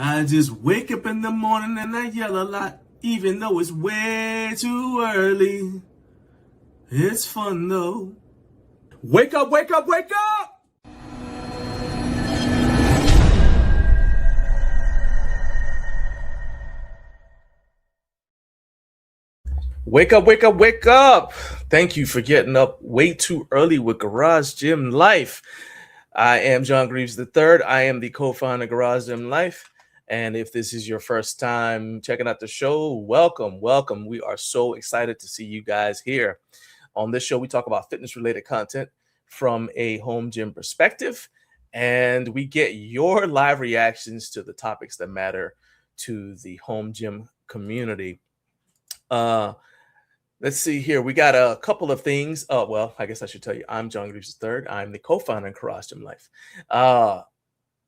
I just wake up in the morning and I yell a lot, even though it's way too early. It's fun though. Wake up, wake up, wake up! Wake up, wake up, wake up! Thank you for getting up way too early with Garage Gym Life. I am John Greaves III. I am the co-founder of Garage Gym Life. And if this is your first time checking out the show, welcome, welcome. We are so excited to see you guys here. On this show, we talk about fitness-related content from a home gym perspective, and we get your live reactions to the topics that matter to the home gym community. Let's see here. We got a couple of things. Well, I guess I should tell you, I'm John Greaves III. I'm the co-founder of Garage Gym Life.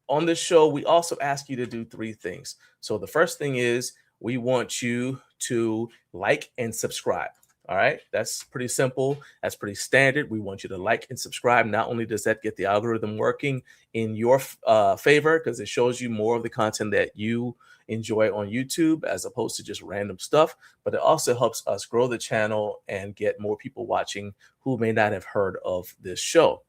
On this show, we also ask you to do three things. So the first thing is we want you to like and subscribe. All right, that's pretty simple. That's pretty standard. We want you to like and subscribe. Not only does that get the algorithm working in your favor, because it shows you more of the content that you enjoy on YouTube as opposed to just random stuff, but it also helps us grow the channel and get more people watching who may not have heard of this show.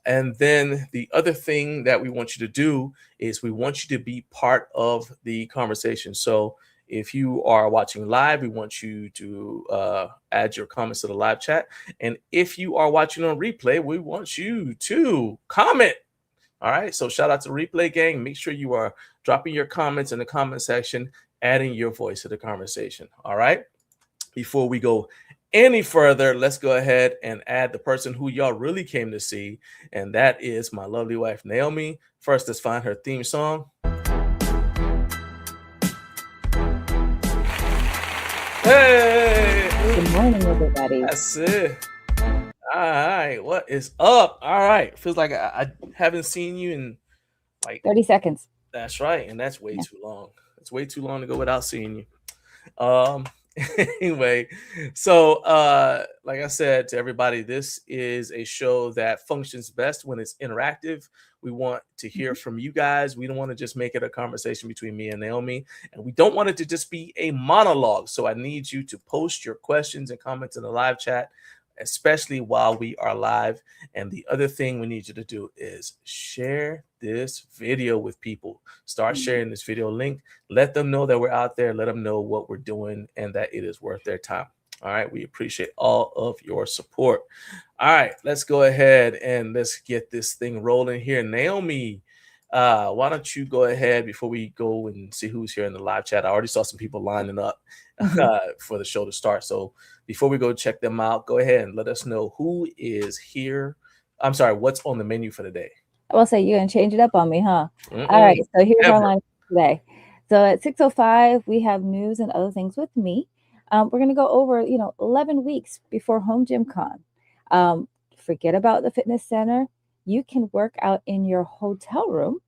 And then the other thing that we want you to do is we want you to be part of the conversation. So if you are watching live, we want you to add your comments to the live chat. And if you are watching on replay, we want you to comment. All right. So shout out to Replay Gang. Make sure you are dropping your comments in the comment section, adding your voice to the conversation. All right. Before we go any further, let's go ahead and add the person who y'all really came to see. And that is my lovely wife, Naomi. First, let's find her theme song. Hey! Good morning, everybody. That's it. All right. What is up? All right. Feels like I haven't seen you in like 30 seconds. That's right. And that's way too long. It's way too long to go without seeing you. Anyway, so like I said to everybody, this is a show that functions best when it's interactive. We want to hear from you guys. We don't want to just make it a conversation between me and Naomi, and we don't want it to just be a monologue. So I need you to post your questions and comments in the live chat, especially while we are live. And the other thing we need you to do is share this video with people. Start sharing this video link. Let them know that we're out there. Let them know what we're doing and that it is worth their time. All right. We appreciate all of your support. All right. Let's go ahead and let's get this thing rolling here. Naomi, why don't you go ahead before we go and see who's here in the live chat? I already saw some people lining up for the show to start. So before we go check them out, go ahead and let us know who is here. I'm sorry, what's on the menu for the day? I will say you're going to change it up on me, huh? All right. So here's our line today. So at 6:05, we have news and other things with me. We're going to go over, 11 weeks before Home Gym Con. Forget about the fitness center. You can work out in your hotel room.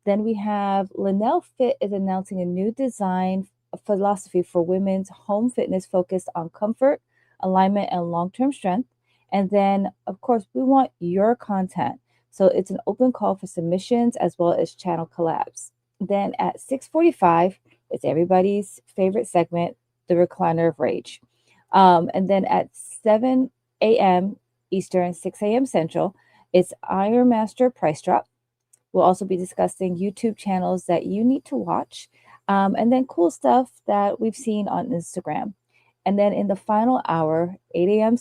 Then we have Linnell Fit is announcing a new design philosophy for women's home fitness focused on comfort, alignment, and long-term strength. And then, of course, we want your content. So it's an open call for submissions as well as channel collabs. Then at 6:45, it's everybody's favorite segment, the Recliner of Rage. And then at 7 a.m. Eastern, 6 a.m. Central, it's Iron Master Price Drop. We'll also be discussing YouTube channels that you need to watch, and then cool stuff that we've seen on Instagram. And then in the final hour, 8 a.m.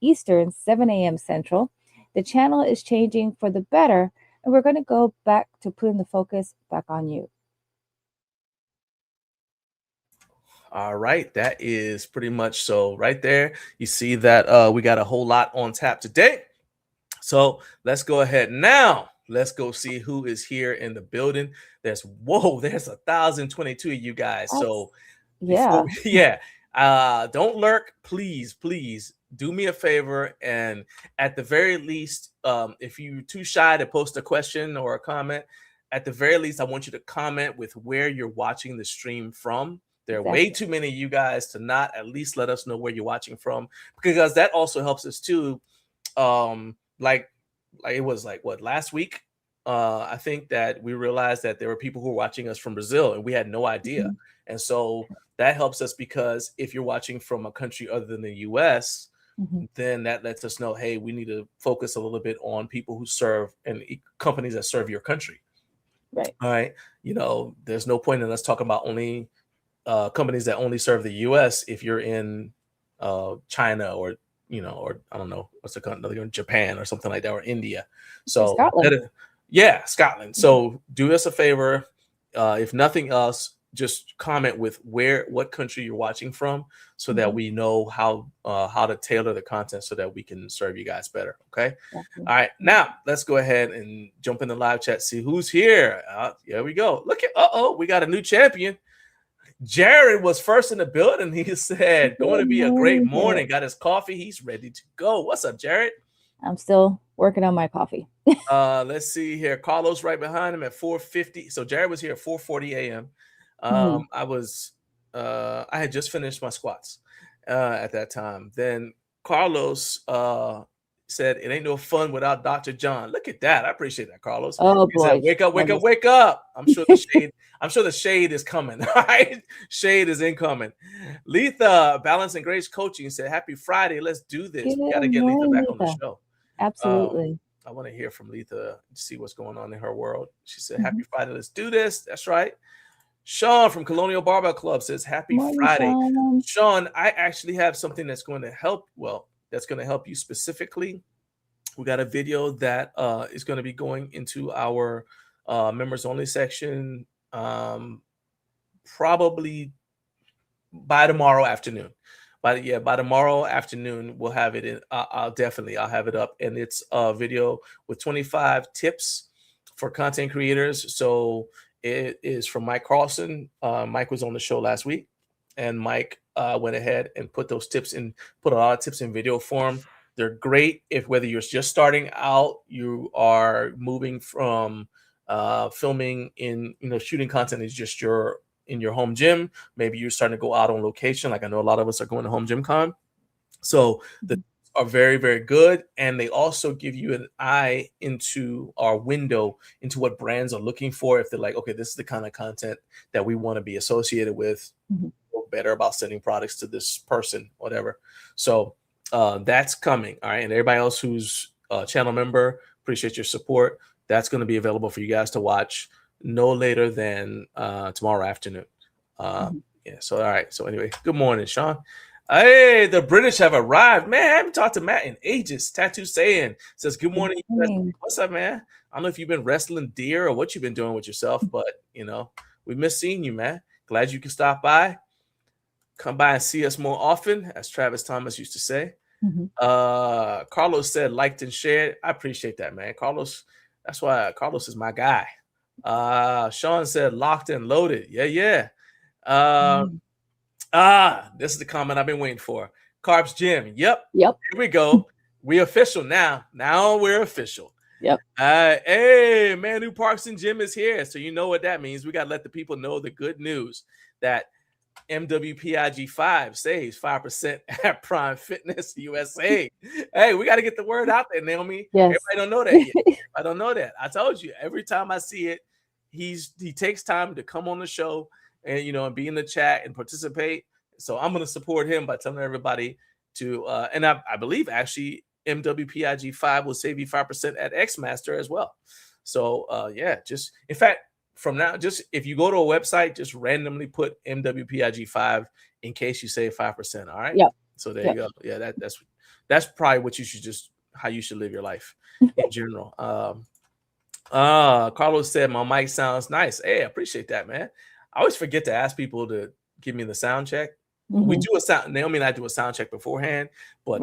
Eastern, 7 a.m. Central, the channel is changing for the better, and we're going to go back to putting the focus back on you. All right, that is pretty much so right there. You see that we got a whole lot on tap today. So let's go ahead now. Let's go see who is here in the building. There's 1,022 of you guys. So don't lurk, please do me a favor, and at the very least, if you're too shy to post a question or a comment, at the very least I want you to comment with where you're watching the stream from. There are way too many of you guys to not at least let us know where you're watching from, because that also helps us too. Like it was like what last week I think that we realized that there were people who were watching us from Brazil and we had no idea. Mhm. And so that helps us because if you're watching from a country other than the US, Mhm. then that lets us know, hey, we need to focus a little bit on people who serve and companies that serve your country. Right. All right. There's no point in us talking about only companies that only serve the US if you're in China or or I don't know what's the country, Japan or something like that, or India. Or So Scotland. yeah, Scotland. So do us a favor, if nothing else, just comment with what country you're watching from, so that we know how to tailor the content so that we can serve you guys better. Okay. Exactly. All right, now let's go ahead and jump in the live chat, see who's here. Here we go. Look at we got a new champion. Jared was first in the building. He said, going to Good be a great morning, morning. Jared. Got his coffee. He's ready to go. What's up, Jared? I'm still working on my coffee. Let's see here. Carlos right behind him at 4:50. So Jared was here at 4:40 a.m. I had just finished my squats at that time. Then Carlos said, it ain't no fun without Dr. John. Look at that. I appreciate that, Carlos. Oh He said, boy. wake up, wake up, wake up. I'm sure the shade is coming. All right. Shade is incoming. Letha, Balance and Grace Coaching, said, happy Friday. Let's do this. We got to get Letha back on the show. Absolutely. I want to hear from Letha to see what's going on in her world. She said, happy Friday. Let's do this. That's right. Sean from Colonial Barbell Club says, happy Friday. Sean, I actually have something that's going to help. Well, that's going to help you specifically. We got a video that is going to be going into our members only section probably by tomorrow afternoon. By tomorrow afternoon, we'll have it in. I'll have it up, and it's a video with 25 tips for content creators. So it is from Mike Carlson. Mike was on the show last week, and Mike went ahead and put those tips in, put a lot of tips in video form. They're great if whether you're just starting out, you are moving from filming in, shooting content is just in your home gym. Maybe you're starting to go out on location. Like I know a lot of us are going to Home Gym Con. So the are very, very good. And they also give you an eye into our window into what brands are looking for. If they're like, okay, this is the kind of content that we want to be associated with, better about sending products to this person, whatever. So that's coming. All right. And everybody else who's a channel member, appreciate your support. That's going to be available for you guys to watch no later than tomorrow afternoon. Yeah. So, all right. So anyway, good morning, Sean. Hey, the British have arrived. Man, I haven't talked to Matt in ages. Tattoo saying says, good morning. What's up, man? I don't know if you've been wrestling deer or what you've been doing with yourself, but, we miss seeing you, man. Glad you can stop by. Come by and see us more often, as Travis Thomas used to say. Carlos said, liked and shared. I appreciate that, man. Carlos, that's why Carlos is my guy. Sean said, locked and loaded. Yeah. This is the comment I've been waiting for. Carbs Gym. Yep. Here we go. We official now. Now we're official. Yep. Hey, Manu Parkson Gym is here. So you know what that means. We got to let the people know the good news that MWPIG5 saves 5% at Prime Fitness USA. Hey, we got to get the word out there, Naomi. Yes. Everybody don't know that yet. I don't know that. I told you, every time I see it, he takes time to come on the show and, and be in the chat and participate. So I'm going to support him by telling everybody to, and I believe actually MWPIG5 will save you 5% at Xmaster as well. So just, in fact, from now, just if you go to a website, just randomly put MWPIG5 in case you save 5%. All right. Yep. So there you go. Yeah, that's probably what you should how you should live your life in general. Carlos said my mic sounds nice. Hey, I appreciate that, man. I always forget to ask people to give me the sound check. We do a sound. Naomi and I do a sound check beforehand, but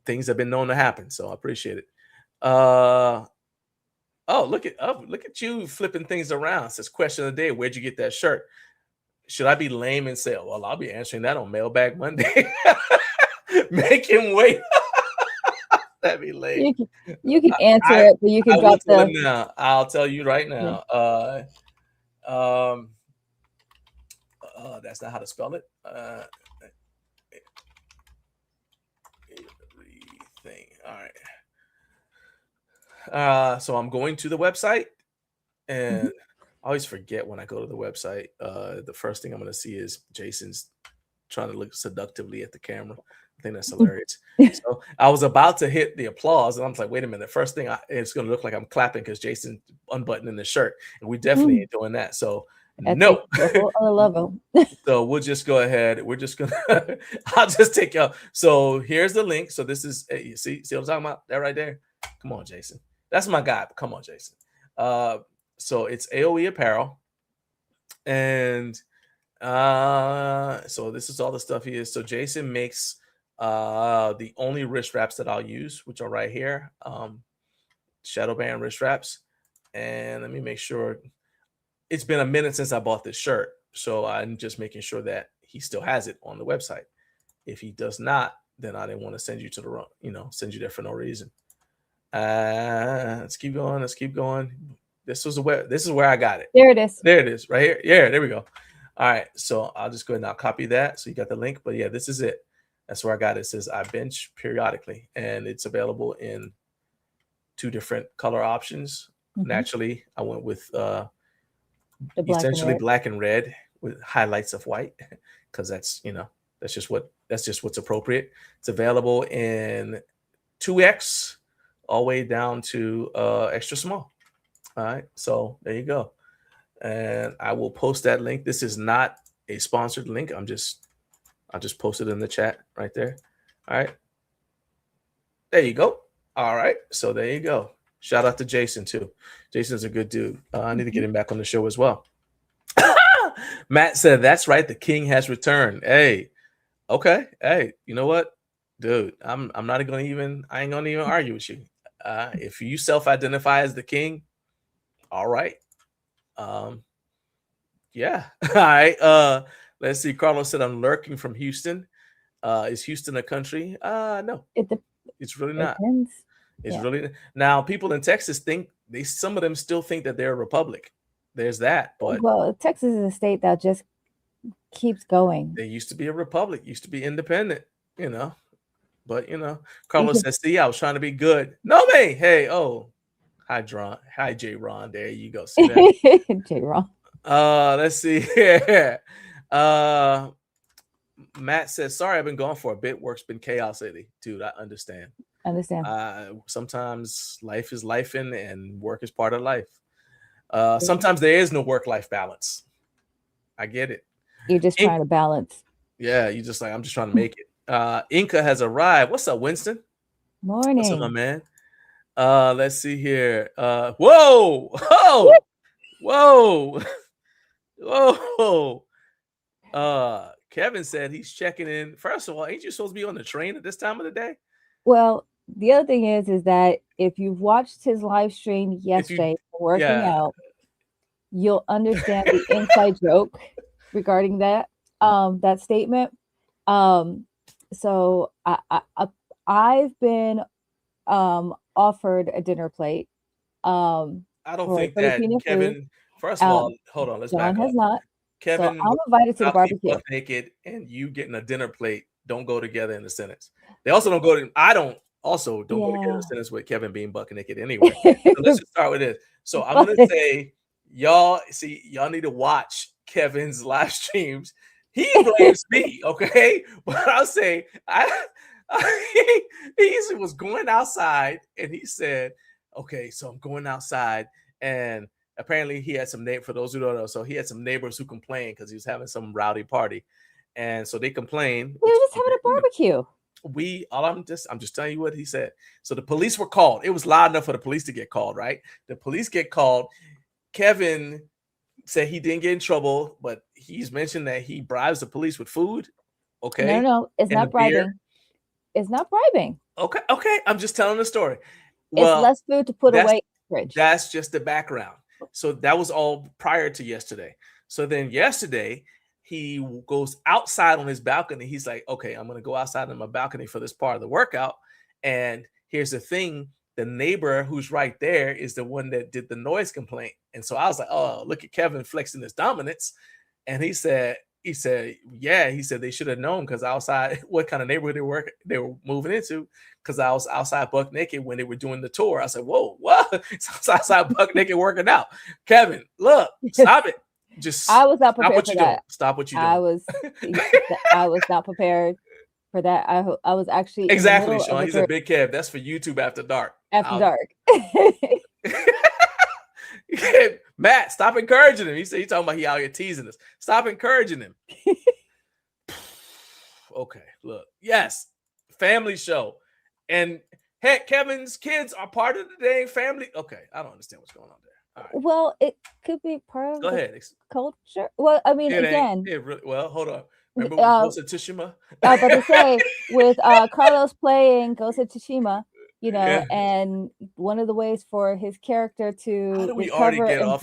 things have been known to happen, so I appreciate it. Look at you flipping things around. It says question of the day: where'd you get that shirt? Should I be lame and say, well, I'll be answering that on Mailbag Monday? Make him wait. That'd be lame. You can answer it, but you can drop the. Now. I'll tell you right now. That's not how to spell it. Everything. All right. So I'm going to the website, and I always forget when I go to the website. The first thing I'm going to see is Jason's trying to look seductively at the camera. I think that's hilarious. So I was about to hit the applause, and I was like, wait a minute. The first thing it's going to look like I'm clapping because Jason unbuttoning the shirt, and we definitely ain't doing that. So no. A whole other level. So we'll just go ahead. We're just gonna. I'll just take y'all. So here's the link. So this is you see what I'm talking about? That right there. Come on, Jason. That's my guy. Come on, Jason. So it's AOE apparel, and so this is all the stuff he is. So Jason makes the only wrist wraps that I'll use, which are right here. Shadow band wrist wraps, and let me make sure. It's been a minute since I bought this shirt, so I'm just making sure that he still has it on the website. If he does not, then I didn't want to send you to the wrong, send you there for no reason. Let's keep going. Let's keep going. This is where I got it. There it is. There it is, right here. Yeah, there we go. All right, so I'll just go ahead and I'll copy that. So you got the link, but yeah, this is it. That's where I got it. It says I bench periodically, and it's available in 2 different color options. Naturally, I went with essentially black and red with highlights of white, because that's just what's appropriate. It's available in 2X all the way down to extra small. All right, so there you go, and I will post that link. This is not a sponsored link. I'll just post it in the chat right there. All right, there you go. All right, so there you go. Shout out to Jason too. Jason's a good dude. I need to get him back on the show as well. Matt said, "That's right. The king has returned." Hey, okay. Hey, you know what, dude? I'm not gonna even. I ain't gonna even argue with you. If you self-identify as the king, all right. Yeah. All right. Let's see. Carlos said, "I'm lurking from Houston." Is Houston a country? No. It's really not. It's really now. People in Texas think some of them still think that they're a republic. There's that, but Texas is a state that just keeps going. They used to be a republic, used to be independent, But Carlos says, "See, I was trying to be good." No, me. Hey, hi, J. Ron. There you go. See that? J. Ron. Let's see here. Matt says, "Sorry, I've been gone for a bit. Work's been chaos lately." Dude, I understand. Sometimes life is life and work is part of life. Sometimes there is no work-life balance. I get it. You're just trying to balance. Yeah, you just like, I'm just trying to make it. Inca has arrived. What's up, Winston? Morning. What's up, my man? Let's see here. Whoa! Kevin said he's checking in. First of all, ain't you supposed to be on the train at this time of the day? Well, the other thing is that if you've watched his live stream yesterday working out, you'll understand the inside joke regarding that statement. So I've been offered a dinner plate. I don't think that Kevin food. First of all, hold on, let's back up. Has not. Kevin, so I'm invited to the barbecue. Naked and you getting a dinner plate don't go together in the sentence. They also don't go to. I don't also don't go together in the sentence with Kevin being buck naked anyway. So let's just start with this. So I'm gonna say, y'all need to watch Kevin's live streams. He blames me, okay? But I'll say he was going outside and he said, "Okay, so I'm going outside," and apparently he had some for those who don't know, so he had some neighbors who complained because he was having some rowdy party, and so they complained. We were just having a barbecue. I'm just telling you what he said. So the police were called. It was loud enough for the police to get called, right? The police get called. Kevin said he didn't get in trouble, but he's mentioned that he bribes the police with food. Okay. No, it's not bribing. It's not bribing. Okay. I'm just telling the story. Well, it's less food to put away in the fridge. That's just the background. So that was all prior to yesterday. So then yesterday, he goes outside on his balcony. He's like, "Okay, I'm going to go outside on my balcony for this part of the workout." And here's the thing. The neighbor who's right there is the one that did the noise complaint. And so I was like, "Oh, look at Kevin flexing his dominance." And he said, He said, yeah. He said they should have known because outside what kind of neighborhood they were moving into. Because I was outside buck naked when they were doing the tour. I said, whoa, what? It's outside buck naked working out. Kevin, look, stop it. Just I was not prepared for that. Doing. Stop what you're doing. I was not prepared for that. I was actually exactly, Sean. He's a big Kev. That's for YouTube after dark. After dark. Matt, stop encouraging him. He's talking about he out here teasing us. Stop encouraging him. Okay, look. Yes, family show. And heck, Kevin's kids are part of the dang family. Okay, I don't understand what's going on there. All right. Well, it could be part of the culture. Well, I mean, again. Well, hold on. Remember Ghost of Tsushima? I was about to say, with Carlos playing Ghost of Tsushima, you know, and one of the ways for his character to recover and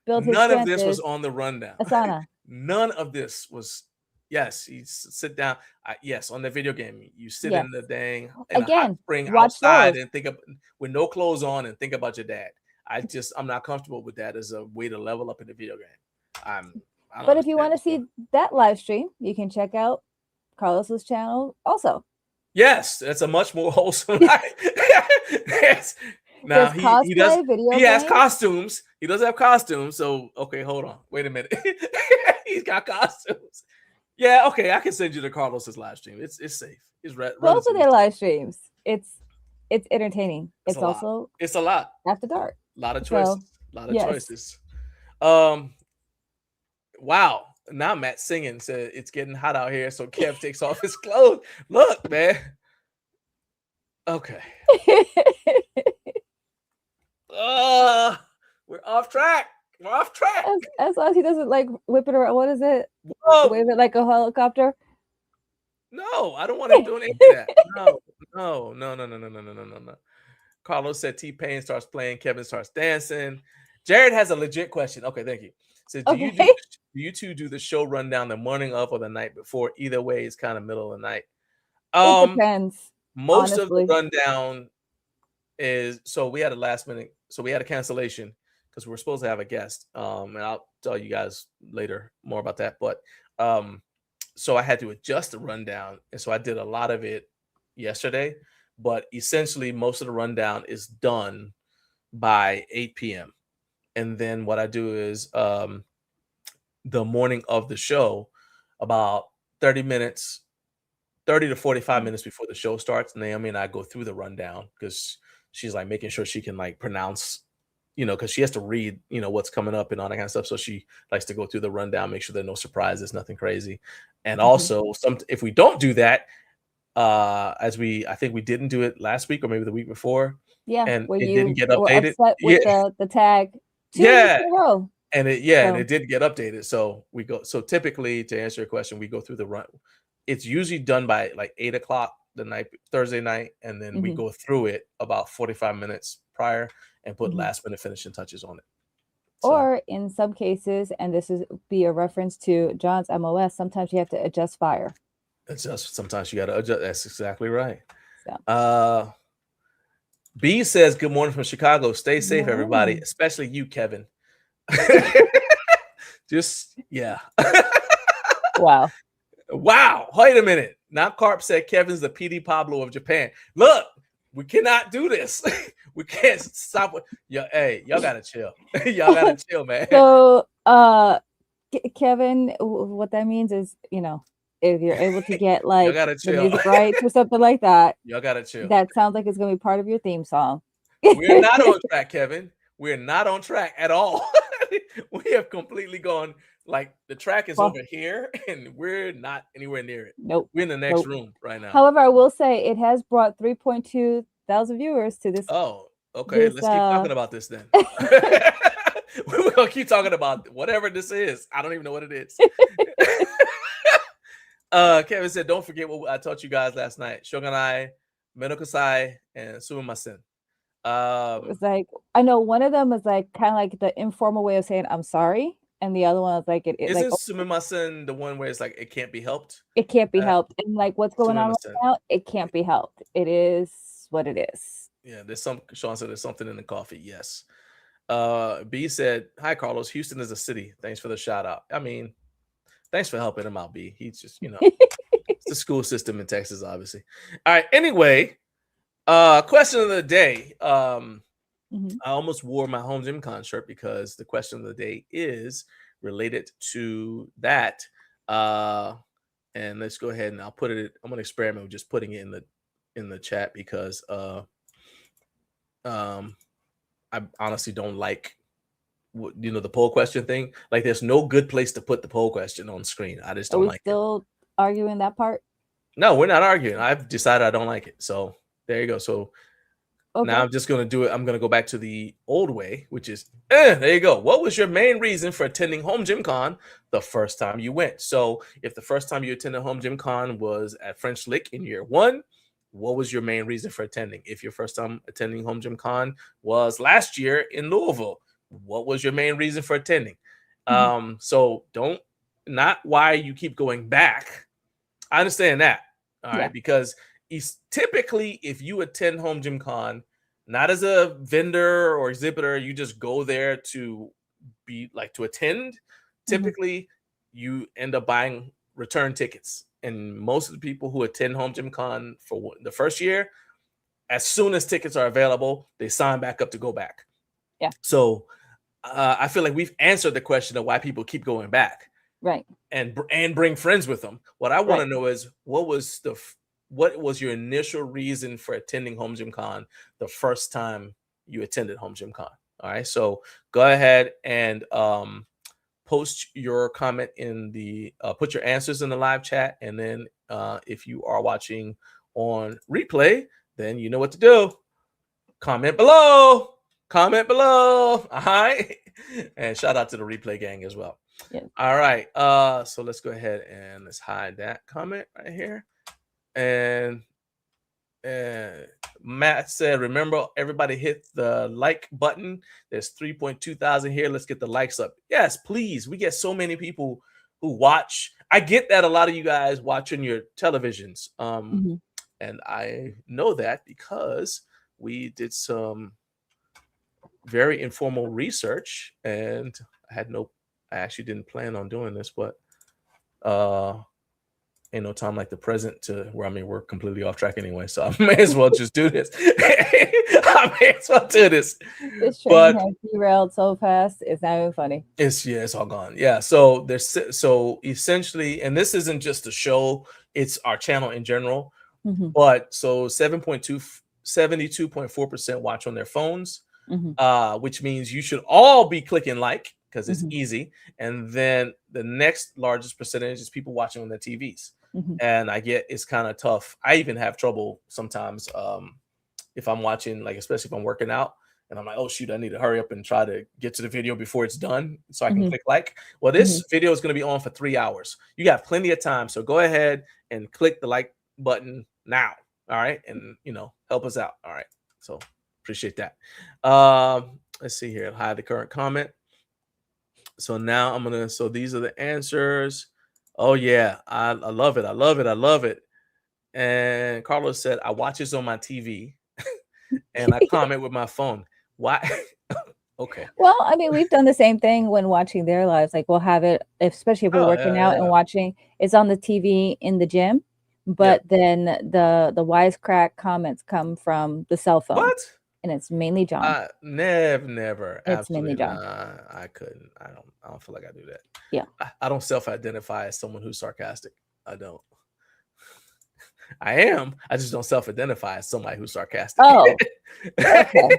build his None of this was on the rundown. Asana. None of this was. Yes, you sit down. Yes, on the video game, you sit in the dang in a hot spring outside and think of with no clothes on and think about your dad. I'm not comfortable with that as a way to level up in the video game. But if you want to see that live stream, you can check out Carlos's channel also. Yes, that's a much more wholesome life. Yes. Now he does. He has costumes. He does have costumes. So okay, hold on. Wait a minute. He's got costumes. Yeah, okay. I can send you to Carlos's live stream. It's safe. It's both of their live streams. It's entertaining. It's also a lot after dark. A lot of choices. Choices. Wow. Now Matt singing said it's getting hot out here, so Kev takes off his clothes. Look, man. Okay. We're off track. We're off track. As long as he doesn't like whip it around. What is it? Whoa. Wave it like a helicopter. No, I don't want him doing any of that. No. Carlos said T-Pain starts playing, Kevin starts dancing. Jared has a legit question. Okay, thank you. Says, do you two do the show rundown the morning of or the night before? Either way, it's kind of middle of the night. It depends. Most of the rundown is we had a last minute, so we had a cancellation because we were supposed to have a guest. And I'll tell you guys later more about that. But so I had to adjust the rundown, and so I did a lot of it yesterday. But essentially, most of the rundown is done by 8 p.m. And then what I do is the morning of the show, about 30 to 45 minutes before the show starts, Naomi and I go through the rundown because she's like making sure she can like pronounce, because she has to read, what's coming up and all that kind of stuff. So she likes to go through the rundown, make sure there are no surprises, nothing crazy. And also if we don't do that, I think we didn't do it last week or maybe the week before. Yeah. And it didn't get updated. With the tag. And it did get updated. So we go. So typically, to answer your question, we go through the run. It's usually done by like 8 o'clock Thursday night, and then we go through it about 45 minutes prior and put last minute finishing touches on it. Or in some cases, and this is be a reference to John's MOS, sometimes you have to adjust fire. Sometimes you got to adjust. That's exactly right. So. B says, good morning from Chicago. Stay safe, everybody, especially you, Kevin. Wow. Wait a minute. Now Carp said Kevin's the PD Pablo of Japan. Look, we cannot do this. We can't stop. Y'all gotta chill. Y'all gotta chill, man. So, Kevin, what that means is, if you're able to get like the music rights or something like that, y'all gotta chill. That sounds like it's gonna be part of your theme song. We're not on track, Kevin. We're not on track at all. We have completely gone like the track is over here, and we're not anywhere near it. Nope. We're in the next room right now. However, I will say it has brought 3.2 thousand viewers to this. Oh, okay. Let's keep talking about this then. We're gonna keep talking about whatever this is. I don't even know what it is. Kevin said, don't forget what I taught you guys last night. Shogunai, Menokosai, and Sumimasen. It's like, I know one of them is like kind of like the informal way of saying I'm sorry, and the other one is like Isn't Sumimasen the one where it's like it can't be helped? It can't be helped. And like what's going on right now, it can't be helped. It is what it is. Yeah, Sean said there's something in the coffee. Yes. B said, hi Carlos, Houston is a city. Thanks for the shout out. I mean, Thanks for helping him out, B. He's just, it's the school system in Texas, obviously. All right. Anyway, question of the day. I almost wore my Home Gym Con shirt because the question of the day is related to that. And let's go ahead and I'll put it. I'm gonna experiment with just putting it in the chat because I honestly don't like the poll question thing. Like, there's no good place to put the poll question on screen. I just don't like it. Still arguing that part? No, we're not arguing. I've decided I don't like it. So there you go. So now I'm just going to do it. I'm going to go back to the old way, which is, there you go. What was your main reason for attending Home Gym Con the first time you went? So if the first time you attended Home Gym Con was at French Lick in year 1, what was your main reason for attending? If your first time attending Home Gym Con was last year in Louisville, what was your main reason for attending? So not why you keep going back. I understand that. All right. Because typically, if you attend Home Gym Con, not as a vendor or exhibitor, you just go there to attend. Typically, you end up buying return tickets. And most of the people who attend Home Gym Con for the first year, as soon as tickets are available, they sign back up to go back. Yeah. So I feel like we've answered the question of why people keep going back. Right. And bring friends with them. What I want to know is what was your initial reason for attending Home Gym Con the first time you attended Home Gym Con? All right. So go ahead and post your comment in the put your answers in the live chat. And then if you are watching on replay, then you know what to do. Comment below. All right. And shout out to the replay gang as well. Yeah. All right. So let's go ahead and let's hide that comment right here. And Matt said, remember, everybody hit the like button. There's 3.2 thousand here. Let's get the likes up. Yes, please. We get so many people who watch. I get that a lot of you guys watch on your televisions. And I know that because we did some very informal research, and I actually didn't plan on doing this, but ain't no time like the present to where, we're completely off track anyway, so I may as well just do this. This train has derailed so fast, it's not even funny. It's all gone. Yeah, so essentially, and this isn't just a show, it's our channel in general, but so 72.4% watch on their phones, which means you should all be clicking like, because it's easy. And then the next largest percentage is people watching on their TVs. And I get it's kind of tough. I even have trouble sometimes if I'm watching, like, especially if I'm working out and I'm like, oh shoot, I need to hurry up and try to get to the video before it's done so I can click like. Well, this video is going to be on for 3 hours. You got plenty of time. So go ahead and click the like button now. All right. And, help us out. All right. So appreciate that. Let's see here. Hide the current comment. So now so these are the answers. Oh yeah, I love it. And Carlos said, I watch this on my TV and I comment with my phone. Why? Okay. Well, we've done the same thing when watching their lives. Like, we'll have it, especially if we're working out and watching, it's on the TV in the gym, but then the wisecrack comments come from the cell phone. What? And it's mainly John. Never. It's absolutely mainly John. I couldn't. I don't feel like I do that. Yeah. I don't self-identify as someone who's sarcastic. I don't. I am. I just don't self-identify as somebody who's sarcastic. Oh. Okay.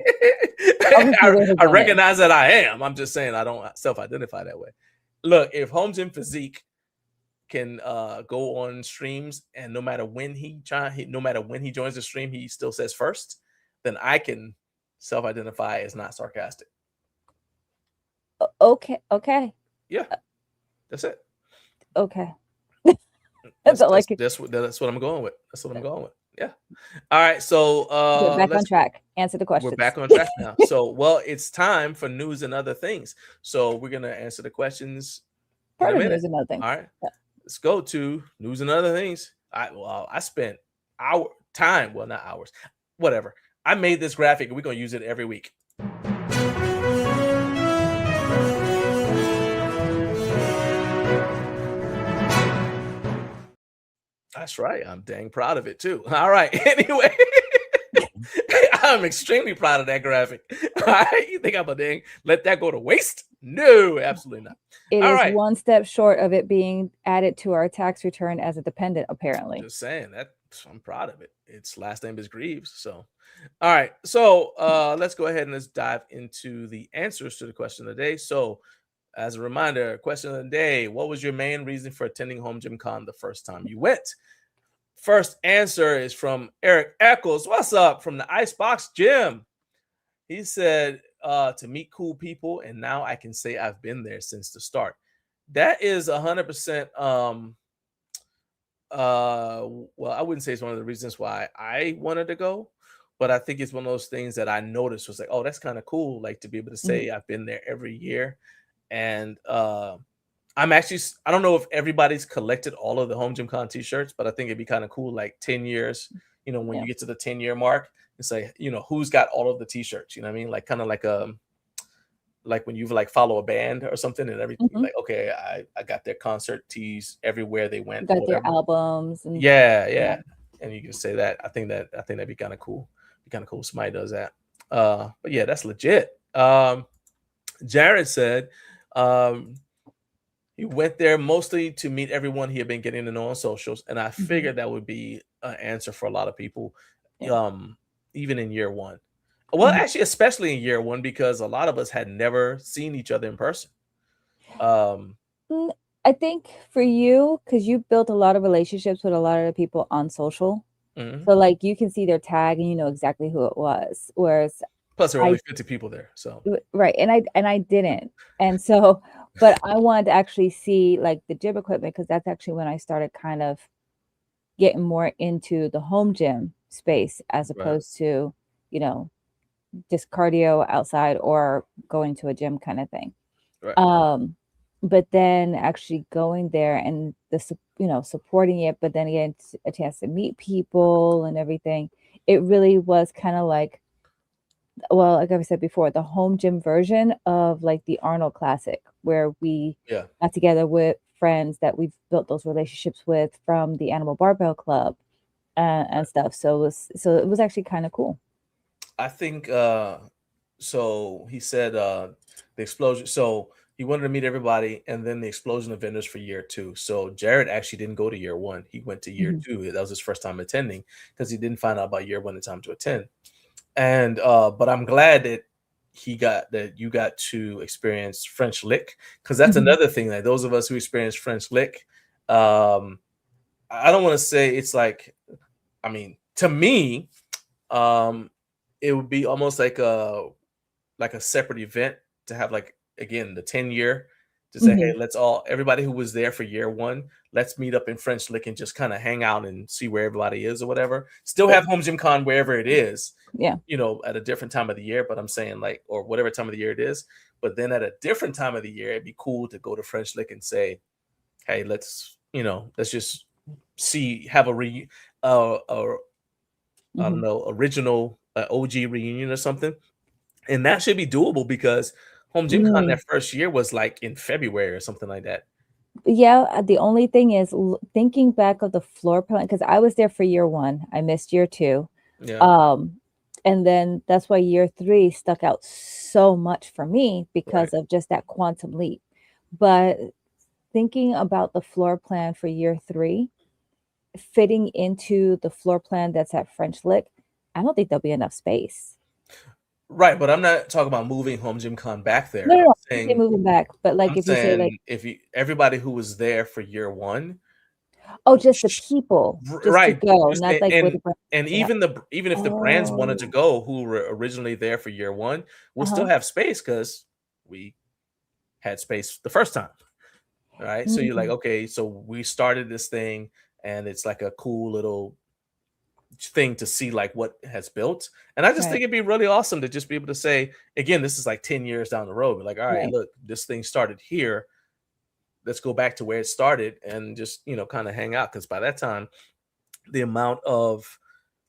I recognize that I am. I'm just saying I don't self-identify that way. Look, if Home Gym Physique can go on streams, and no matter when he joins the stream, he still says first, then I can self-identify as not sarcastic. Okay. Yeah, that's it. Okay. That's what I'm going with. Yeah. All right. So we're back on track. Answer the questions. We're back on track now. So, it's time for news and other things. So we're gonna answer the questions. Part of news and other things. All right. Yeah. Let's go to news and other things. I spent not hours, whatever. I made this graphic and we're going to use it every week. That's right. I'm dang proud of it too. All right. Anyway, I'm extremely proud of that graphic. All right. You think I'm a dang let that go to waste? No, absolutely not. It All is right. one step short of it being added to our tax return as a dependent, apparently. Just saying that I'm proud of it. Its last name is Greaves. So, all right. So let's go ahead and let's dive into the answers to the question of the day. So, as a reminder, question of the day: what was your main reason for attending Home Gym Con the first time you went? First answer is from Eric Eccles. What's up from the Icebox Gym? He said to meet cool people, and now I can say I've been there since the start. That is 100%. Well, I wouldn't say it's one of the reasons why I wanted to go, but I think it's one of those things that I noticed was like, oh, that's kind of cool, like to be able to say I've been there every year. And I'm actually, I don't know if everybody's collected all of the Home Gym Con t-shirts, but I think it'd be kind of cool, like 10 years, when you get to the 10-year mark, it's like, who's got all of the t-shirts, you know what I mean? Like kind of like when you like follow a band or something and everything, like, okay, I got their concert tees everywhere they went. Got their albums. And yeah. And you can say that. I think that'd be kind of cool. Be kind of cool if somebody does that. But yeah, that's legit. Jared said he went there mostly to meet everyone he had been getting to know on socials, and I figured that would be an answer for a lot of people, even in year one. Well, actually, especially in year one, because a lot of us had never seen each other in person. I think for you, because you built a lot of relationships with a lot of the people on social, so like you can see their tag and you know exactly who it was. Whereas plus there were only 50 people there, so right, and I didn't, and so but I wanted to actually see like the gym equipment because that's actually when I started kind of getting more into the home gym space as opposed to just cardio outside or going to a gym kind of thing. But then actually going there and supporting it, but then again a chance to meet people and everything, it really was kind of like, well, like I said before, the home gym version of like the Arnold Classic, where we got together with friends that we've built those relationships with from the Animal Barbell Club and stuff. So it was actually kind of cool. I think so he said the explosion, so he wanted to meet everybody, and then the explosion of vendors for year two. So Jared actually didn't go to year one, he went to year two. That was his first time attending because he didn't find out about year one in time to attend. And but I'm glad that you got to experience French Lick, because that's another thing that those of us who experience French Lick, I don't want to say it's like, I mean, to me, it would be almost like a separate event to have, like, again, the 10-year to say, hey, let's everybody who was there for year one, let's meet up in French Lick and just kind of hang out and see where everybody is or whatever. Still have Home Gym Con wherever it is, at a different time of the year. But I'm saying, like, or whatever time of the year it is. But then at a different time of the year, it'd be cool to go to French Lick and say, hey, let's just have a I don't know, original OG reunion or something. And that should be doable because Home Gym Con that first year was like in February or something like that. Yeah, the only thing is thinking back of the floor plan, because I was there for year one. I missed year two. And then that's why year three stuck out so much for me because of just that quantum leap. But thinking about the floor plan for year three, fitting into the floor plan that's at French Lick, I don't think there'll be enough space. Right, but I'm not talking about moving Home Gym Con back there. No, I'm saying moving back, but like if you say like everybody who was there for year one, just the people, just right? to go, not like even if the brands wanted to go who were originally there for year one, we'll still have space because we had space the first time, right? So you're like, okay, so we started this thing, and it's like a cool little thing to see like what has built. And I just think it'd be really awesome to just be able to say, again, this is like 10 years down the road, but like, all right, look, this thing started here, let's go back to where it started and just kind of hang out, because by that time the amount of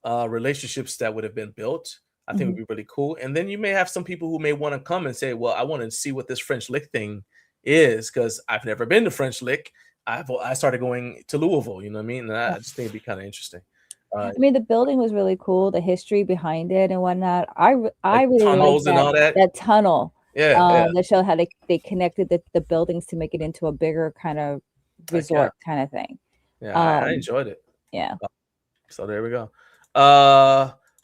relationships that would have been built, I think would be really cool. And then you may have some people who may want to come and say, well, I want to see what this French Lick thing is because I've never been to French Lick. I started going to Louisville, you know what I mean? And I just think it'd be kind of interesting. I mean, the building was really cool, the history behind it and whatnot. I like really liked tunnels and all that. that tunnel. Yeah. That showed how they connected the buildings to make it into a bigger kind of resort kind of thing. Yeah, I enjoyed it. Yeah. So there we go.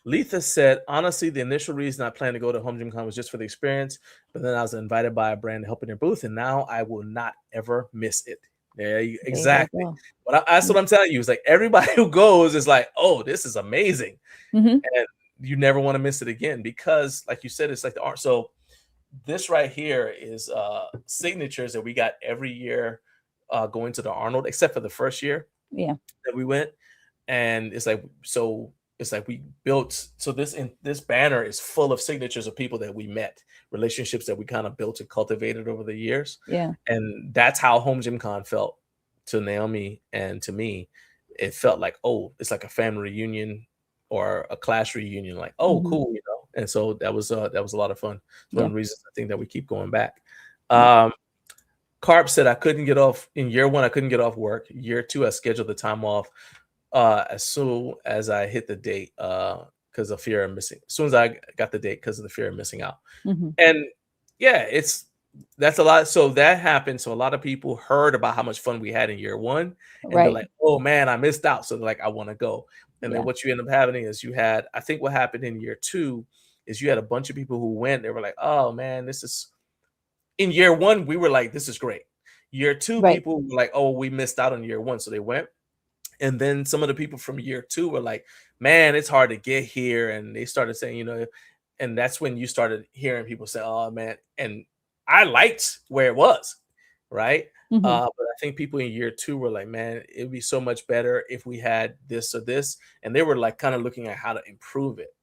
Letha said, honestly, the initial reason I planned to go to Home Gym Con was just for the experience, but then I was invited by a brand to help in their booth, and now I will not ever miss it. Exactly. But that's what I'm telling you. It's like everybody who goes is like, oh, this is amazing. And you never want to miss it again because, like you said, it's like the art. So this right here is signatures that we got every year going to the Arnold, except for the first year that we went. And it's like, so it's like we built, so this banner is full of signatures of people that we met, relationships that we kind of built and cultivated over the years. Yeah. And that's how Home Gym Con felt to Naomi and to me. It felt like, oh, it's like a family reunion or a class reunion, like, oh, cool, you know. And so that was a lot of fun. It's one of the reasons I think that we keep going back. Carp said I couldn't get off in year one. I couldn't get off work. Year two, I scheduled the time off as soon as I hit the date because of fear of missing. As soon as I got the date because of the fear of missing out. And yeah, that's a lot. So that happened. So a lot of people heard about how much fun we had in year one, and they're like, "Oh man, I missed out." So they're like, "I want to go." And then what you end up having is I think what happened in year two is you had a bunch of people who went. They were like, "Oh man, this is." In year one, we were like, "This is great." Year two, people were like, "Oh, we missed out on year one," so they went. And then some of the people from year two were like, "Man, it's hard to get here," and they started saying, you know, and that's when you started hearing people say, "Oh man," and I liked where it was, right? But I think people in year two were like, "Man, it'd be so much better if we had this or this," and they were like kind of looking at how to improve it.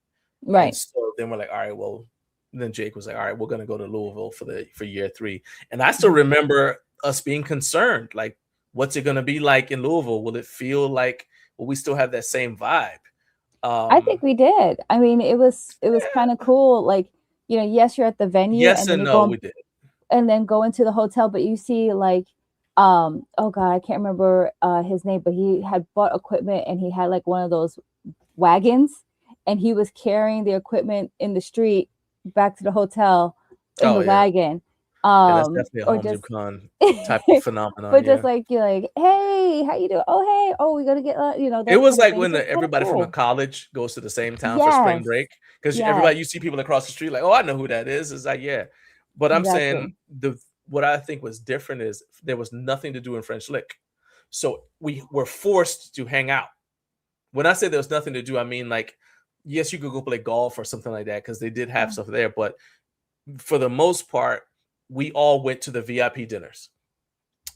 And so then we're like, "All right, well." Then Jake was like, "All right, we're gonna go to Louisville for year three," and I still remember us being concerned, like, what's it gonna be like in Louisville? Will it feel like? Will we still have that same vibe? I think we did. I mean, it was kind of cool. Like, you know, yes, you're at the venue, yes and no, we did, and then go into the hotel, but you see like, oh god, I can't remember his name, but he had bought equipment and he had like one of those wagons, and he was carrying the equipment in the street back to the hotel in the wagon. That's definitely a Home Gym Con type of phenomenon. But just like you're like, "Hey, how you doing? Oh, hey, oh, we gotta get you know." It was like when everybody from a college goes to the same town for spring break, because everybody, you see people across the street like, "Oh, I know who that is." It's like, yeah, but I'm saying what I think was different is there was nothing to do in French Lick, so we were forced to hang out. When I say there was nothing to do, I mean like, yes, you could go play golf or something like that because they did have stuff there, but for the most part, we all went to the VIP dinners.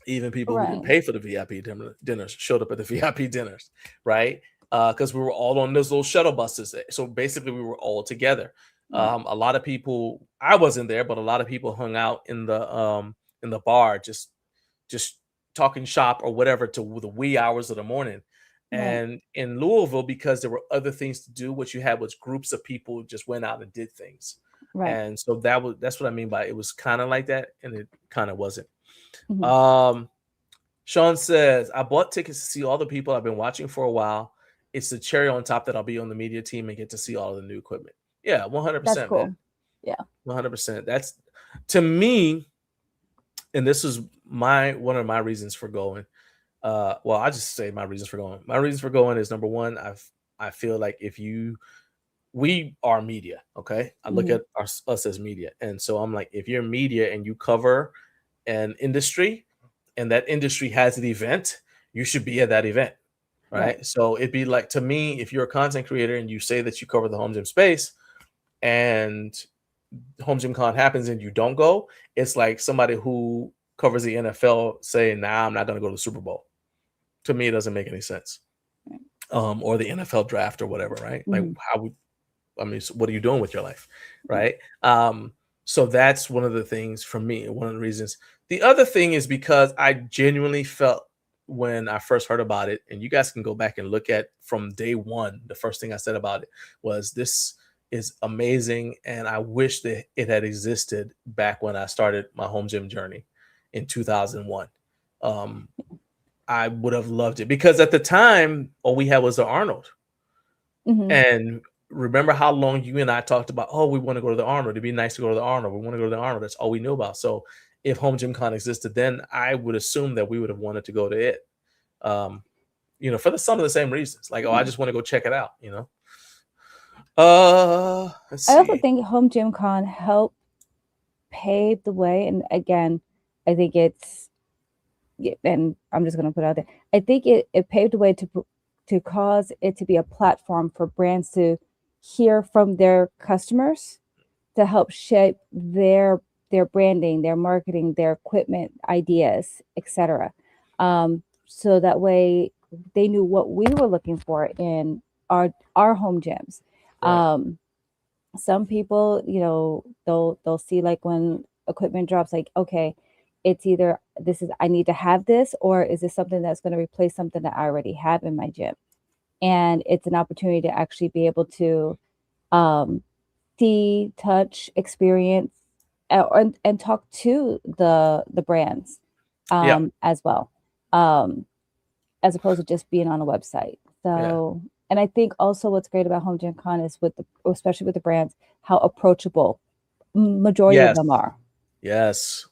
Even people who didn't pay for the VIP dinners showed up at the VIP dinners, right? Because we were all on those little shuttle buses. So basically, we were all together. A lot of people, I wasn't there, but a lot of people hung out in the bar, just talking shop or whatever to the wee hours of the morning. And in Louisville, because there were other things to do, what you had was groups of people who just went out and did things. And so that's what I mean by it was kind of like that, and it kind of wasn't. Sean says, I bought tickets to see all the people I've been watching for a while. It's the cherry on top that I'll be on the media team and get to see all of the new equipment. Yeah, 100%. That's cool. Man. Yeah, 100%. That's, to me, and this is one of my reasons for going. Well, I just say my reasons for going. My reasons for going is, number one, I feel like we are media, okay? I look at us as media. And so I'm like, if you're media and you cover an industry and that industry has an event, you should be at that event, right? So it'd be like, to me, if you're a content creator and you say that you cover the home gym space and Home Gym Con happens and you don't go, it's like somebody who covers the NFL saying, "Nah, I'm not going to go to the Super Bowl." To me, it doesn't make any sense. Or the NFL draft or whatever, right? Like, so what are you doing with your life, right? So that's one of the things for me, one of the reasons. The other thing is because I genuinely felt when I first heard about it, and you guys can go back and look at from day one, the first thing I said about it was, this is amazing, and I wish that it had existed back when I started my home gym journey in 2001. I would have loved it because at the time, all we had was the Arnold. And remember how long you and I talked about, oh, we want to go to the Arnold. It'd be nice to go to the Arnold. We want to go to the Arnold. That's all we knew about. So if Home Gym Con existed then, I would assume that we would have wanted to go to it. For some of the same reasons. Like, oh, I just want to go check it out, Let's see. I also think Home Gym Con helped pave the way. And again, I think and I'm just going to put it out there. I think it paved the way to cause it to be a platform for brands to hear from their customers to help shape their branding, their marketing, their equipment ideas, etc. So that way they knew what we were looking for in our home gyms. Right. Some people, they'll see like when equipment drops, like, okay, it's either I need to have this, or is this something that's going to replace something that I already have in my gym? And it's an opportunity to actually be able to see, touch, experience, and talk to the brands as well, as opposed to just being on a website. So, and I think also what's great about Home Gym Con is especially with the brands, how approachable majority of them are. Yes,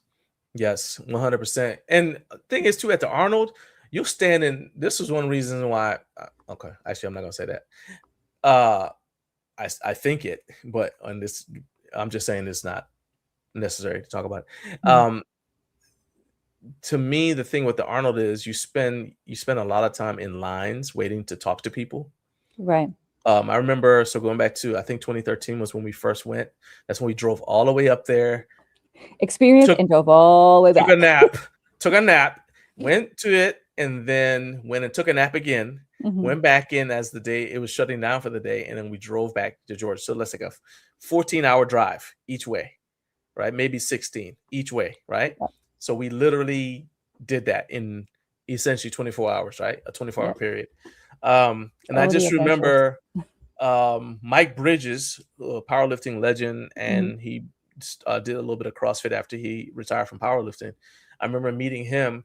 100%. And the thing is too, at the Arnold, you'll stand in. This was one reason why. Okay, actually, I'm not gonna say that. I think it, but on this, I'm just saying it's not necessary to talk about it. To me, the thing with the Arnold is you spend a lot of time in lines waiting to talk to people. Right. I remember, so going back to, I think 2013 was when we first went. That's when we drove all the way up there. And drove all the way back. Took a nap, went to it, and then went and took a nap again. Went back in as the day, it was shutting down for the day, and then we drove back to Georgia. So let's like a 14-hour drive each way, right? Maybe 16 each way, right? Yep. So we literally did that in essentially 24 hours, right? A 24-hour period. And I just remember Mike Bridges, a powerlifting legend, and he did a little bit of CrossFit after he retired from powerlifting. I remember meeting him,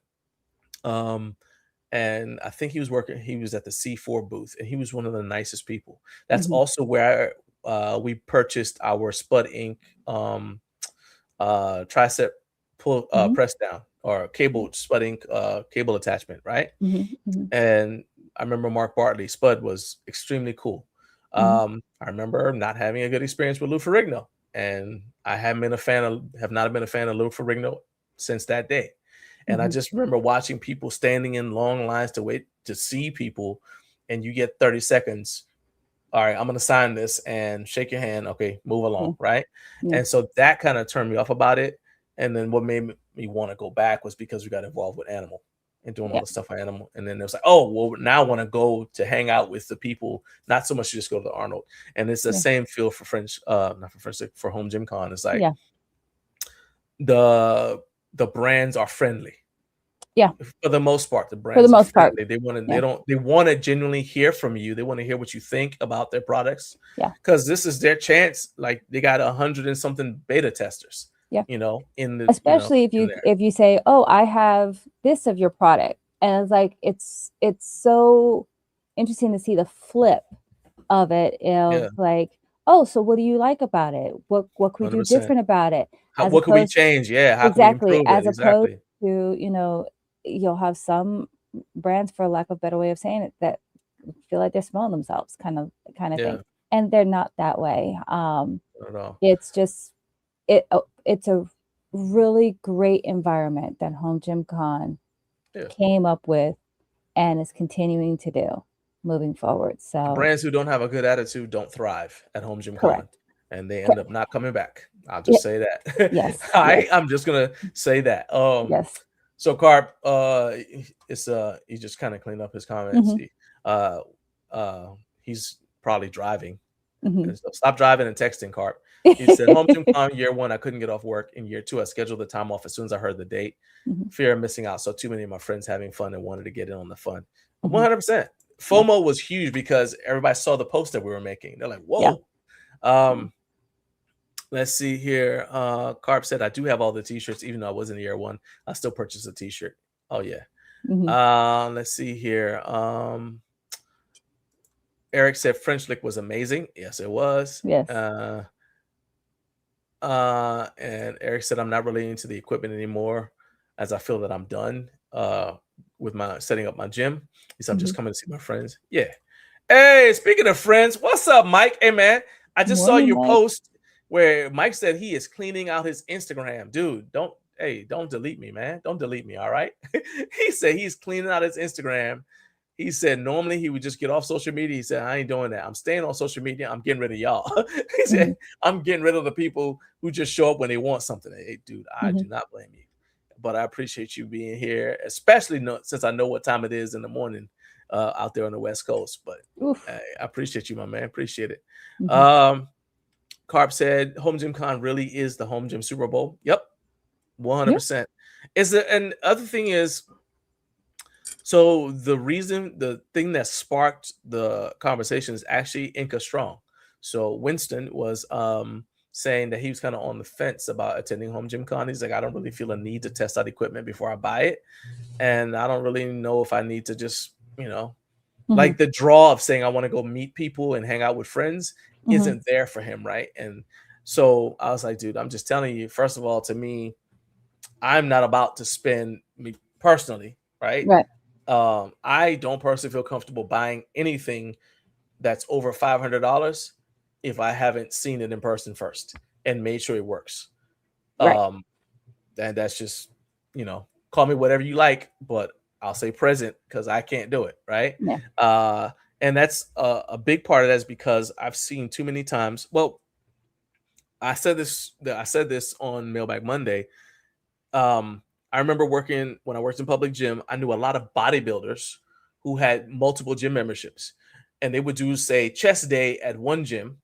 and I think he was at the C4 booth, and he was one of the nicest people. That's also where we purchased our Spud Inc. Tricep pull press down, or cable Spud Inc. Cable attachment, right? And I remember Mark Bartley. Spud was extremely cool. I remember not having a good experience with Lou Ferrigno, and I have not been a fan of Lou Ferrigno since that day. And I just remember watching people standing in long lines to wait to see people, and you get 30 seconds. All right, I'm going to sign this and shake your hand. Okay, move along, right? And so that kind of turned me off about it. And then what made me want to go back was because we got involved with Animal and doing all the stuff for Animal. And then it was like, oh, well, now I want to go to hang out with the people, not so much to just go to the Arnold. And it's the same feel for for Home Gym Con. It's like the brands are friendly. Yeah. For the most part, the brands are friendly. They want to genuinely hear from you. They want to hear what you think about their products. Yeah. Because this is their chance. Like, they got 100 and something beta testers. Yeah. Especially if you say, oh, I have this of your product. And it's like, it's so interesting to see the flip of it. Like, oh, so what do you like about it? What could we do different about it? What could we change? Yeah. How exactly. Can we improve it? Opposed to, you'll have some brands, for lack of a better way of saying it, that feel like they're smelling themselves kind of thing. And they're not that way. Not at all. It's just, it's a really great environment that Home Gym Con came up with and is continuing to do moving forward. So brands who don't have a good attitude don't thrive at Home Gym Con, and they end up not coming back. I'll just say that. Yes. I'm just gonna say that. Yes. So Carp, he just kind of cleaned up his comments. He's probably driving. So stop driving and texting, Carp. He said, Home Gym Con year 1, I couldn't get off work. In year 2, I scheduled the time off as soon as I heard the date. Fear of missing out. So too many of my friends having fun and wanted to get in on the fun. 100%. FOMO was huge because everybody saw the post that we were making. They're like, whoa. Yeah. Let's see here. Carp said, I do have all the t-shirts, even though I wasn't in year 1. I still purchased a t-shirt. Oh, yeah. Let's see here. Eric said French lick was amazing. Yes, it was. Yes. And Eric said I'm not really into the equipment anymore, as I feel that I'm done with my setting up my gym. He said I'm just coming to see my friends. Yeah. Hey, speaking of friends, what's up, Mike? Hey, man, I just saw your post where Mike said he is cleaning out his Instagram. Dude, don't delete me, man. Don't delete me, all right? He said he's cleaning out his Instagram. He said normally he would just get off social media. He said, I ain't doing that. I'm staying on social media. I'm getting rid of y'all. He said, I'm getting rid of the people who just show up when they want something. Hey, dude, I do not blame you. But I appreciate you being here, especially since I know what time it is in the morning out there on the West Coast. But I appreciate you, my man. Appreciate it. Carp said, Home Gym Con really is the Home Gym Super Bowl. Yep, 100%. And other thing is, so the thing that sparked the conversation is actually Inca Strong. So Winston was saying that he was kind of on the fence about attending Home Gym Con. He's like, I don't really feel a need to test out equipment before I buy it. And I don't really know if I need to just, like the draw of saying I want to go meet people and hang out with friends isn't there for him, right? And so I was like, dude, I'm just telling you, first of all, to me, I'm not about to spend me personally, right? I don't personally feel comfortable buying anything that's over $500 if I haven't seen it in person first and made sure it works. And that's just, call me whatever you like, but I'll say present because I can't do it, right? And that's a big part of that is because I've seen too many times. Well, I said this on Mailbag Monday. I remember when I worked in public gym, I knew a lot of bodybuilders who had multiple gym memberships, and they would do, say, chest day at one gym,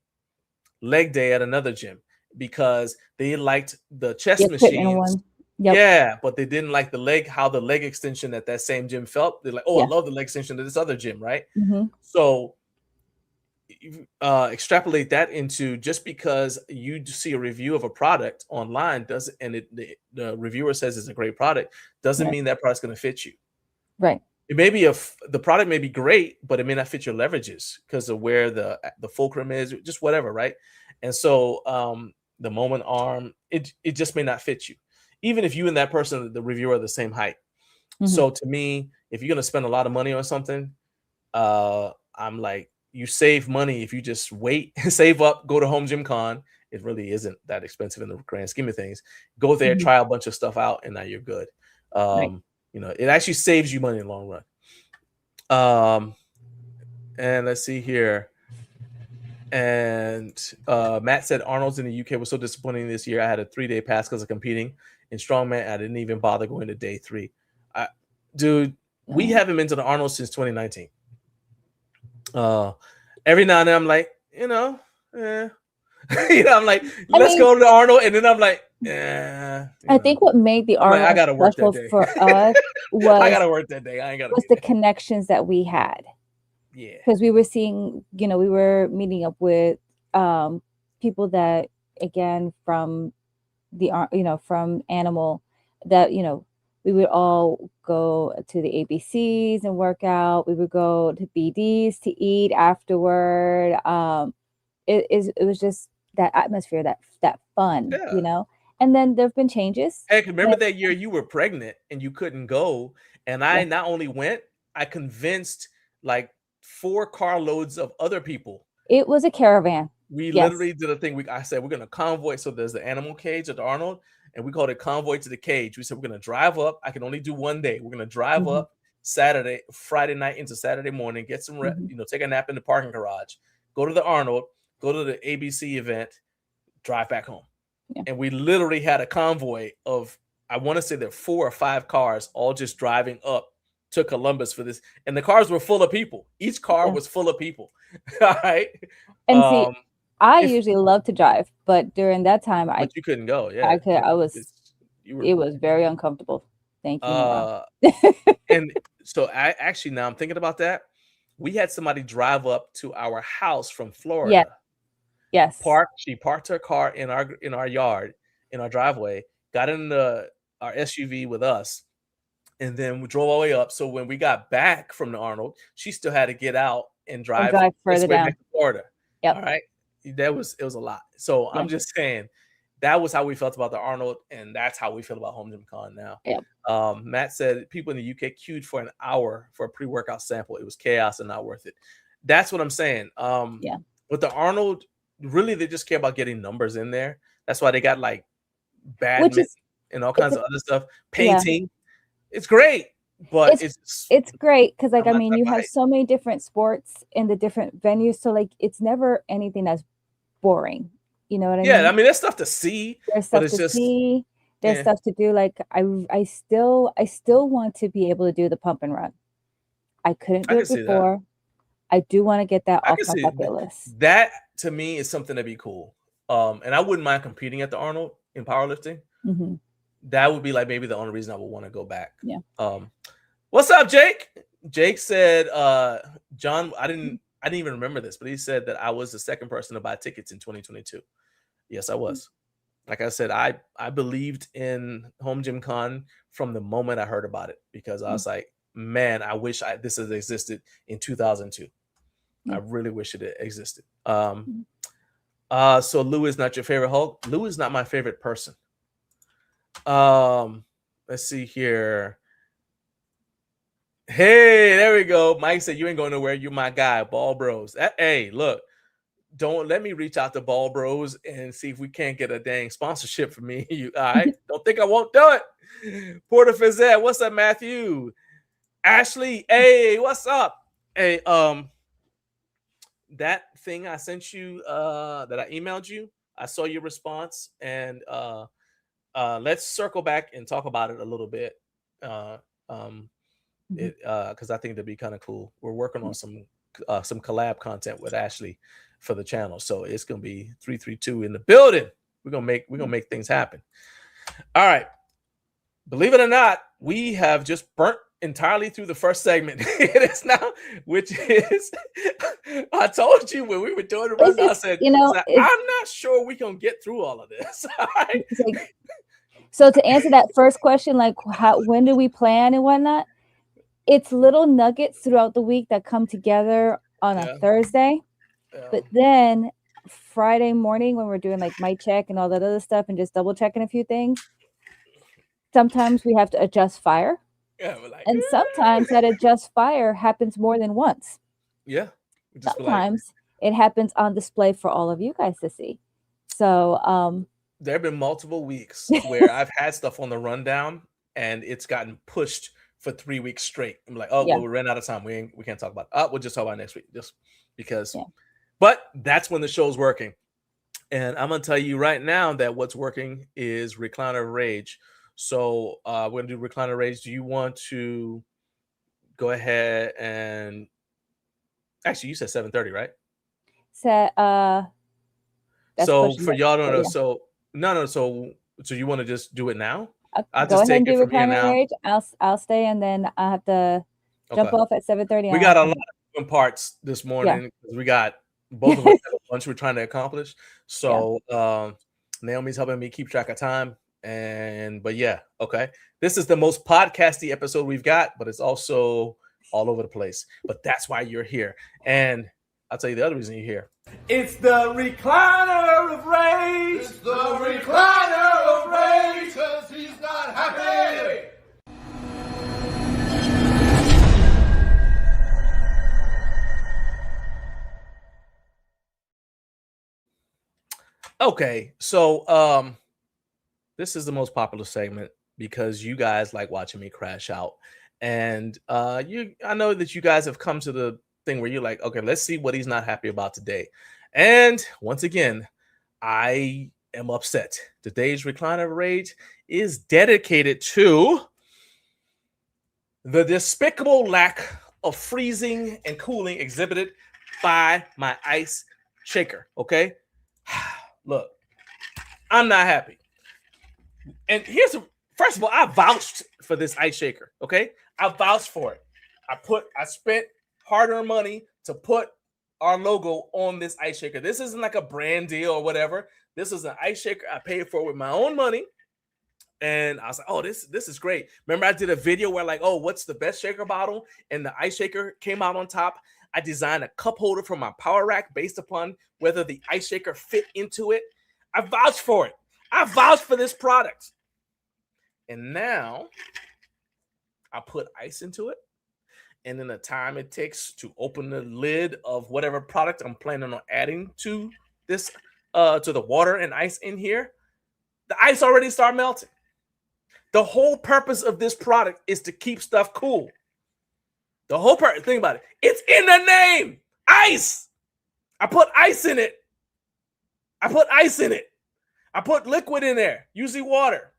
leg day at another gym, because they liked the chest machines. Yeah, but they didn't like how the leg extension at that same gym felt. They're like, I love the leg extension at this other gym, right? So extrapolate that into just because you see a review of a product online the reviewer says it's a great product doesn't mean that product's going to fit you. Right. It may be the product may be great, but it may not fit your leverages because of where the fulcrum is, just whatever, right? And so the moment arm, it just may not fit you, even if you and that person, the reviewer, are the same height. So to me, if you're going to spend a lot of money on something, I'm like, you save money if you just wait, save up, go to Home Gym Con. It really isn't that expensive in the grand scheme of things. Go there, try a bunch of stuff out, and now you're good. It actually saves you money in the long run. And let's see here. And Matt said Arnold's in the UK was so disappointing this year. I had a 3-day pass because of competing in strongman. I didn't even bother going to day 3. Dude, we haven't been to the Arnold since 2019. Every now and then I'm like, I'm like, let's go to the Arnold, and then I'm like, I think what made the Arnold I gotta work special that day. for us was I gotta work that day. I ain't gotta was the connections that we had. Yeah, because we were seeing, we were meeting up with people that, again, from from Animal, that we would all go to the ABCs and work out. We would go to BDs to eat afterward. It was just that atmosphere, that fun, And then there have been changes. Hey, remember that year you were pregnant and you couldn't go, and I not only went, I convinced like 4 carloads of other people. It was a caravan. We literally did a thing. I said we're gonna convoy. So there's the animal cage at the Arnold, and we called it Convoy to the Cage. We said we're gonna drive up. I can only do one day. We're gonna drive up Friday night into Saturday morning, get some take a nap in the parking garage, go to the Arnold, go to the ABC event, drive back home. And we literally had a convoy of, I want to say there 4 or 5 cars all just driving up to Columbus for this. And the cars were full of people. Each car was full of people. All right. And see, I usually love to drive, but during that time, you couldn't go. Yeah. It was very uncomfortable. Thank you. And so now I'm thinking about that. We had somebody drive up to our house from Florida. Yes. She parked her car in our yard, in our driveway, got in our SUV with us, and then we drove all the way up. So when we got back from the Arnold, she still had to get out and drive further down back to Florida. Yep. All right. It was a lot. So I'm just saying that was how we felt about the Arnold, and that's how we feel about Home Gym Con now. Yep. Matt said people in the UK queued for an hour for a pre-workout sample. It was chaos and not worth it. That's what I'm saying. With the Arnold, really they just care about getting numbers in there. That's why they got like badminton and all kinds of other stuff. Painting. It's great. But it's great because like I mean you have so many different sports in the different venues, so like it's never anything that's boring. You know what I mean? Yeah, I mean there's stuff to see. There's stuff to see. There's stuff to do. Like I still want to be able to do the pump and run. I couldn't do it before. I do want to get that off my bucket list. That to me is something that'd be cool. And I wouldn't mind competing at the Arnold in powerlifting. Mm-hmm. That would be like maybe the only reason I would want to go back. Yeah. What's up, Jake? Jake said, John, I didn't even remember this, but he said that I was the second person to buy tickets in 2022. Yes, I was. Like I said, I believed in Home Gym Con from the moment I heard about it, because I was like, man, I wish this had existed in 2002. I really wish it existed. So Lou is not your favorite Hulk. Lou is not my favorite person. Let's see here. Hey, there we go. Mike said, you ain't going nowhere. You're my guy, Ball Bros. Hey, look, don't let me reach out to Ball Bros and see if we can't get a dang sponsorship for me. All right? Don't think I won't do it. Porter Fizette, what's up, Matthew? Ashley, hey, what's up? Hey, that thing I sent you, that I emailed you, I saw your response, and let's circle back and talk about it a little bit. Because I think that'd be kind of cool. We're working on some collab content with Ashley for the channel, so it's gonna be 332 in the building. We're gonna make things happen. All right, believe it or not, we have just burnt entirely through the first segment. It is now, which is, I told you when we were doing it, I said, I'm not sure we can get through all of this. All right? So to answer that first question, like when do we plan and whatnot? It's little nuggets throughout the week that come together on a Thursday. But then Friday morning when we're doing like mic check and all that other stuff and just double checking a few things, sometimes we have to adjust fire. And sometimes that adjust fire happens more than once. Yeah. Sometimes it happens on display for all of you guys to see. So there have been multiple weeks where I've had stuff on the rundown and it's gotten pushed for 3 weeks straight. I'm like, well, we ran out of time. We can't talk about it. We'll just talk about it next week, just because. Yeah. But that's when the show's working. And I'm gonna tell you right now that what's working is Recliner Rage. So we're gonna do Recliner Rage. Do you want to go ahead and actually you said 7:30, right? So for y'all don't know, so no, so you want to just do it now? I'll just take it from here now. Rage. I'll stay, and then I have to jump off at 7:30. We got a lot of moving parts this morning because we got both of us have a bunch we're trying to accomplish. So Naomi's helping me keep track of time. But this is the most podcasty episode we've got, but it's also all over the place. But that's why you're here. And I'll tell you the other reason you're here. It's the Recliner of Rage. It's the Recliner of Rage, because he's not happy. Okay, so this is the most popular segment because you guys like watching me crash out. And I know that you guys have come to the thing where you're like, okay, let's see what he's not happy about today. And once again, I am upset. Today's Recliner of Rage is dedicated to the despicable lack of freezing and cooling exhibited by my ice shaker. Okay, look, I'm not happy. And first of all, I vouched for this ice shaker. Okay, I vouched for it. I spent hard-earned money to put our logo on this ice shaker. This isn't like a brand deal or whatever. This is an ice shaker I paid for with my own money. And I was like, oh, this is great. Remember, I did a video where like, oh, what's the best shaker bottle? And the ice shaker came out on top. I designed a cup holder for my power rack based upon whether the ice shaker fit into it. I vouched for it. I vouched for this product. And now I put ice into it. And then the time it takes to open the lid of whatever product I'm planning on adding to this, to the water and ice in here, the ice already started melting. The whole purpose of this product is to keep stuff cool. The whole purpose, think about it. It's in the name, ice. I put ice in it. I put ice in it. I put liquid in there, usually water.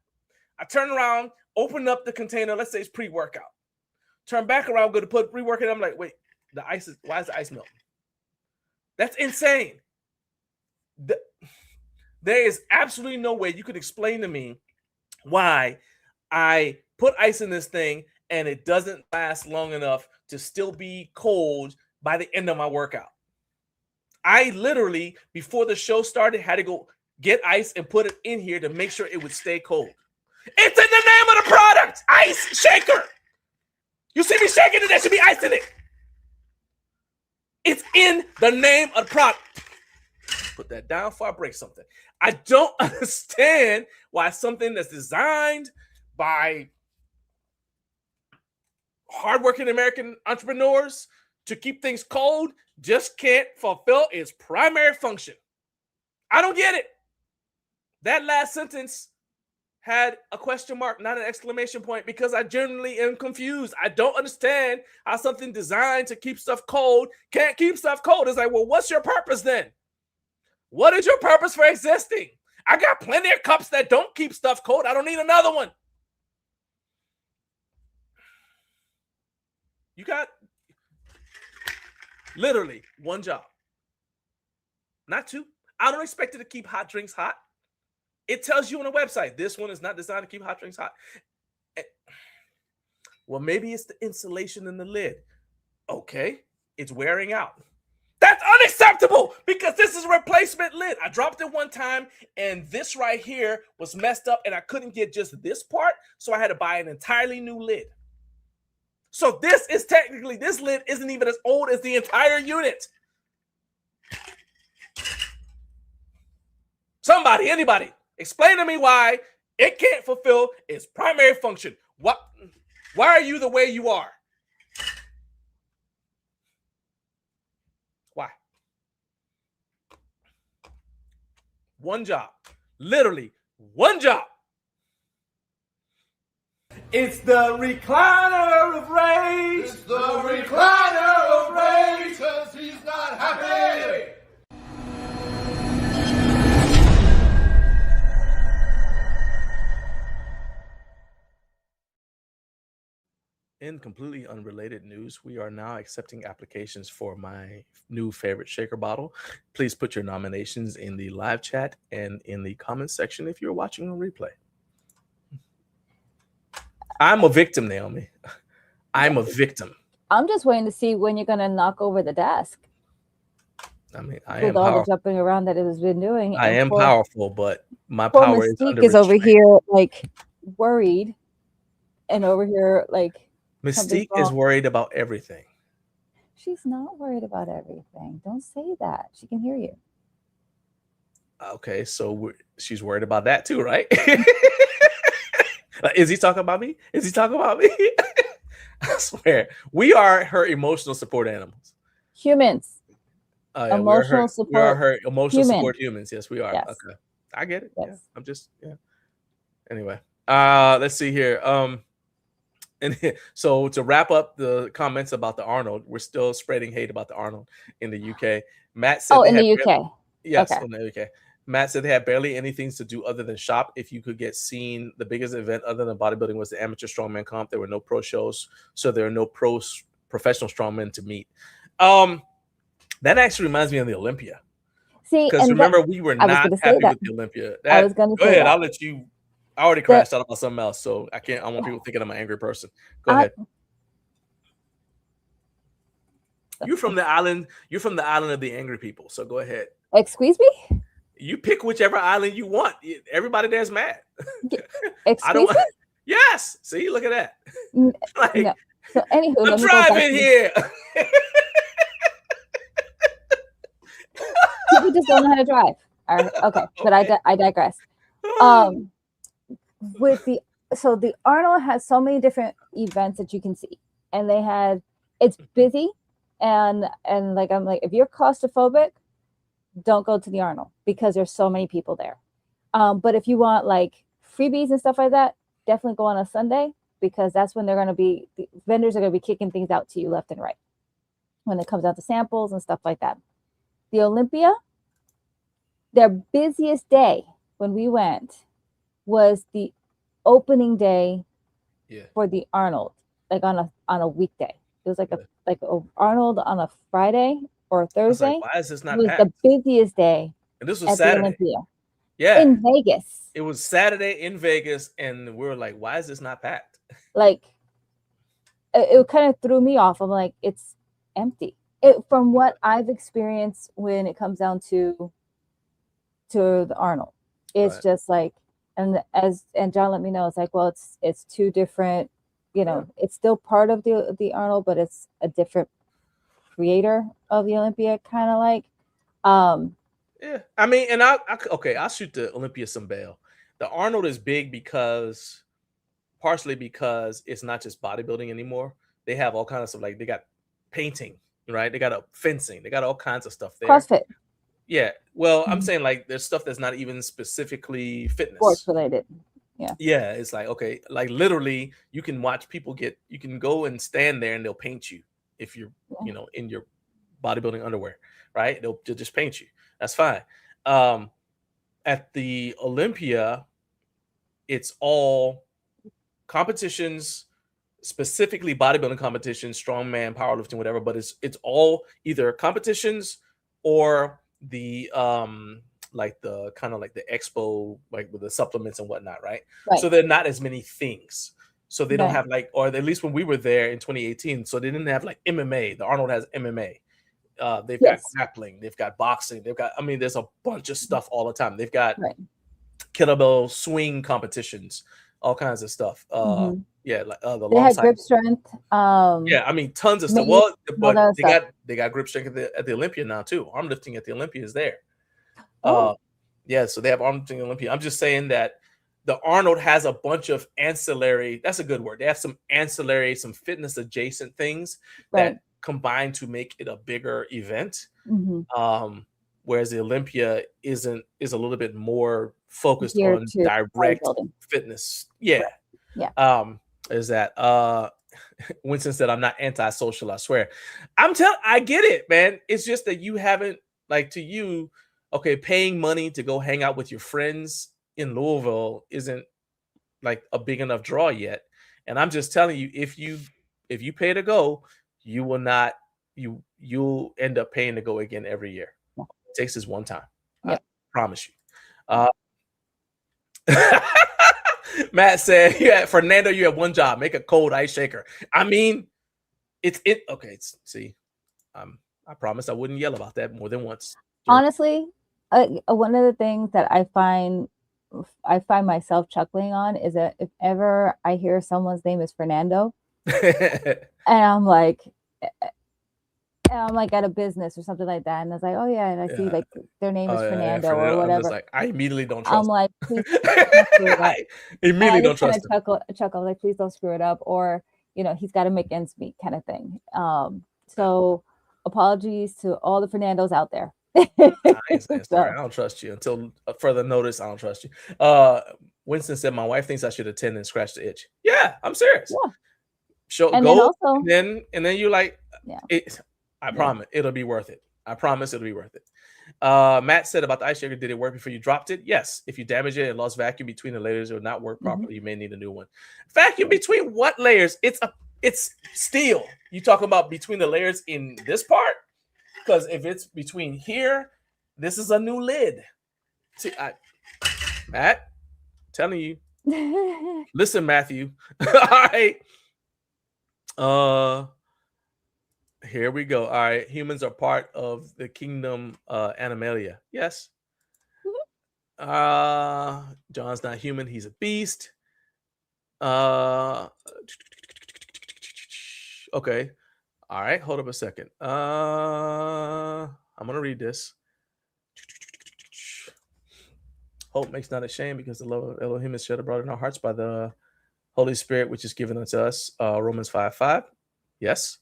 I turn around, open up the container. Let's say it's pre-workout. Turn back around, go to put pre-workout. I'm like, wait, why is the ice melting? That's insane. There is absolutely no way you could explain to me why I put ice in this thing and it doesn't last long enough to still be cold by the end of my workout. I literally, before the show started, had to go get ice and put it in here to make sure it would stay cold. It's in the name of the product, ice shaker. You see me shaking it, there should be ice in it. It's in the name of the product. Put that down before I break something. I don't understand why something that's designed by hardworking American entrepreneurs to keep things cold just can't fulfill its primary function. I don't get it. That last sentence had a question mark, not an exclamation point, because I genuinely am confused. I don't understand how something designed to keep stuff cold can't keep stuff cold. It's like, well, what's your purpose then? What is your purpose for existing? I got plenty of cups that don't keep stuff cold. I don't need another one. You got literally one job, not two. I don't expect it to keep hot drinks hot. It tells you on the website, this one is not designed to keep hot drinks hot. Well, maybe it's the insulation in the lid. Okay, it's wearing out. That's unacceptable because this is a replacement lid. I dropped it one time and this right here was messed up and I couldn't get just this part, so I had to buy an entirely new lid. So this lid isn't even as old as the entire unit. Somebody, anybody, explain to me why it can't fulfill its primary function. Why are you the way you are? Why? One job. Literally, one job. It's the recliner of rage. It's the recliner of rage, 'cause he's not happy. In completely unrelated news, we are now accepting applications for my new favorite shaker bottle. Please put your nominations in the live chat and in the comments section if you're watching on replay. I'm a victim, Naomi. I'm a victim. I'm just waiting to see when you're going to knock over the desk. I mean, I With am all powerful. the jumping around that it has been doing. I am powerful, but my poor power is under Mystique is over restraint. here like worried, and over here like Mystique something's is wrong. worried about everything. She's not worried about everything. Don't say that. She can hear you. Okay, so she's worried about that too, right? Is he talking about me? Is he talking about me? I swear, we are her emotional support animals. Humans. Yeah, Emotional support. We are her emotional human. support humans. Yes, we are. Yes. Okay, I get it. Yes. Yeah, I'm just Anyway, let's see here. And so to wrap up the comments about the Arnold, we're still spreading hate about the Arnold in the UK. Matt said, in the UK. Yes, Okay. in the UK. Matt said they had barely anything to do other than shop. If you could get seen, the biggest event other than bodybuilding was the amateur strongman comp. There were no pro shows, so there are no professional strongmen to meet. That actually reminds me of the Olympia. See, because remember, we were not happy with the Olympia. I was going to go say ahead. that. I'll let you. I already crashed out about something else, so I can't. I want people thinking I'm an angry person. Go ahead. You're from the island. You're from the island of the angry people. So go ahead. Excuse me? You pick whichever island you want. Everybody there's mad. I don't. Yes. See, look at that. Like, no. So anywho, I'm driving here. People just don't know how to drive. All right. Okay. But I digress. With the Arnold has so many different events that you can see, and it's busy, and like I'm like, if you're claustrophobic, don't go to the Arnold because there's so many people there. But if you want like freebies and stuff like that, definitely go on a Sunday because that's when the vendors are going to be kicking things out to you left and right when it comes out to samples and stuff like that. The Olympia, their busiest day when we went was the opening day for the Arnold, like on a weekday. It was like a Arnold on a Friday or a Thursday. Like, why is this not packed? The busiest day. And this was Saturday. Olympia. Yeah. In Vegas. It was Saturday in Vegas, and we were like, why is this not packed? Like, it kind of threw me off. I'm like, it's empty. From what I've experienced when it comes down to the Arnold, it's just like, and John let me know, it's like, well, it's two different, it's still part of the Arnold, but it's a different creator of the Olympia, kind of like. Yeah, I mean, and I'll shoot the Olympia some bail. The Arnold is big partially because it's not just bodybuilding anymore. They have all kinds of stuff, like they got painting, right? They got fencing, they got all kinds of stuff there. CrossFit. Yeah, well, I'm saying like there's stuff that's not even specifically fitness, sports related. Yeah, it's like, okay, like literally you can watch people you can go and stand there and they'll paint you if you're in your bodybuilding underwear, right? They'll just paint you. That's fine. At the Olympia, it's all competitions, specifically bodybuilding competitions, strongman, powerlifting, whatever. But it's all either competitions or the like the kind of like the expo, like with the supplements and whatnot, right? So there are not as many things. So they don't have like, or at least when we were there in 2018, so they didn't have like MMA. The Arnold has MMA. They've got grappling, they've got boxing, there's a bunch of stuff all the time. They've got kettlebell swing competitions, all kinds of stuff. They had grip strength. Tons of stuff. Well, but they got grip strength at the Olympia now too. Arm lifting at the Olympia is there. So they have arm lifting at Olympia. I'm just saying that the Arnold has a bunch of ancillary. That's a good word. They have some ancillary, some fitness adjacent things that combine to make it a bigger event. Whereas the Olympia is a little bit more focused on direct fitness. Is that Winston said, I'm not antisocial, I swear. I get it, man. It's just that you haven't, like, to you, okay, paying money to go hang out with your friends in Louisville isn't like a big enough draw yet. And I'm just telling you, if you pay to go, you will not, you'll end up paying to go again every year. It takes this one time. I promise you. Matt said, Fernando, you have one job, make a cold ice shaker. I mean, okay. See, I promised I wouldn't yell about that more than once. Honestly, one of the things that I find myself chuckling on is that if ever I hear someone's name is Fernando, and I'm like at a business or something like that, and I was like, oh yeah, and I see like their name is Fernando or whatever. I'm just like, I immediately don't trust. I'm like, please I immediately don't trust. Chuckle, like, please don't screw it up, or he's got to make ends meet, kind of thing. So apologies to all the Fernandos out there. Sorry, I don't trust you until further notice. I don't trust you. Winston said, my wife thinks I should attend and scratch the itch. Yeah, I'm serious. Yeah. And then you like, I promise it'll be worth it. I promise it'll be worth it. Matt said about the ice shaker, did it work before you dropped it? Yes. If you damage it and lost vacuum between the layers, it will not work properly. You may need a new one. Vacuum between what layers? It's steel. You talking about between the layers in this part? Because if it's between here, this is a new lid. See, Matt, telling you. Listen, Matthew. All right. Here we go. All right. Humans are part of the kingdom Animalia. Yes. John's not human. He's a beast. Okay. All right. Hold up a second. I'm going to read this. Hope makes not ashamed because the love of Elohim is shed abroad in our hearts by the Holy Spirit, which is given unto us. Romans 5:5. Yes.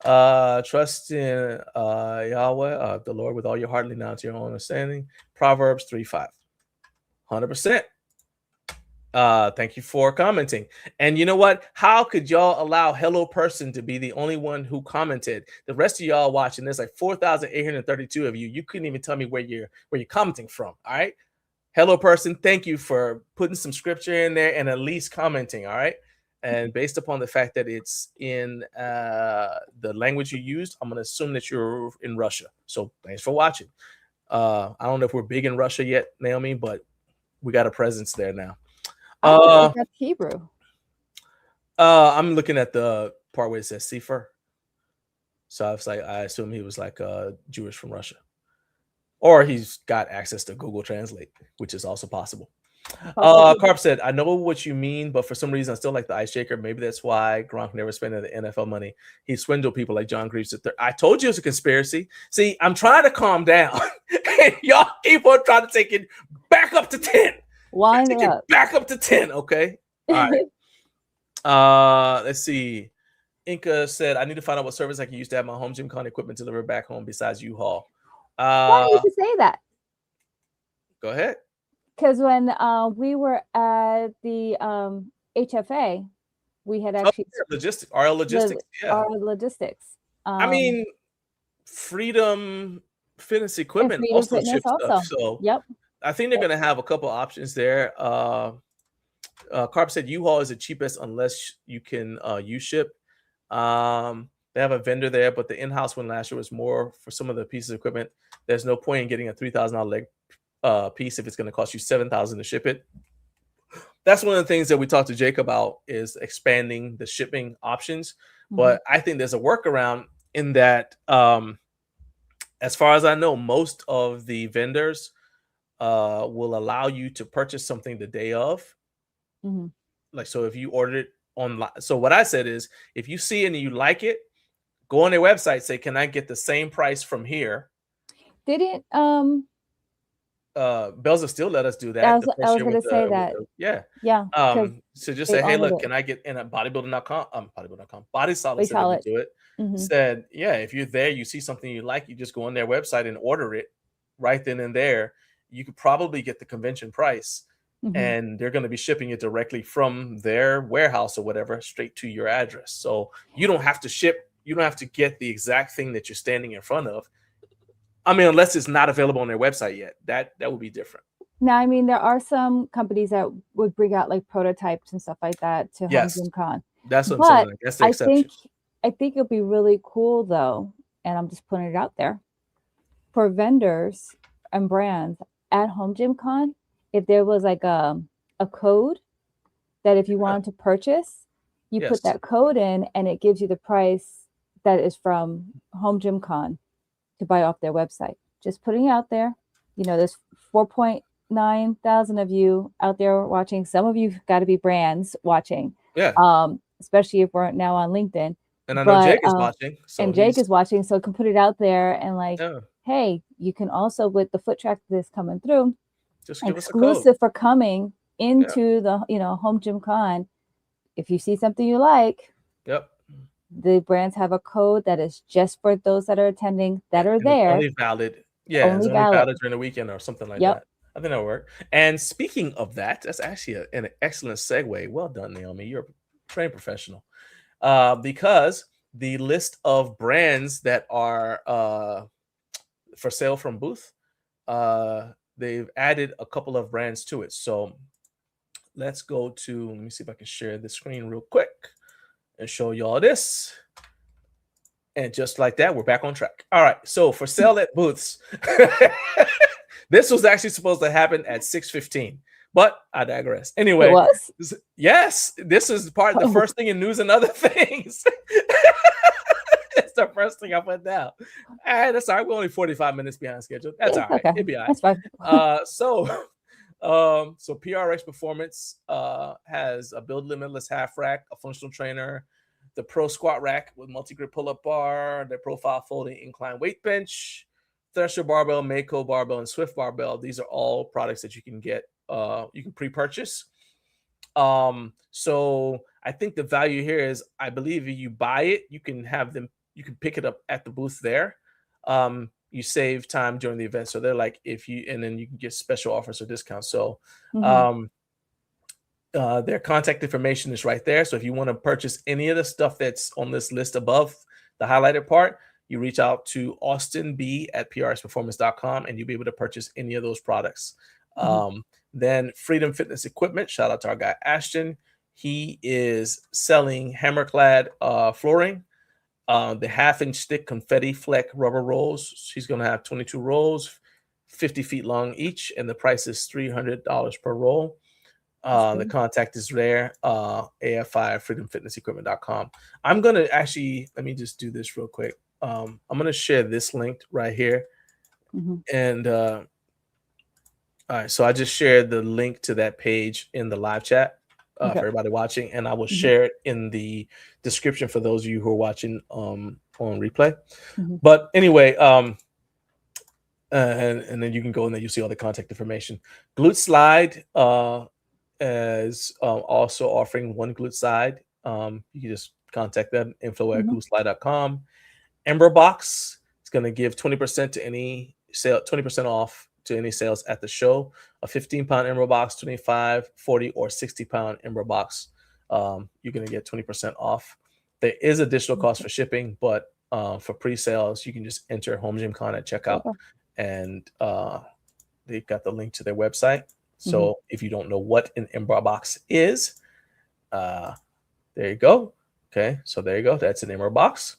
Trust in Yahweh, the Lord, with all your heart, lean not to your own understanding. Proverbs 3:5. 100%. Thank you for commenting. And you know what? How could y'all allow Hello Person to be the only one who commented? The rest of y'all watching, there's like 4,832 of you. You couldn't even tell me where you're commenting from. All right. Hello Person, thank you for putting some scripture in there and at least commenting. All right. And based upon the fact that it's in the language you used, I'm going to assume that you're in Russia. So thanks for watching. I don't know if we're big in Russia yet, Naomi, but we got a presence there now. That's Hebrew. I'm looking at the part where it says Sefer. So I was like, I assume he was like Jewish from Russia. Or he's got access to Google Translate, which is also possible. Carp said, I know what you mean, but for some reason I still like the ice shaker. Maybe that's why Gronk never spent the NFL money. He swindled people like John Greaves III. I told you it's a conspiracy. See, I'm trying to calm down. And y'all keep on trying to take it back up to 10. Wind it up. Back up to 10, okay? All right. Let's see. Inca said, I need to find out what service I can use to have my home gym con equipment delivered back home besides U-Haul. Why did you say that? Go ahead. Because when we were at the HFA, we had actually logistics. Our logistics. Our logistics. I mean, Freedom Fitness Equipment also ships stuff. So yep. I think they're going to have a couple options there. Carp said U-Haul is the cheapest unless you can U-ship. They have a vendor there, but the in-house one last year was more for some of the pieces of equipment. There's no point in getting a $3,000 leg piece if it's going to cost you $7,000 to ship it. That's one of the things that we talked to Jake about is expanding the shipping options. Mm-hmm. But I think there's a workaround in that, as far as I know, most of the vendors will allow you to purchase something the day of. Mm-hmm. Like, so if you ordered it online. So what I said is, if you see it and you like it, go on their website, say, can I get the same price from here? Didn't Bells of Steel let us do that. I was going to say that. Yeah. So just say, hey, look, can I get in at bodybuilding.com? Body Solid said they do it. Mm-hmm. Said, yeah, if you're there, you see something you like, you just go on their website and order it right then and there. You could probably get the convention price. Mm-hmm. And they're going to be shipping it directly from their warehouse or whatever straight to your address. So you don't have to ship. You don't have to get the exact thing that you're standing in front of. I mean, unless it's not available on their website yet, that would be different. Now, I mean, there are some companies that would bring out like prototypes and stuff like that to Home Gym Con. That's what I'm saying. That's the exception. I think it'll be really cool though, and I'm just putting it out there for vendors and brands at Home Gym Con. If there was like a code that if you wanted to purchase, you put that code in and it gives you the price that is from Home Gym Con to buy off their website. Just putting it out there. You know, there's 4.9 thousand of you out there watching. Some of you've got to be brands watching. Yeah. Especially if we're now on LinkedIn. And I know Jake is watching. So and Jake is watching, so I can put it out there and like, hey, you can also with the foot track that's coming through. Just give exclusive for coming into the Home Gym Con. If you see something you like, the brands have a code that is just for those that are attending that are there. Only valid. Yeah, only valid during the weekend or something like that. I think that'll work. And speaking of that, that's actually an excellent segue. Well done, Naomi. You're a trained professional. Because the list of brands that are for sale from booth, they've added a couple of brands to it. So let's go to, let me see if I can share the screen real quick and show y'all this. And just like that, we're back on track. All right. So for sale at booths, this was actually supposed to happen at 6:15, but I digress. Anyway, it was? Yes, this is the first thing in news and other things. It's the first thing I put down. All right, that's all right. We're only 45 minutes behind schedule. That's all right. Okay. It'll be all right. That's fine. So So PRX Performance has a build limitless half rack, a functional trainer, the Pro Squat Rack with multi-grip pull-up bar, the profile folding incline weight bench, Thresher barbell, Mako barbell, and Swift barbell. These are all products that you can get. You can pre-purchase. So I think the value here is, I believe if you buy it, you can have them. You can pick it up at the booth there. You save time during the event. So they're like, and then you can get special offers or discounts. So their contact information is right there. So if you want to purchase any of the stuff that's on this list above the highlighted part, you reach out to austinb@prxperformance.com and you'll be able to purchase any of those products. Then Freedom Fitness Equipment, shout out to our guy Ashton. He is selling hammerclad flooring. The half-inch thick confetti fleck rubber rolls. She's going to have 22 rolls, 50 feet long each, and the price is $300 per roll. The contact is there, AFI freedomfitnessequipment.com. I'm going to actually, let me just do this real quick. I'm going to share this link right here. And all right, so I just shared the link to that page in the live chat for everybody watching, and I will share it in the description for those of you who are watching on replay. But anyway, and then you can go in there, you'll see all the contact information. Glute Slide is also offering one glute slide. You can just contact them, info@gluteslide.com. Ember Box is going to give 20% to any sale, 20% off to any sales at the show. A 15-pound Ember Box, 25, 40, or 60-pound Ember Box. You're going to get 20% off. There is additional cost for shipping, but for pre-sales, you can just enter Home Gym Con at checkout, and they've got the link to their website. So if you don't know what an Ember Box is, there you go. Okay, so there you go. That's an Ember Box.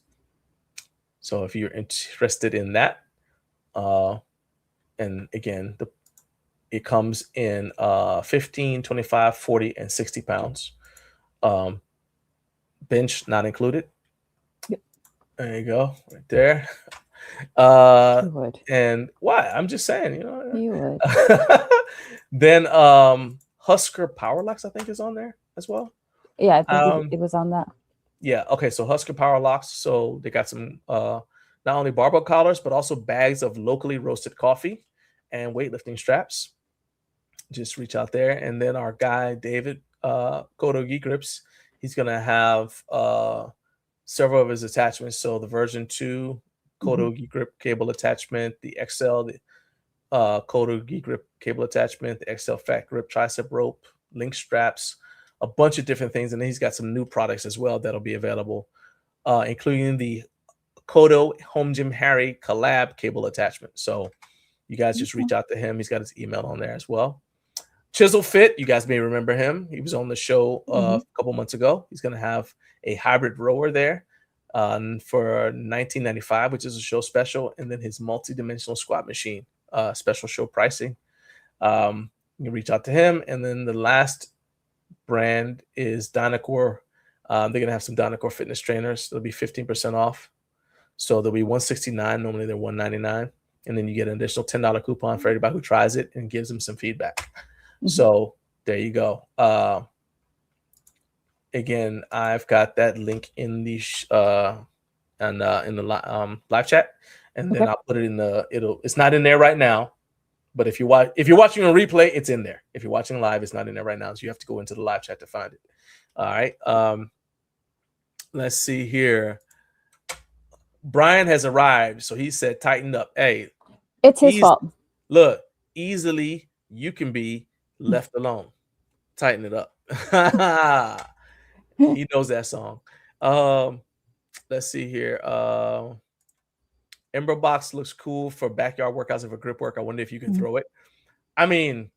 So if you're interested in that, and again, it comes in 15, 25, 40, and 60 pounds. Bench not included. There you go, right there. You would. And why? I'm just saying, you know. You would. Then Husker Power Locks, I think, is on there as well. Yeah, I think it was on that. Yeah, okay, so Husker Power Locks. So they got some not only barbell collars, but also bags of locally roasted coffee and weightlifting straps. Just reach out there. And then our guy, David, Kodo Geek Grips, he's going to have several of his attachments. So the version 2 Kodo Geek Grip cable attachment, the XL, the Kodo Geek Grip cable attachment, the XL Fat Grip tricep rope, link straps, a bunch of different things. And then he's got some new products as well that'll be available, including the Kodo Home Gym Harry collab cable attachment. So you guys just reach out to him. He's got his email on there as well. Chisel Fit, you guys may remember him. He was on the show a couple months ago. He's going to have a hybrid rower there for $19.95, which is a show special, and then his multi-dimensional squat machine, special show pricing. You can reach out to him. And then the last brand is Dynacore. They're going to have some Dynacore fitness trainers. They'll be 15% off. So they'll be $169. Normally they're $199. And then you get an additional $10 coupon for everybody who tries it and gives them some feedback. So there you go. Again, I've got that link in the live chat, and then I'll put it in the. It's not in there right now, but if you're watching on replay, it's in there. If you're watching live, it's not in there right now, so you have to go into the live chat to find it. All right. Let's see here. Brian has arrived, so he said, "Tighten up." Hey, it's his fault. Look, easily you can be left alone. Tighten it up. He knows that song. Let's see here. Ember Box looks cool for backyard workouts and for grip work. I wonder if you can throw it. I mean,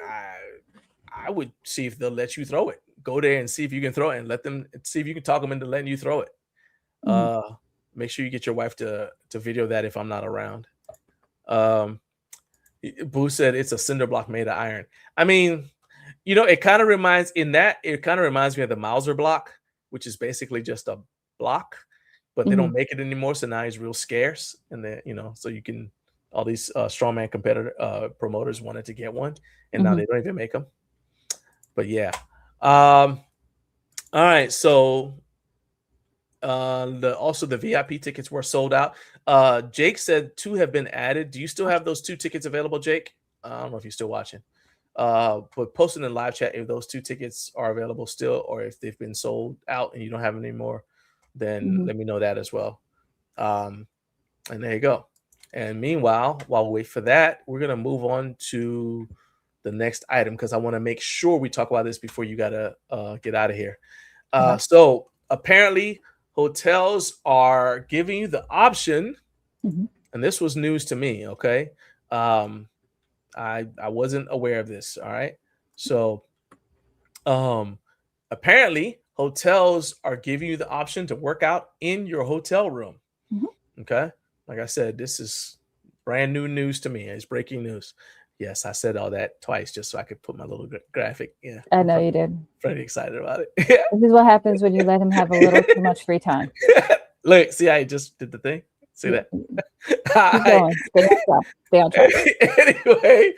I would see if they'll let you throw it. Go there and see if you can throw it, and let them see if you can talk them into letting you throw it. Make sure you get your wife to video that if I'm not around. Boo said it's a cinder block made of iron. I mean, you know, it kind of reminds me of the Mauser block, which is basically just a block, but they don't make it anymore. So now it's real scarce. And then, you know, so you can all these strongman competitor promoters wanted to get one, and now they don't even make them. But yeah. All right. So also the VIP tickets were sold out. Jake said 2 have been added. Do you still have those 2 tickets available, Jake? I don't know if you're still watching. But post in the live chat if those 2 tickets are available still, or if they've been sold out and you don't have any more, then let me know that as well. And there you go. And meanwhile, while we wait for that, we're gonna move on to the next item because I want to make sure we talk about this before you gotta get out of here. So apparently hotels are giving you the option, and this was news to me. Okay. I wasn't aware of this. All right. So apparently hotels are giving you the option to work out in your hotel room. Okay. Like I said, this is brand new news to me. It's breaking news. Yes, I said all that twice just so I could put my little graphic. Yeah. I know you did. Pretty excited about it. This is what happens when you let him have a little too much free time. Look, see, I just did the thing. See that? Keep going. Stay on track. Anyway,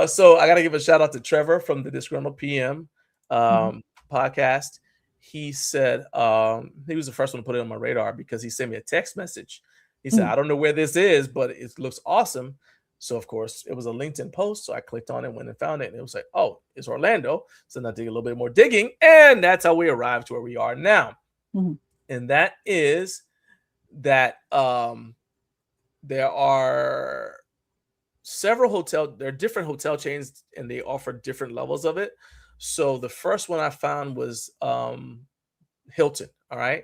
so I got to give a shout out to Trevor from the Disgruntled PM podcast. He said he was the first one to put it on my radar because he sent me a text message. He said, I don't know where this is, but it looks awesome. So, of course, it was a LinkedIn post. So I clicked on it, went and found it. And it was like, oh, it's Orlando. So then I did a little bit more digging. And that's how we arrived to where we are now. And that is that there are several hotels. There are different hotel chains, and they offer different levels of it. So the first one I found was Hilton. All right.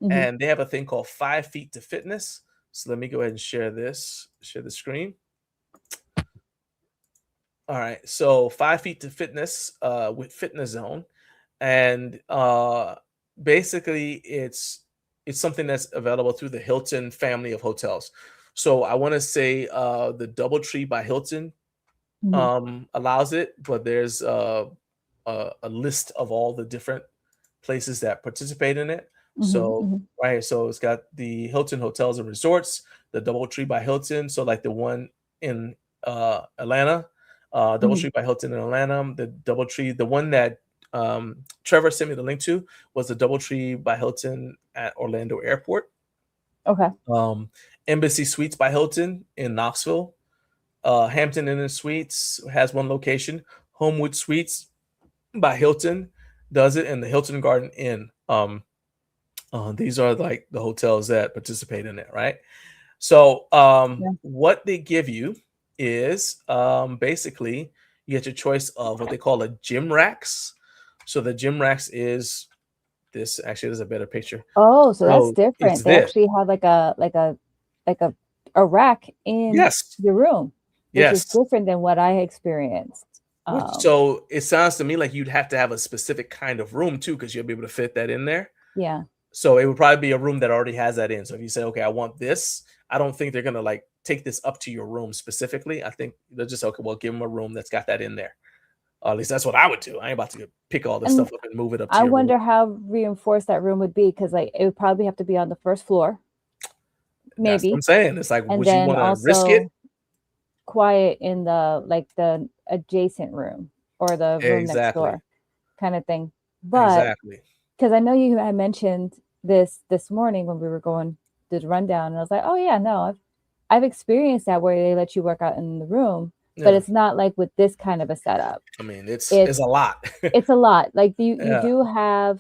And they have a thing called 5 Feet to Fitness. So let me go ahead and share the screen. All right, so 5 Feet to Fitness with Fitness Zone, and basically it's something that's available through the Hilton family of hotels. So I want to say the DoubleTree by Hilton allows it, but there's a list of all the different places that participate in it. So right, so it's got the Hilton Hotels and Resorts, the DoubleTree by Hilton. So like the one in Atlanta, DoubleTree by Hilton in Atlanta, the DoubleTree, the one that Trevor sent me the link to was the DoubleTree by Hilton at Orlando Airport. Okay. Embassy Suites by Hilton in Knoxville. Hampton Inn and Suites has one location. Homewood Suites by Hilton does it, and the Hilton Garden Inn. These are like the hotels that participate in it, right? So what they give you is basically you get your choice of what they call a gym racks. So the gym racks is this. Actually, there's a better picture. Oh, so that's different. They actually have like a rack in your room, which is different than what I experienced. So it sounds to me like you'd have to have a specific kind of room too, because you'll be able to fit that in there. Yeah. So it would probably be a room that already has that in. So if you say, okay, I want this, I don't think they're gonna like take this up to your room specifically. I think they're just okay. Well, give them a room that's got that in there. At least that's what I would do. I ain't about to pick all this stuff up and move it up. To I wonder how reinforced that room would be, because like it would probably have to be on the first floor. Maybe. That's what I'm saying. It's like, would you want to risk it? Quiet in the adjacent room or the room next door, kind of thing. But because I know you had mentioned this morning when we were going to the rundown, and I was like, oh yeah, no, I've experienced that where they let you work out in the room. But it's not like with this kind of a setup. I mean, it's a lot. It's a lot. Like you do have,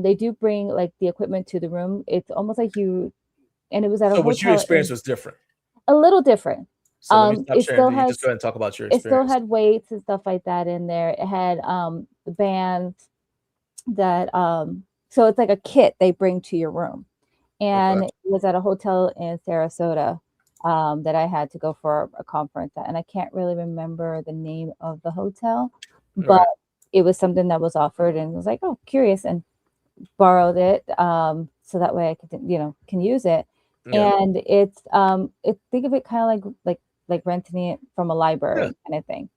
they do bring like the equipment to the room. It's almost like you, and it was at a hotel. So what you experienced was different. A little different. So let me stop sharing. You just go ahead and talk about your experience. It still had weights and stuff like that in there. It had the bands that so it's like a kit they bring to your room, and it was at a hotel in Sarasota. That I had to go for a conference at, and I can't really remember the name of the hotel, but it was something that was offered, and I was like, oh, curious, and borrowed it so that way I could, can use it. And it's think of it kind of like renting it from a library kind of thing.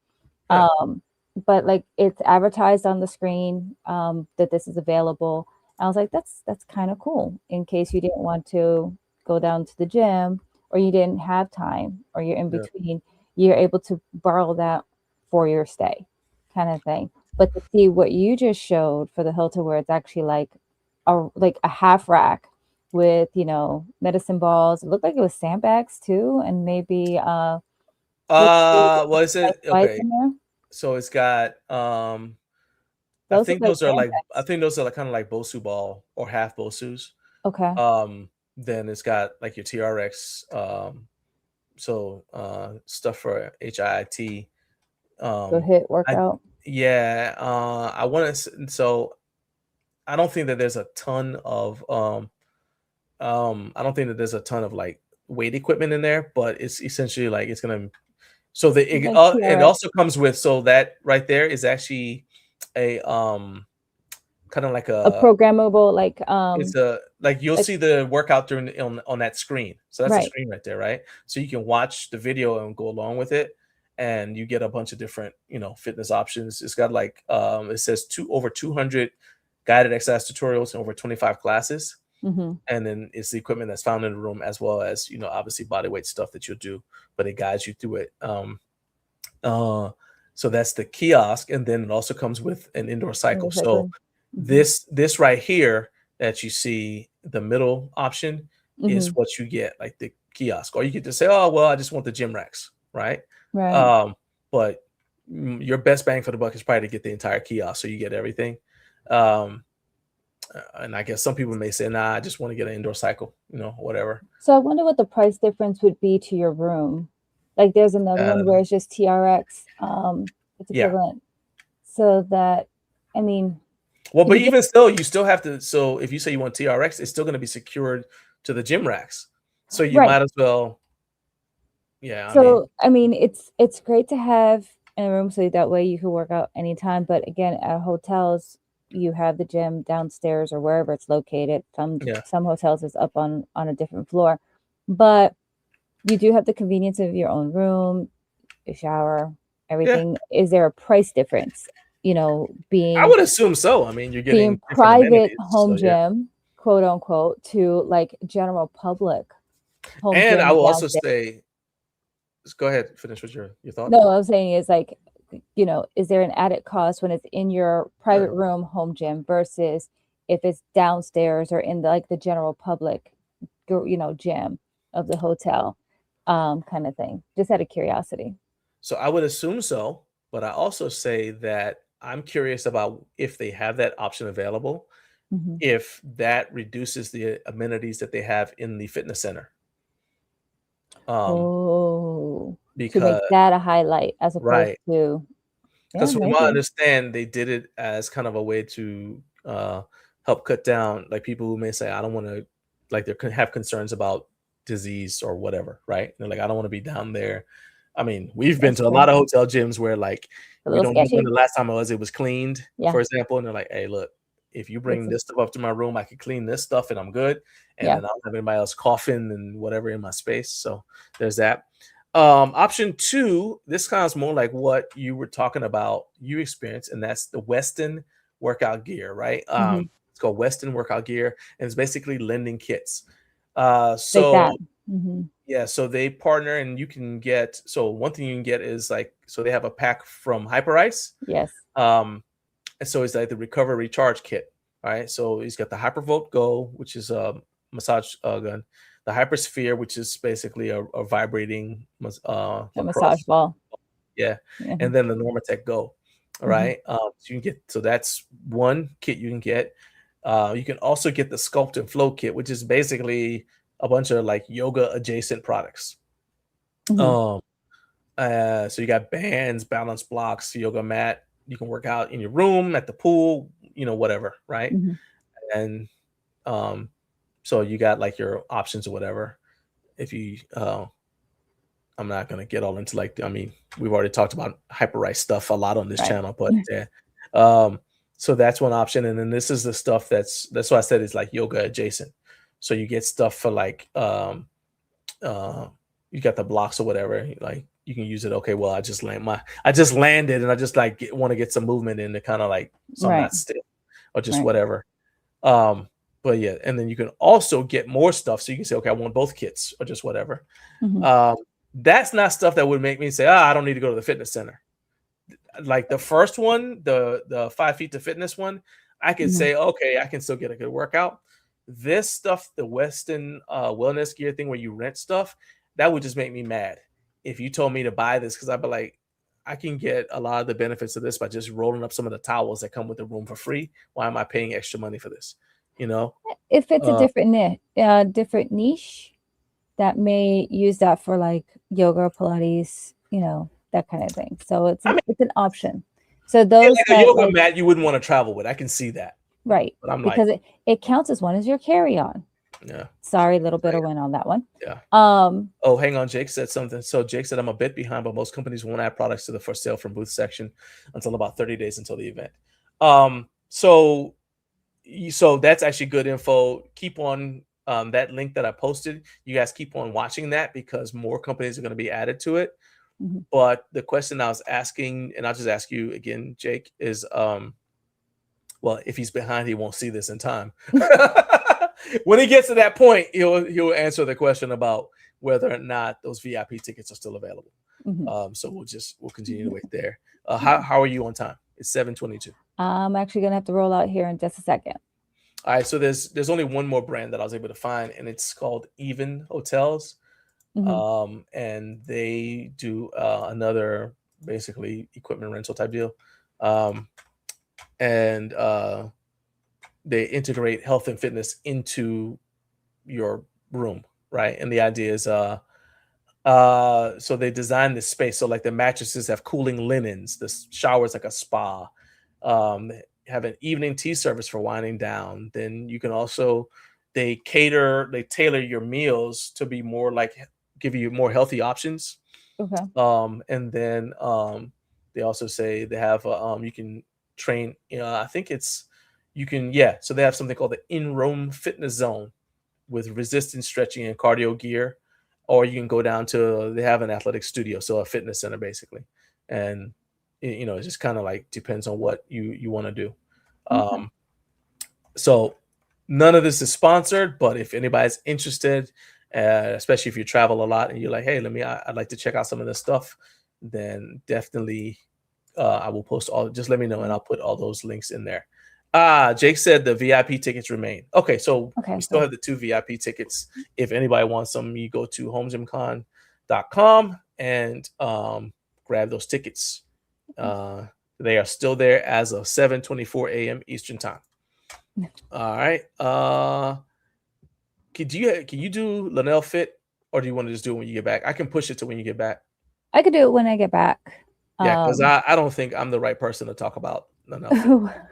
But like it's advertised on the screen that this is available. I was like, that's kind of cool in case you didn't want to go down to the gym or you didn't have time, or you're in Yeah. between, you're able to borrow that for your stay, kind of thing. But to see what you just showed for the Hilton, where it's actually like a half rack with, you know, medicine balls. It looked like it was sandbags too, and maybe What is it? slides Okay, in there. so it's got I Those look think like those are like sandbags. kind of like Bosu ball or half Bosus. Okay. Then it's got like your TRX, stuff for HIIT. So hit I workout. Yeah, I want to. So I don't think that there's a ton of I don't think that there's a ton of like weight equipment in there, but it's essentially like it's gonna. So Like it TRX. also comes with, so that right there is actually a kind of like A programmable, like it's a like you'll like, see the workout during on that screen. So that's the right. screen right there, right? So you can watch the video and go along with it, and you get a bunch of different, you know, fitness options. It's got like it says over 200 guided exercise tutorials and over 25 classes. Mm-hmm. And then it's the equipment that's found in the room, as well as, you know, obviously body weight stuff that you'll do, but it guides you through it. So that's the kiosk, and then it also comes with an indoor cycle. So Mm-hmm. this right here that you see, the middle option, is Mm-hmm. what you get, like the kiosk. Or you could just say, oh well, I just want the gym racks, right? Right. But your best bang for the buck is probably to get the entire kiosk, so you get everything. And I guess some people may say, nah, I just want to get an indoor cycle, you know, whatever. So I wonder what the price difference would be to your room. Like there's another one where it's just TRX. It's Yeah. equivalent. So that, I mean, well, but even still, you still have to. So if you say you want TRX, it's still going to be secured to the gym racks. So you might as well. Yeah. So I mean, it's great to have in a room so that way you can work out anytime. But again, at hotels, you have the gym downstairs or wherever it's located. Some hotels is up on a different floor, but you do have the convenience of your own room, your shower, everything. Is there a price difference? You know, I would assume so. I mean, you're getting private home gym, quote unquote, to like general public home gym. And I will also say, just go ahead, finish with your thought. No, what I'm saying is, like, you know, is there an added cost when it's in your private room home gym versus if it's downstairs or in the general public, you know, gym of the hotel, kind of thing? Just out of curiosity. So I would assume so, but I also say that I'm curious about if they have that option available, if that reduces the amenities that they have in the fitness center. To make Because that a highlight as opposed to, because from what I understand, they did it as kind of a way to help cut down, like, people who may say, I don't want to, like, they have concerns about disease or whatever, right? And they're like, I don't want to be down there. I mean, we've been to a lot of hotel gyms where, like, we don't know when the last time it was cleaned, for example, and they're like, hey, look, if you bring this stuff up to my room, I can clean this stuff and I'm good. And then I don't have anybody else coughing and whatever in my space. So there's that. Option 2, this sounds more like what you were talking about, you experienced, and that's the Weston workout gear, right? It's called Weston workout gear, and it's basically lending kits. So they partner, and you can get, so one thing you can get is, like, so they have a pack from Hyperice. And so it's like the Recover Recharge kit, right? So he's got the Hypervolt Go, which is a massage gun, the Hypersphere, which is basically a vibrating massage ball. And then the Normatec Go. All right. So you can get, so that's one kit you can get. You can also get the Sculpt and Flow kit, which is basically a bunch of like yoga adjacent products. So you got bands, balance blocks, yoga mat. You can work out in your room, at the pool, you know, whatever, right? And so you got like your options or whatever. If you I'm not gonna get all into, like, I mean, we've already talked about Hyperice stuff a lot on this channel, but so that's one option. And then this is the stuff that's why I said it's like yoga adjacent. So you get stuff for like you got the blocks or whatever, like you can use it. Okay, well, I just landed and I just want to get some movement in to kind of like, so I'm not stiff or just whatever. But yeah, and then you can also get more stuff. So you can say, okay, I want both kits or just whatever. That's not stuff that would make me say, I don't need to go to the fitness center. Like the first one, the 5 feet to fitness one, I can say, okay, I can still get a good workout. This stuff, the Western wellness gear thing where you rent stuff, that would just make me mad. If you told me to buy this, because I'd be like, I can get a lot of the benefits of this by just rolling up some of the towels that come with the room for free. Why am I paying extra money for this? You know, if it's a different niche that may use that for like yoga, Pilates, that kind of thing. So it's an option. So those like a yoga mat you wouldn't want to travel with. I can see that. Right. But I'm because it counts as one as your carry-on. Yeah. Sorry, little bit of win on that one. Yeah. Oh, hang on. Jake said something. So Jake said, I'm a bit behind, but most companies won't add products to the for sale from booth section until about 30 days until the event. So that's actually good info. Keep on that link that I posted. You guys keep on watching that because more companies are going to be added to it. But the question I was asking, and I'll just ask you again, Jake, is well, if he's behind, he won't see this in time. When he gets to that point, he'll answer the question about whether or not those VIP tickets are still available. So we'll continue to wait there. How are you on time? It's 7:22. I'm actually gonna have to roll out here in just a second. All right, so there's only one more brand that I was able to find, and it's called Even Hotels. And they do another basically equipment rental type deal. And they integrate health and fitness into your room, right? And the idea is so they design this space. So like the mattresses have cooling linens, the shower's like a spa, have an evening tea service for winding down. Then you can also, they tailor your meals to be more like, give you more healthy options. And then they also say they have you can train, I think it's, so they have something called the in-room fitness zone with resistance stretching and cardio gear, or you can go down to, they have an athletic studio, so a fitness center basically. And it just kind of like depends on what you want to do. So none of this is sponsored, but if anybody's interested, especially if you travel a lot and you're like, hey, I'd like to check out some of this stuff, then definitely I will post just let me know and I'll put all those links in there. Jake said the VIP tickets remain. Okay, so we still have the 2 VIP tickets. If anybody wants them, you go to homegymcon.com and grab those tickets. They are still there as of 7:24 a.m. Eastern time. All right. Can you do Linnell Fit, or do you want to just do it when you get back? I can push it to when you get back. I could do it when I get back. Yeah, because I don't think I'm the right person to talk about Linnell Fit.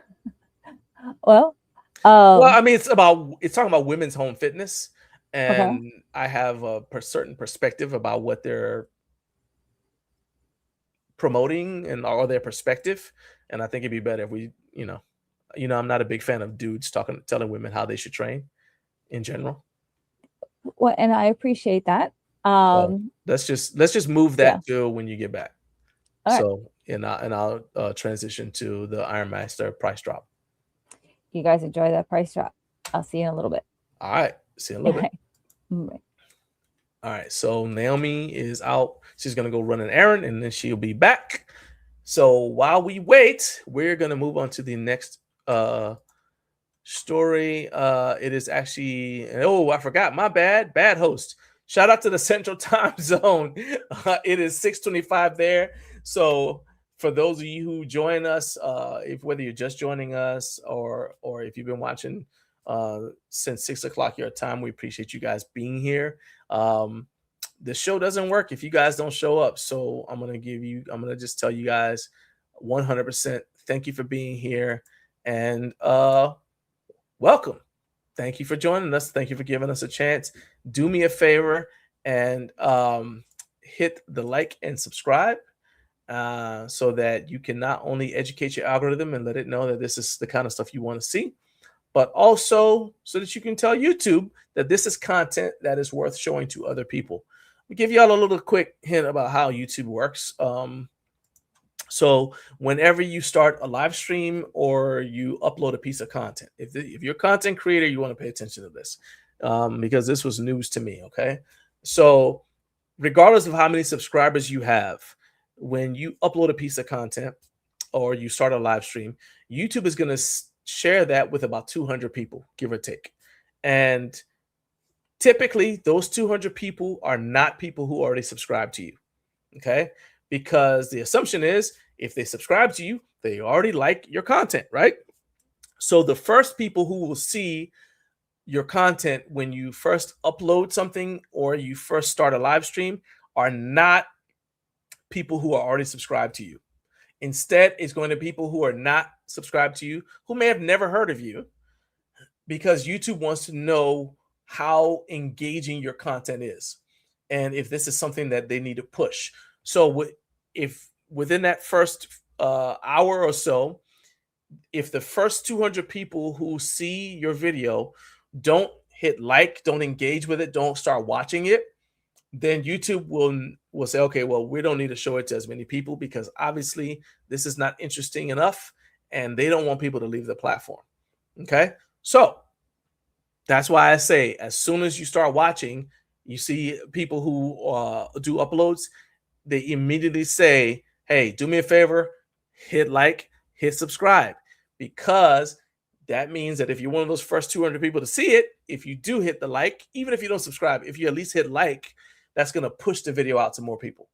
Well, I mean, it's talking about women's home fitness, and I have a certain perspective about what they're promoting or their perspective, and I think it'd be better if we, I'm not a big fan of dudes telling women how they should train in general. Well, and I appreciate that. So let's just move that to when you get back. So, and I'll transition to the Ironmaster price drop. You guys enjoy that price drop. I'll see you in a little bit. All right. See you in a little bit. All right. So Naomi is out. She's going to go run an errand and then she'll be back. So while we wait, we're going to move on to the next story. It is actually, I forgot. My bad. Bad host. Shout out to the Central Time Zone. It is 6:25 there. So for those of you who join us, whether you're just joining us or if you've been watching since 6 o'clock your time, we appreciate you guys being here. The show doesn't work if you guys don't show up. So I'm going to just tell you guys 100% thank you for being here and welcome. Thank you for joining us. Thank you for giving us a chance. Do me a favor and hit the like and subscribe. So that you can not only educate your algorithm and let it know that this is the kind of stuff you want to see, but also so that you can tell YouTube that this is content that is worth showing to other people. We give y'all a little quick hint about how YouTube works. So whenever you start a live stream or you upload a piece of content, if you're a content creator, you want to pay attention to this because this was news to me. Okay. So regardless of how many subscribers you have, when you upload a piece of content or you start a live stream, YouTube is going to share that with about 200 people, give or take. And typically those 200 people are not people who already subscribe to you. Okay. Because the assumption is if they subscribe to you, they already like your content, right? So the first people who will see your content when you first upload something or you first start a live stream are not people who are already subscribed to you. Instead, it's going to people who are not subscribed to you, who may have never heard of you, because YouTube wants to know how engaging your content is and if this is something that they need to push. So if within that first hour or so, if the first 200 people who see your video don't hit like, don't engage with it, don't start watching it, then YouTube will say, okay, well, we don't need to show it to as many people because obviously this is not interesting enough and they don't want people to leave the platform. Okay. So that's why I say, as soon as you start watching, you see people who do uploads, they immediately say, hey, do me a favor, hit like, hit subscribe, because that means that if you're one of those first 200 people to see it, if you do hit the like, even if you don't subscribe, if you at least hit like, that's going to push the video out to more people.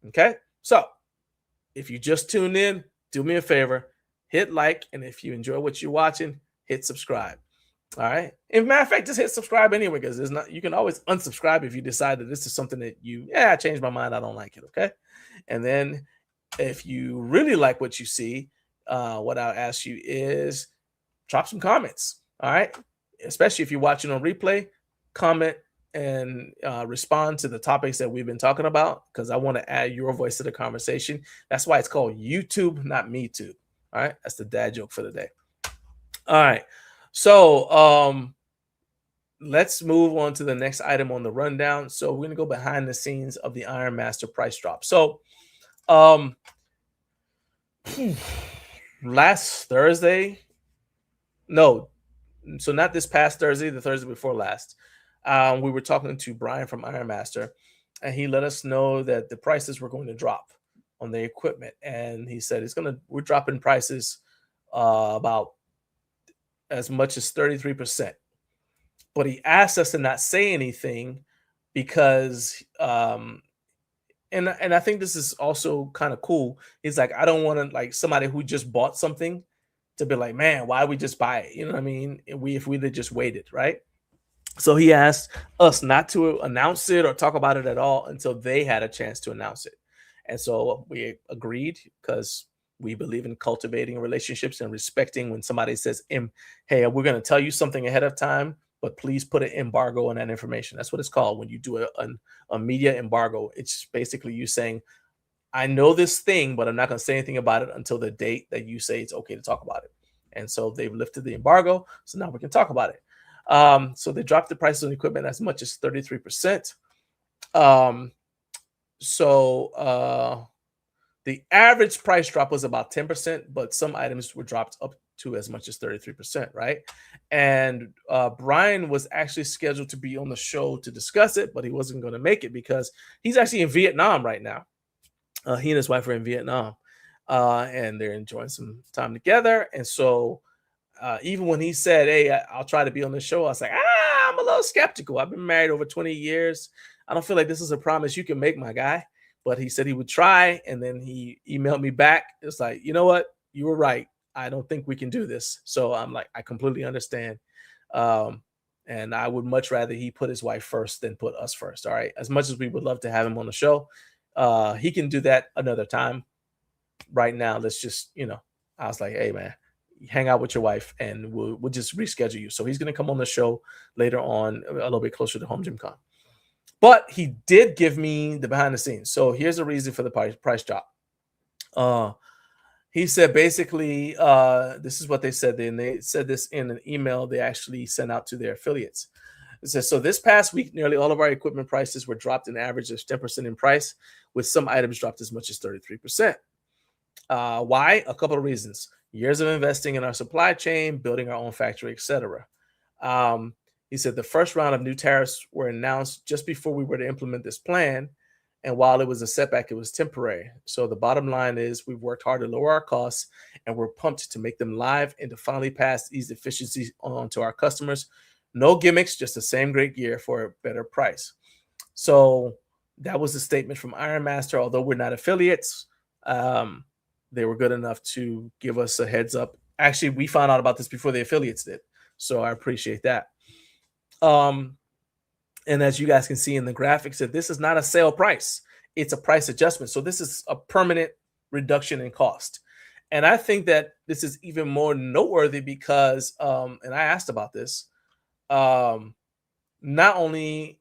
Okay. So if you just tuned in, do me a favor, hit like. And if you enjoy what you're watching, hit subscribe. All right. As a matter of fact, just hit subscribe anyway, because there's not, you can always unsubscribe if you decide that this is something that I changed my mind, I don't like it. Okay. And then if you really like what you see, what I'll ask you is drop some comments. All right. Especially if you're watching on replay, comment and respond to the topics that we've been talking about, because I want to add your voice to the conversation. That's why it's called YouTube, not MeTube. All right. That's the dad joke for the day. All right. So let's move on to the next item on the rundown. So we're going to go behind the scenes of the Iron Master price drop. So last Thursday, no, so not this past Thursday, the Thursday before last, we were talking to Brian from Iron Master, and he let us know that the prices were going to drop on the equipment. And he said we're dropping prices about as much as 33%. But he asked us to not say anything because and I think this is also kind of cool. He's like, I don't want to, like, somebody who just bought something to be like, man, why we just buy it? You know what I mean? If we'd have just waited, right? So he asked us not to announce it or talk about it at all until they had a chance to announce it. And so we agreed, because we believe in cultivating relationships and respecting when somebody says, hey, we're going to tell you something ahead of time, but please put an embargo on that information. That's what it's called when you do a media embargo. It's basically you saying, I know this thing, but I'm not going to say anything about it until the date that you say it's okay to talk about it. And so they've lifted the embargo, so now we can talk about it. So they dropped the prices on equipment as much as 33%. The average price drop was about 10%, but some items were dropped up to as much as 33%, right? And Brian was actually scheduled to be on the show to discuss it, but he wasn't going to make it because he's actually in Vietnam right now. He and his wife are in Vietnam, and they're enjoying some time together. And so even when he said, hey, I'll try to be on the show, I was like, I'm a little skeptical. I've been married over 20 years. I don't feel like this is a promise you can make, my guy. But he said he would try, and then he emailed me back. It's like, you know what? You were right. I don't think we can do this. So I'm like, I completely understand. And I would much rather he put his wife first than put us first. All right. As much as we would love to have him on the show, he can do that another time. Right now, let's just, I was like, hey, man, hang out with your wife and we'll just reschedule you. So he's going to come on the show later on, a little bit closer to Home Gym Con. But he did give me the behind the scenes. So here's the reason for the price drop. He said basically, this is what they said. And they said this in an email they actually sent out to their affiliates. It says, so this past week, nearly all of our equipment prices were dropped an average of 10% in price, with some items dropped as much as 33%. Why? A couple of reasons. Years of investing in our supply chain, building our own factory, etc. He said the first round of new tariffs were announced just before we were to implement this plan. And while it was a setback, it was temporary. So the bottom line is we've worked hard to lower our costs, and we're pumped to make them live and to finally pass these efficiencies on to our customers. No gimmicks, just the same great gear for a better price. So that was a statement from Ironmaster. Although we're not affiliates, they were good enough to give us a heads up. Actually, we found out about this before the affiliates did. So I appreciate that. And as you guys can see in the graphics, that this is not a sale price. It's a price adjustment. So this is a permanent reduction in cost. And I think that this is even more noteworthy because, and I asked about this, not only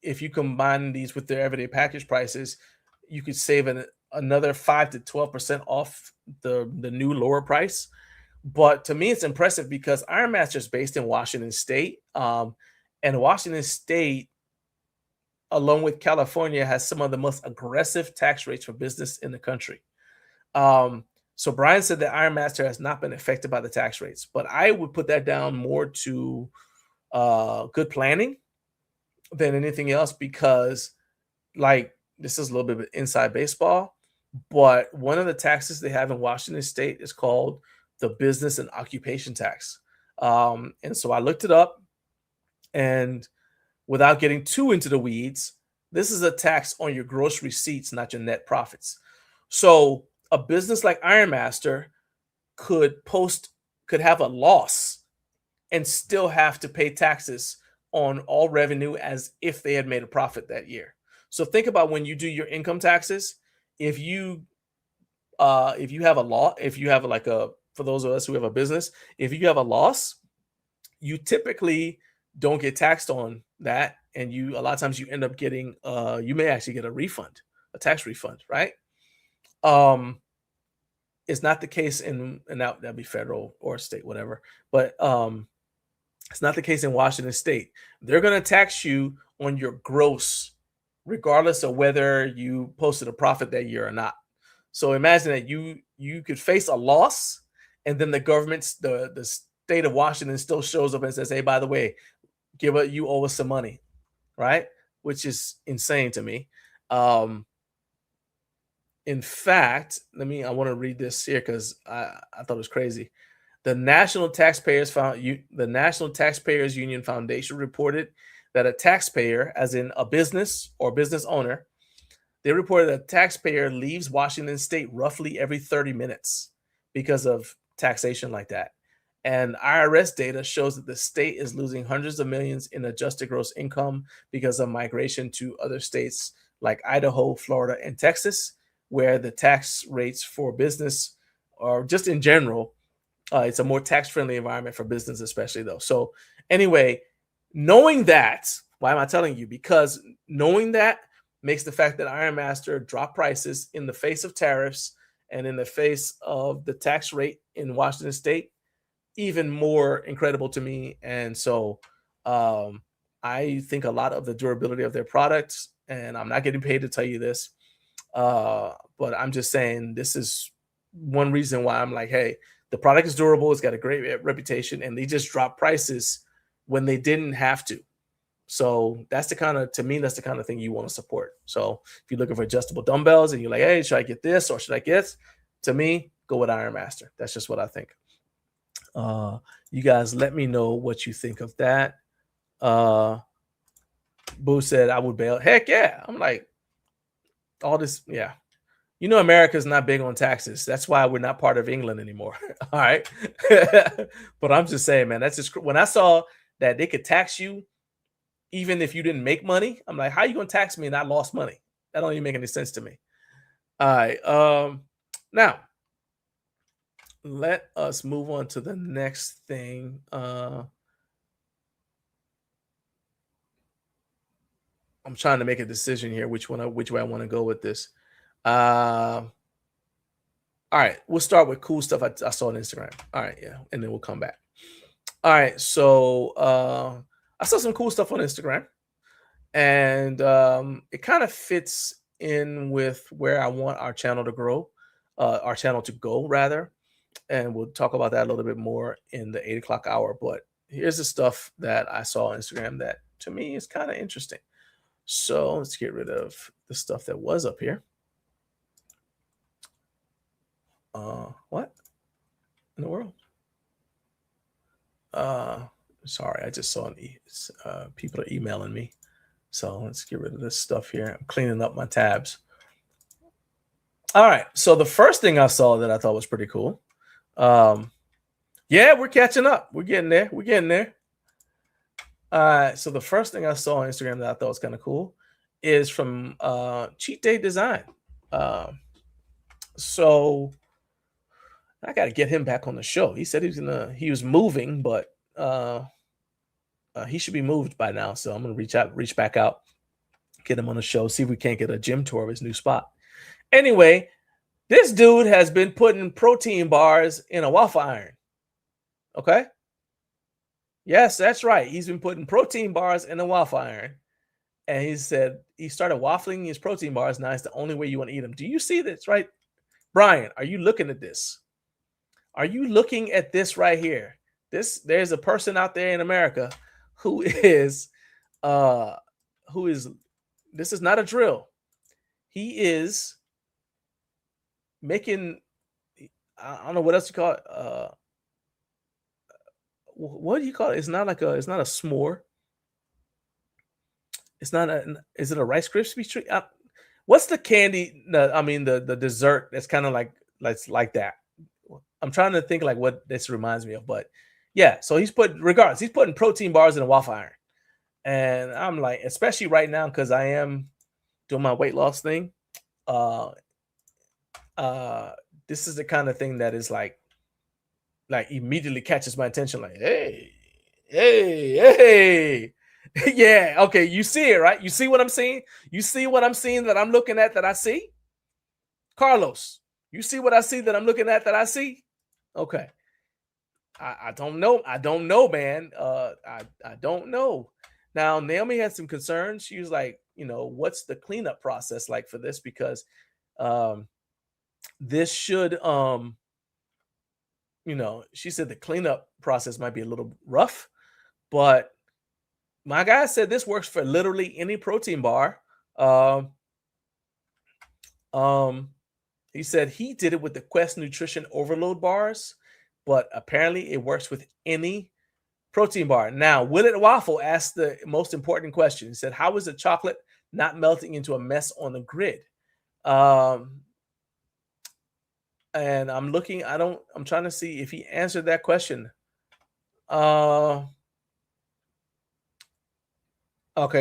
if you combine these with their everyday package prices, you could save another 5 to 12% off the new lower price. But to me, it's impressive because Ironmaster is based in Washington State. And Washington State, along with California, has some of the most aggressive tax rates for business in the country. So Brian said that Ironmaster has not been affected by the tax rates, but I would put that down more to good planning than anything else because, like, this is a little bit of inside baseball, but one of the taxes they have in Washington State is called the business and occupation tax. And so I looked it up, and without getting too into the weeds, this is a tax on your gross receipts, not your net profits. So a business like Ironmaster could have a loss and still have to pay taxes on all revenue as if they had made a profit that year. So think about when you do your income taxes, if you have a loss, for those of us who have a business, if you have a loss, you typically don't get taxed on that. And a lot of times you end up getting, you may actually get a tax refund, right? It's not the case and that'd be federal or state, whatever. But it's not the case in Washington State. They're going to tax you on your gross, regardless of whether you posted a profit that year or not. So imagine that you could face a loss, and then the state of Washington still shows up and says, "Hey, by the way, you owe us some money," right? Which is insane to me. In fact, I want to read this here because I thought it was crazy. The National Taxpayers Union Foundation reported that a taxpayer, as in a business or business owner, they reported a taxpayer leaves Washington State roughly every 30 minutes because of taxation like that. And IRS data shows that the state is losing hundreds of millions in adjusted gross income because of migration to other states like Idaho, Florida, and Texas, where the tax rates for business, or just in general, it's a more tax-friendly environment for business, especially though. So anyway, knowing that, why am I telling you? Because knowing that makes the fact that Ironmaster dropped prices in the face of tariffs and in the face of the tax rate in Washington State even more incredible to me. And so I think a lot of the durability of their products, and I'm not getting paid to tell you this, but I'm just saying this is one reason why I'm like, hey, the product is durable. It's got a great reputation, and they just dropped prices when they didn't have to. So that's the kind of thing you want to support. So if you're looking for adjustable dumbbells and you're like, hey, should I get this or should I get? To me, go with Ironmaster. That's just what I think. You guys let me know what you think of that. Boo said I would bail. Heck yeah. I'm like, all this, yeah. You know, America's not big on taxes. That's why we're not part of England anymore. All right. But I'm just saying, man, that's just, when I saw that they could tax you even if you didn't make money, I'm like, how are you going to tax me and I lost money? That don't even make any sense to me. All right. Now, let us move on to the next thing. I'm trying to make a decision here, which way I want to go with this. All right, we'll start with cool stuff I saw on Instagram. All right, yeah, and then we'll come back. All right, so I saw some cool stuff on Instagram, and it kind of fits in with where I want our channel to grow. our channel to go rather. And we'll talk about that a little bit more in the 8 o'clock hour. But here's the stuff that I saw on Instagram that to me is kind of interesting. So let's get rid of the stuff that was up here. What in the world? Sorry, I just saw people are emailing me. So let's get rid of this stuff here. I'm cleaning up my tabs. All right. So the first thing I saw that I thought was pretty cool. Yeah, we're catching up. We're getting there. We're getting there. So the first thing I saw on Instagram that I thought was kind of cool is from Cheat Day Design. So I got to get him back on the show. He said he was moving, but he should be moved by now. So I'm gonna reach back out, get him on the show, see if we can't get a gym tour of his new spot. Anyway, this dude has been putting protein bars in a waffle iron. Okay. Yes, that's right. He's been putting protein bars in a waffle iron. And he said he started waffling his protein bars. Now it's the only way you want to eat them. Do you see this, right? Brian, are you looking at this? Are you looking at this right here? There's a person out there in America who is this is not a drill. He is making, I don't know what else you call it. What do you call it? It's not a s'more. It's not is it a Rice Krispie treat? What's the candy? The dessert that's kind of like that. I'm trying to think like what this reminds me of, but yeah. So he's putting protein bars in a waffle iron, and I'm like, especially right now because I am doing my weight loss thing. This is the kind of thing that is like immediately catches my attention. Like, hey, yeah. Okay, you see it, right? You see what I'm seeing? You see what I'm seeing that I'm looking at that I see? Carlos, you see what I see that I'm looking at that I see? Okay. I don't know. I don't know, man. I don't know. Now, Naomi had some concerns. She was like, what's the cleanup process like for this? Because this should, she said the cleanup process might be a little rough, but my guy said this works for literally any protein bar. He said he did it with the Quest Nutrition Overload bars, but apparently it works with any protein bar. Now, will it waffle? Asked the most important question. He said, how is the chocolate not melting into a mess on the grid? And I'm looking, I'm trying to see if he answered that question. Okay,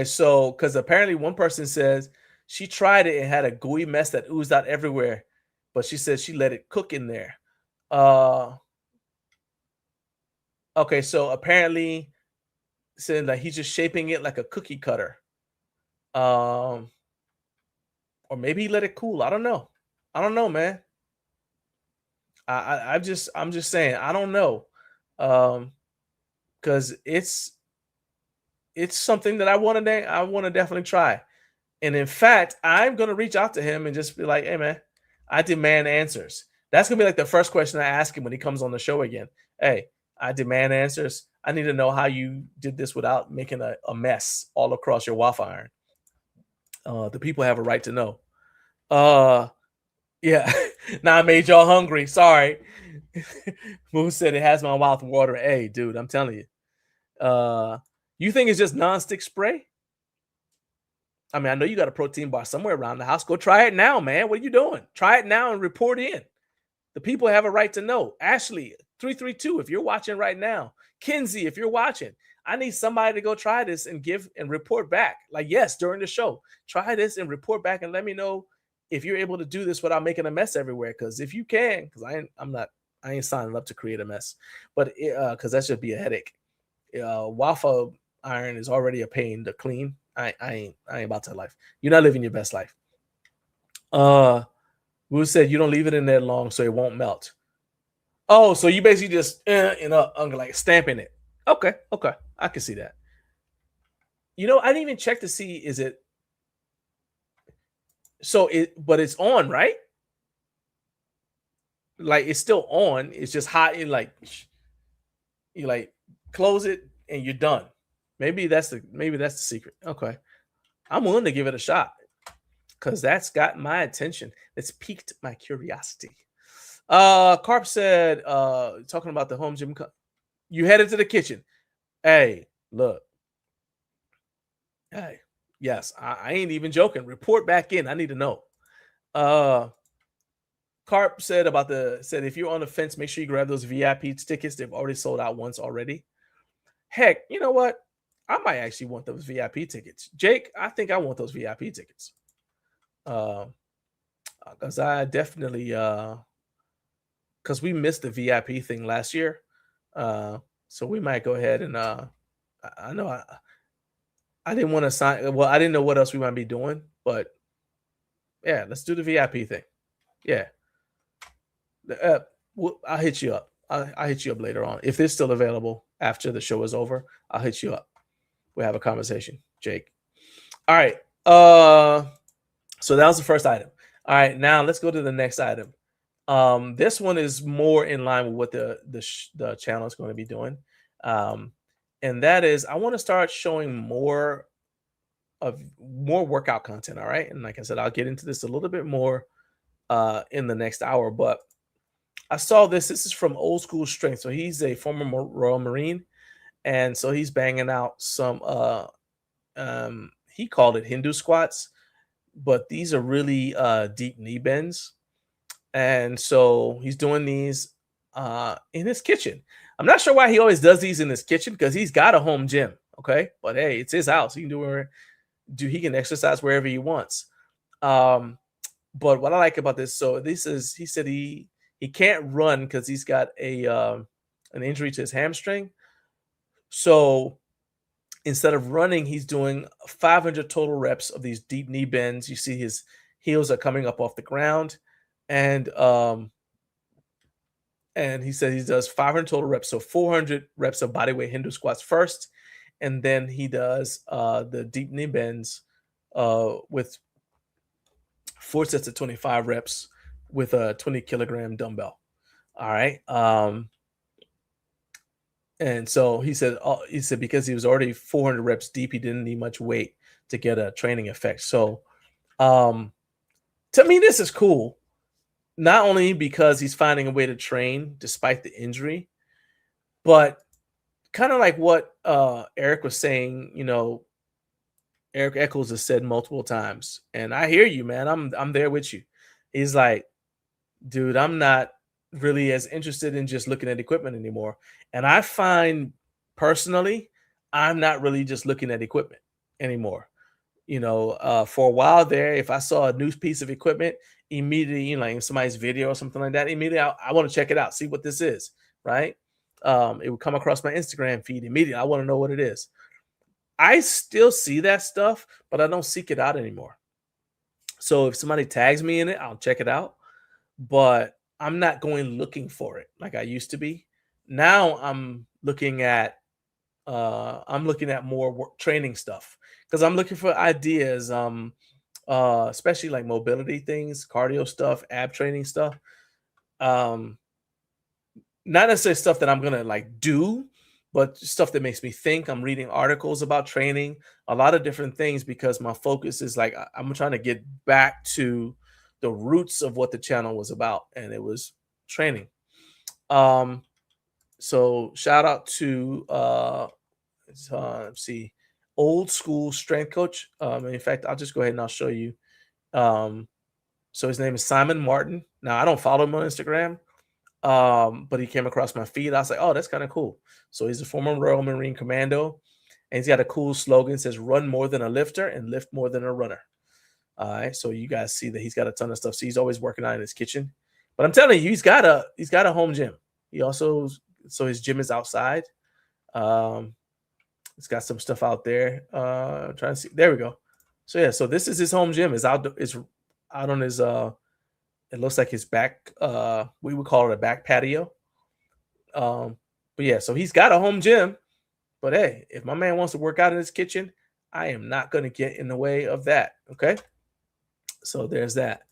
so because apparently one person says she tried it and had a gooey mess that oozed out everywhere, but she said she let it cook in there. Okay, so apparently saying that he's just shaping it like a cookie cutter. Or maybe he let it cool. I don't know. I don't know, man. I'm just saying, I don't know. Because it's something that I want to definitely try. And in fact, I'm going to reach out to him and just be like, hey, man, I demand answers. That's going to be like the first question I ask him when he comes on the show again. Hey, I demand answers. I need to know how you did this without making a mess all across your waffle iron. The people have a right to know. Yeah. Now I made y'all hungry. Sorry. Moo said it has my mouth watering. Hey, dude, I'm telling you. You think it's just nonstick spray? I mean, I know you got a protein bar somewhere around the house. Go try it now, man. What are you doing? Try it now and report in. The people have a right to know. Ashley, 332, if you're watching right now. Kinsey, if you're watching, I need somebody to go try this and report back. Like, yes, during the show, try this and report back and let me know if you're able to do this without making a mess everywhere. Because if you can, because I ain't signing up to create a mess, but because that should be a headache. Waffle iron is already a pain to clean. I ain't about that life. You're not living your best life. Wu said you don't leave it in there long so it won't melt. Oh, so you basically just like stamping it. Okay, I can see that. I didn't even check to see is it. So but it's on, right? like it's still on. It's just hot. And like you like close it and you're done. Maybe that's the secret. Okay, I'm willing to give it a shot because that's got my attention. It's piqued my curiosity. Carp said, talking about the home gym. You headed to the kitchen. Hey, look. Hey, yes, I ain't even joking. Report back in. I need to know. Carp said if you're on the fence, make sure you grab those VIP tickets. They've already sold out once already. Heck, you know what? I might actually want those VIP tickets. Jake, I think I want those VIP tickets. Because I definitely because we missed the VIP thing last year. So we might go ahead and I know I didn't want to sign. Well, I didn't know what else we might be doing, but yeah, let's do the VIP thing. Yeah. I'll hit you up. I'll hit you up later on. If it's still available after the show is over, I'll hit you up. We'll have a conversation, Jake. All right. So that was the first item. All right, now let's go to the next item. This one is more in line with what the channel is going to be doing. And that is I want to start showing more workout content. All right. And like I said, I'll get into this a little bit more in the next hour, but I saw this. This is from Old School Strength. So he's a former Royal Marine. And so he's banging out some, he called it Hindu squats, but these are really deep knee bends. And so he's doing these in his kitchen. I'm not sure why he always does these in his kitchen because he's got a home gym. Okay. But hey, it's his house. He can he can exercise wherever he wants. But what I like about this, so this is, he said he can't run because he's got an injury to his hamstring. So instead of running, he's doing 500 total reps of these deep knee bends. You see his heels are coming up off the ground. And he said he does 500 total reps. So 400 reps of bodyweight Hindu squats first. And then he does the deep knee bends with 4 sets of 25 reps with a 20 kilogram dumbbell. All right. And so he said because he was already 400 reps deep, he didn't need much weight to get a training effect. So to me, this is cool. Not only because he's finding a way to train despite the injury, but kind of like what Eric was saying, Eric Eccles has said multiple times, and I hear you, man. I'm there with you. He's like, dude, I'm not really as interested in just looking at equipment anymore. And I find personally, I'm not really just looking at equipment anymore. For a while there, if I saw a new piece of equipment, immediately, like in somebody's video or something like that, immediately I want to check it out, see what this is, right? It would come across my Instagram feed immediately. I want to know what it is. I still see that stuff, but I don't seek it out anymore. So if somebody tags me in it, I'll check it out, but I'm not going looking for it like I used to be. Now I'm looking at more training stuff because I'm looking for ideas, especially like mobility things, cardio stuff, ab training stuff. Not necessarily stuff that I'm gonna like do, but stuff that makes me think. I'm reading articles about training, a lot of different things, because my focus is like I'm trying to get back to the roots of what the channel was about, and it was training. So shout out to let's see, Old School Strength Coach. In fact, I'll just go ahead and I'll show you. So his name is Simon Martin. Now I don't follow him on Instagram, but he came across my feed. I was like, oh, that's kind of cool. So he's a former Royal Marine Commando, and he's got a cool slogan. It says, "Run more than a lifter and lift more than a runner." All right, so you guys see that he's got a ton of stuff. So he's always working out in his kitchen. But I'm telling you, he's got a home gym. He also, so his gym is outside. It's got some stuff out there. I'm trying to see. There we go. So yeah, so this is his home gym. It's out on his it looks like his back, we would call it a back patio. But yeah, so he's got a home gym. But hey, if my man wants to work out in his kitchen, I am not going to get in the way of that. Okay. So there's that.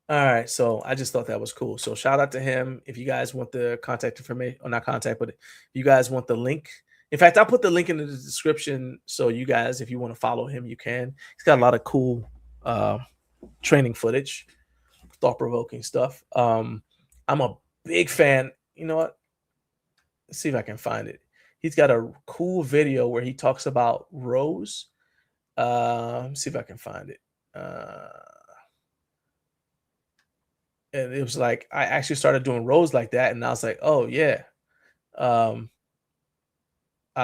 All right, so I just thought that was cool. So shout out to him. If you guys want the contact information, or not contact, but if you guys want the link. In fact, I'll put the link in the description so you guys, if you want to follow him, you can. He's got a lot of cool training footage, thought-provoking stuff. I'm a big fan. You know what? Let's see if I can find it. He's got a cool video where he talks about rows. See if I can find it. And it was like I actually started doing rows like that, and I was like, oh yeah, I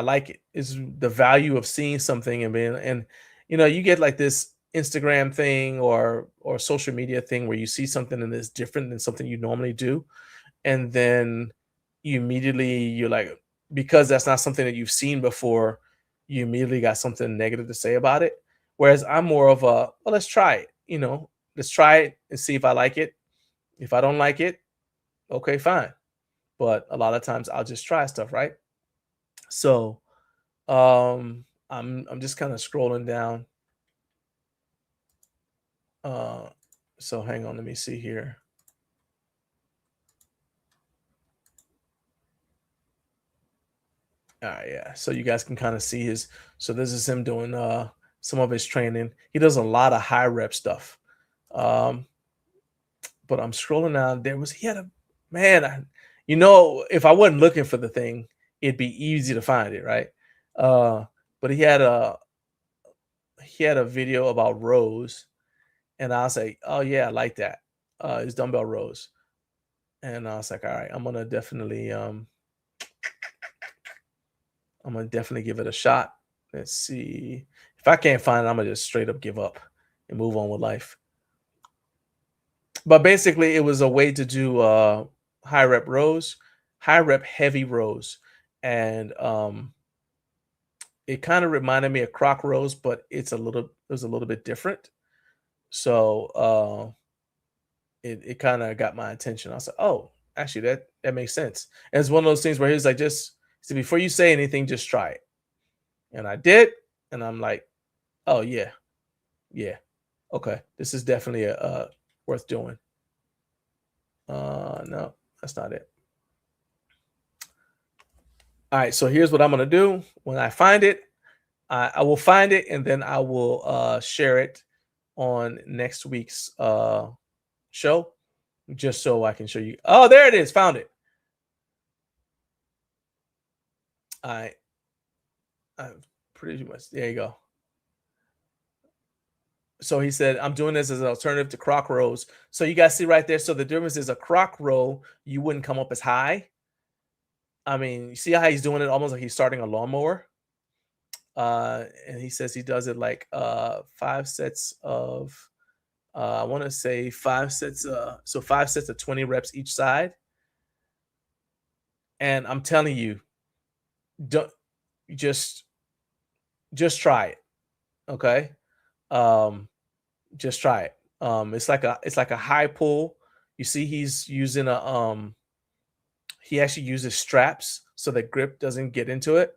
like it. It's the value of seeing something and being, and you get like this Instagram thing or social media thing where you see something and it's different than something you normally do, and then you're like, because that's not something that you've seen before, you immediately got something negative to say about it. Whereas I'm more of a, well, let's try it. Let's try it and see if I like it. If I don't like it, okay, fine. But a lot of times I'll just try stuff, right? So I'm just kind of scrolling down. So hang on, let me see here. All right, yeah. So you guys can kind of see so this is him doing some of his training. He does a lot of high rep stuff. But I'm scrolling down. He had a man. If I wasn't looking for the thing, it'd be easy to find it, right? But he had a video about rows, and I was like, oh yeah, I like that. His dumbbell rows, and I was like, all right, I'm gonna definitely give it a shot. Let's see. If I can't find it, I'm gonna just straight up give up and move on with life. But basically, it was a way to do high rep rows, high rep heavy rows, and it kind of reminded me of croc rows, but it was a little bit different. So it kind of got my attention. I was like, oh, actually, that makes sense. And it's one of those things where he's like, before you say anything, just try it. And I did, and I'm like, oh yeah, okay, this is definitely worth doing. No, that's not it. All right, so here's what I'm gonna do. When I find it, I will find it, and then I will share it on next week's show, just so I can show you. Oh, there it is. Found it. I'm pretty much, there you go. So he said, I'm doing this as an alternative to croc rows. So you guys see right there. So the difference is a croc row, you wouldn't come up as high. I mean, you see how he's doing it almost like he's starting a lawnmower. And he says he does it like 5 sets of, I want to say 5 sets. So 5 sets of 20 reps each side. And I'm telling you, don't just try it. Okay. Just try it. It's like a high pull. You see, he's using he actually uses straps so that grip doesn't get into it.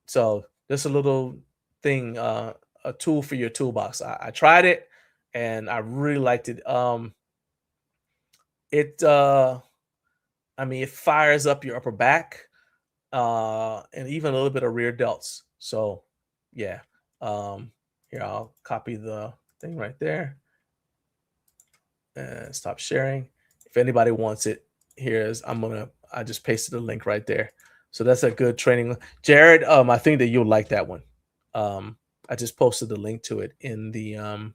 So just a little thing, a tool for your toolbox. I tried it and I really liked it. It fires up your upper back, and even a little bit of rear delts. So yeah. Here, I'll copy the thing right there and stop sharing. If anybody wants it, I just pasted the link right there. So that's a good training. Jared, I think that you'll like that one. I just posted the link to it in the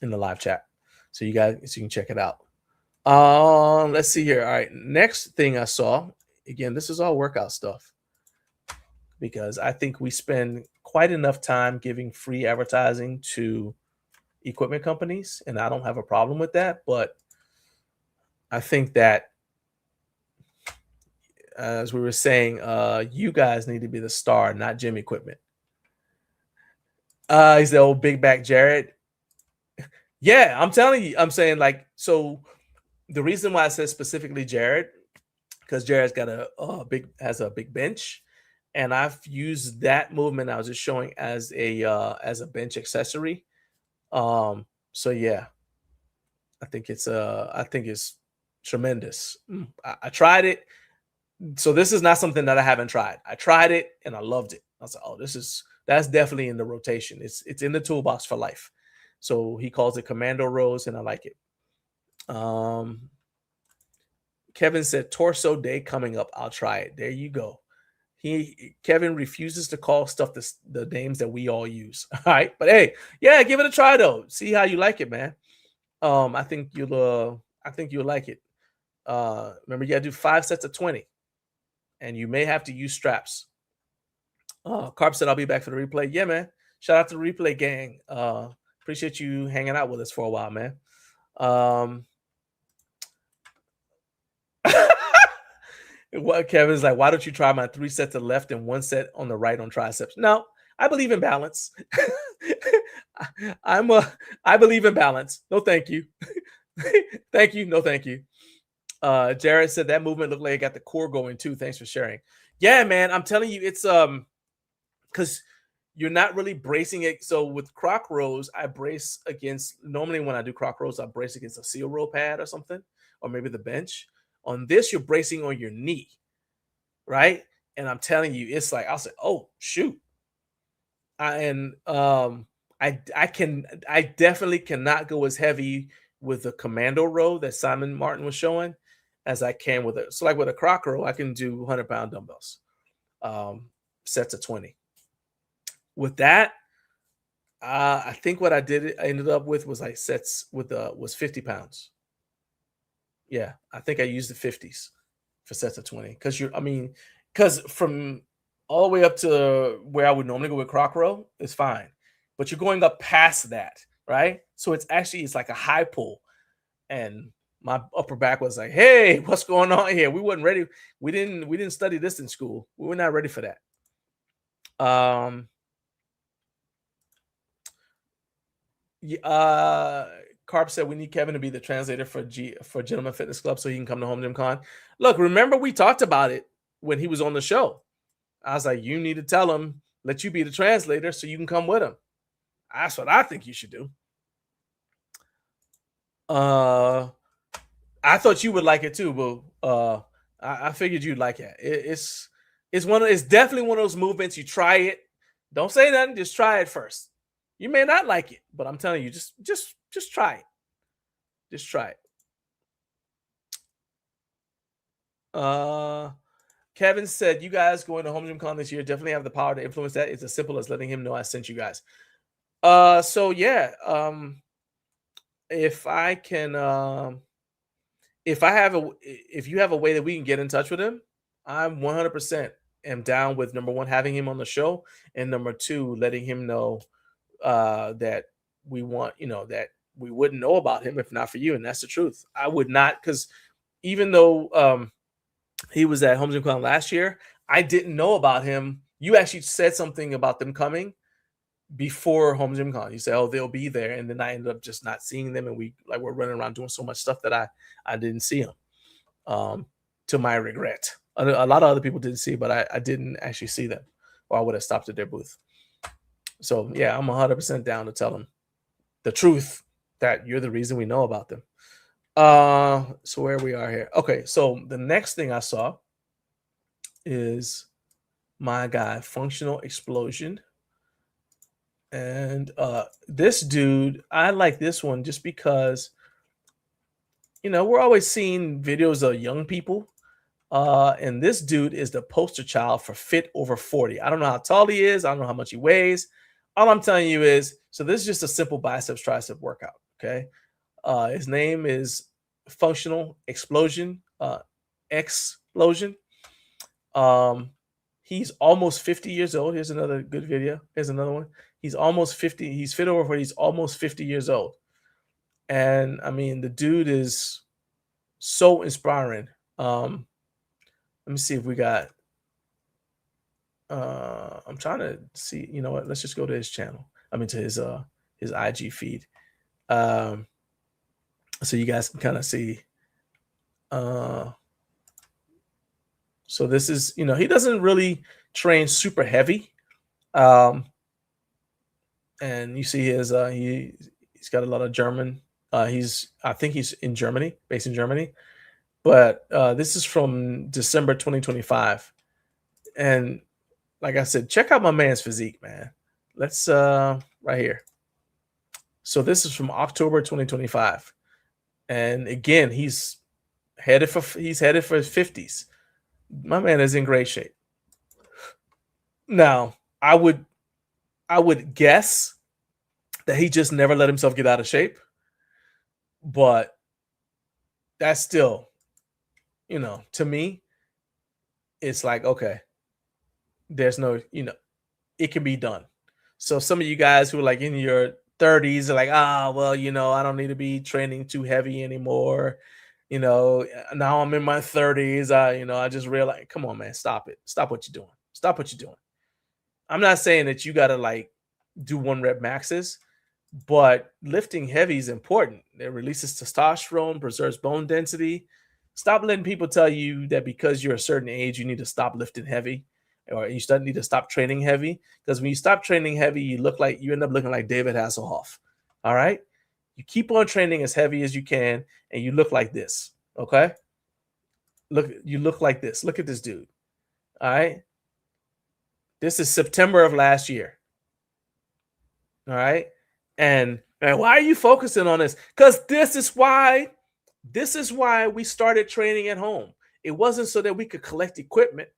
live chat. So you can check it out. Let's see here. All right. Next thing I saw, again, this is all workout stuff, because I think we spend quite enough time giving free advertising to equipment companies, and I don't have a problem with that. But I think that, as we were saying, you guys need to be the star, not gym equipment. He's the old big back Jared. Yeah, I'm telling you, I'm saying, like, so the reason why I said specifically Jared, because Jared's got has a big bench. And I've used that movement I was just showing as a bench accessory. So yeah, I think it's tremendous. I tried it. So this is not something that I haven't tried. I tried it and I loved it. I was like, oh, that's definitely in the rotation. It's in the toolbox for life. So he calls it Commando rows, and I like it. Kevin said torso day coming up. I'll try it. There you go. Kevin refuses to call stuff the names that we all use. All right, but hey, yeah, give it a try though. See how you like it, man. I think you'll like it. Remember, you gotta do 5 sets of 20, and you may have to use straps. Carp said I'll be back for the replay. Yeah, man. Shout out to the replay gang. Appreciate you hanging out with us for a while, man. What Kevin's like, why don't you try my 3 sets of left and 1 set on the right on triceps? No, I believe in balance. I believe in balance. No, thank you. Thank you. No, thank you. Jared said that movement looked like it got the core going too. Thanks for sharing. Yeah, man. I'm telling you, it's because you're not really bracing it. So with croc rows, I brace against, normally when I do croc rows, I brace against a seal row pad or something, or maybe the bench. On this, you're bracing on your knee, right? And I'm telling you, it's like, I'll say, oh, shoot. I definitely cannot go as heavy with the Commando row that Simon Martin was showing as I can with it. So like with a croc row, I can do 100-pound dumbbells, sets of 20. With that, I think what I ended up with was like sets with was 50 pounds. Yeah, I think I used the 50s for sets of 20 because from all the way up to where I would normally go with croc row is fine, but you're going up past that, right? So it's like a high pull, and my upper back was like, "Hey, what's going on here?" We wasn't ready. We didn't study this in school. We were not ready for that. Carp said we need Kevin to be the translator for Gentleman Fitness Club so he can come to Home Gym Con. Look, remember we talked about it when he was on the show. I was like, you need to tell him, let you be the translator so you can come with him. That's what I think you should do. I thought you would like it too, but I figured you'd like it. It's definitely one of those movements. You try it. Don't say nothing. Just try it first. You may not like it, but I'm telling you, just try it. Just try it. Kevin said, you guys going to Home Gym Con this year definitely have the power to influence that. It's as simple as letting him know I sent you guys. So yeah, if you have a way that we can get in touch with him, I'm 100% am down with, number one, having him on the show, and number two, letting him know that we want, that we wouldn't know about him if not for you. And that's the truth. I would not, because even though he was at Home Gym Con last year, I didn't know about him. You actually said something about them coming before Home Gym Con. You said, oh, they'll be there. And then I ended up just not seeing them. And we're running around doing so much stuff that I didn't see them, to my regret. A lot of other people didn't see, but I didn't actually see them, or I would have stopped at their booth. So yeah, I'm 100% down to tell them the truth, that you're the reason we know about them. So where we are here. Okay, so the next thing I saw is my guy, Functional Explosion. And this dude, I like this one just because, we're always seeing videos of young people. And this dude is the poster child for fit over 40. I don't know how tall he is. I don't know how much he weighs. All I'm telling you is, so this is just a simple biceps tricep workout. Okay. His name is Functional Explosion, Explosion. He's almost 50 years old. Here's another good video. Here's another one. He's almost 50. He's fit over 40. He's almost 50 years old. And I mean, the dude is so inspiring. Let me see if we got, I'm trying to see, you know what? Let's just go to his channel. I mean, to his IG feed. So you guys can kind of see. So this is, he doesn't really train super heavy. And you see his, he's got a lot of German I think he's in Germany, based in Germany. But this is from December 2025. And like I said, check out my man's physique, man. Let's right here. So this is from October 2025. And again, he's headed for his 50s. My man is in great shape. Now, I would guess that he just never let himself get out of shape. But that's still, to me, it's like, okay, there's no, it can be done. So some of you guys who are like in your 30s are like, well, I don't need to be training too heavy anymore. Now I'm in my 30s. I just realized, come on, man, stop it. Stop what you're doing. Stop what you're doing. I'm not saying that you got to like do 1 rep maxes, but lifting heavy is important. It releases testosterone, preserves bone density. Stop letting people tell you that because you're a certain age, you need to stop lifting heavy or you need to stop training heavy. Because when you stop training heavy, you end up looking like David Hasselhoff. All right. You keep on training as heavy as you can, and you look like this. Okay. You look like this. Look at this dude. All right. This is September of last year. All right. And why are you focusing on this? Because this is why we started training at home. It wasn't so that we could collect equipment.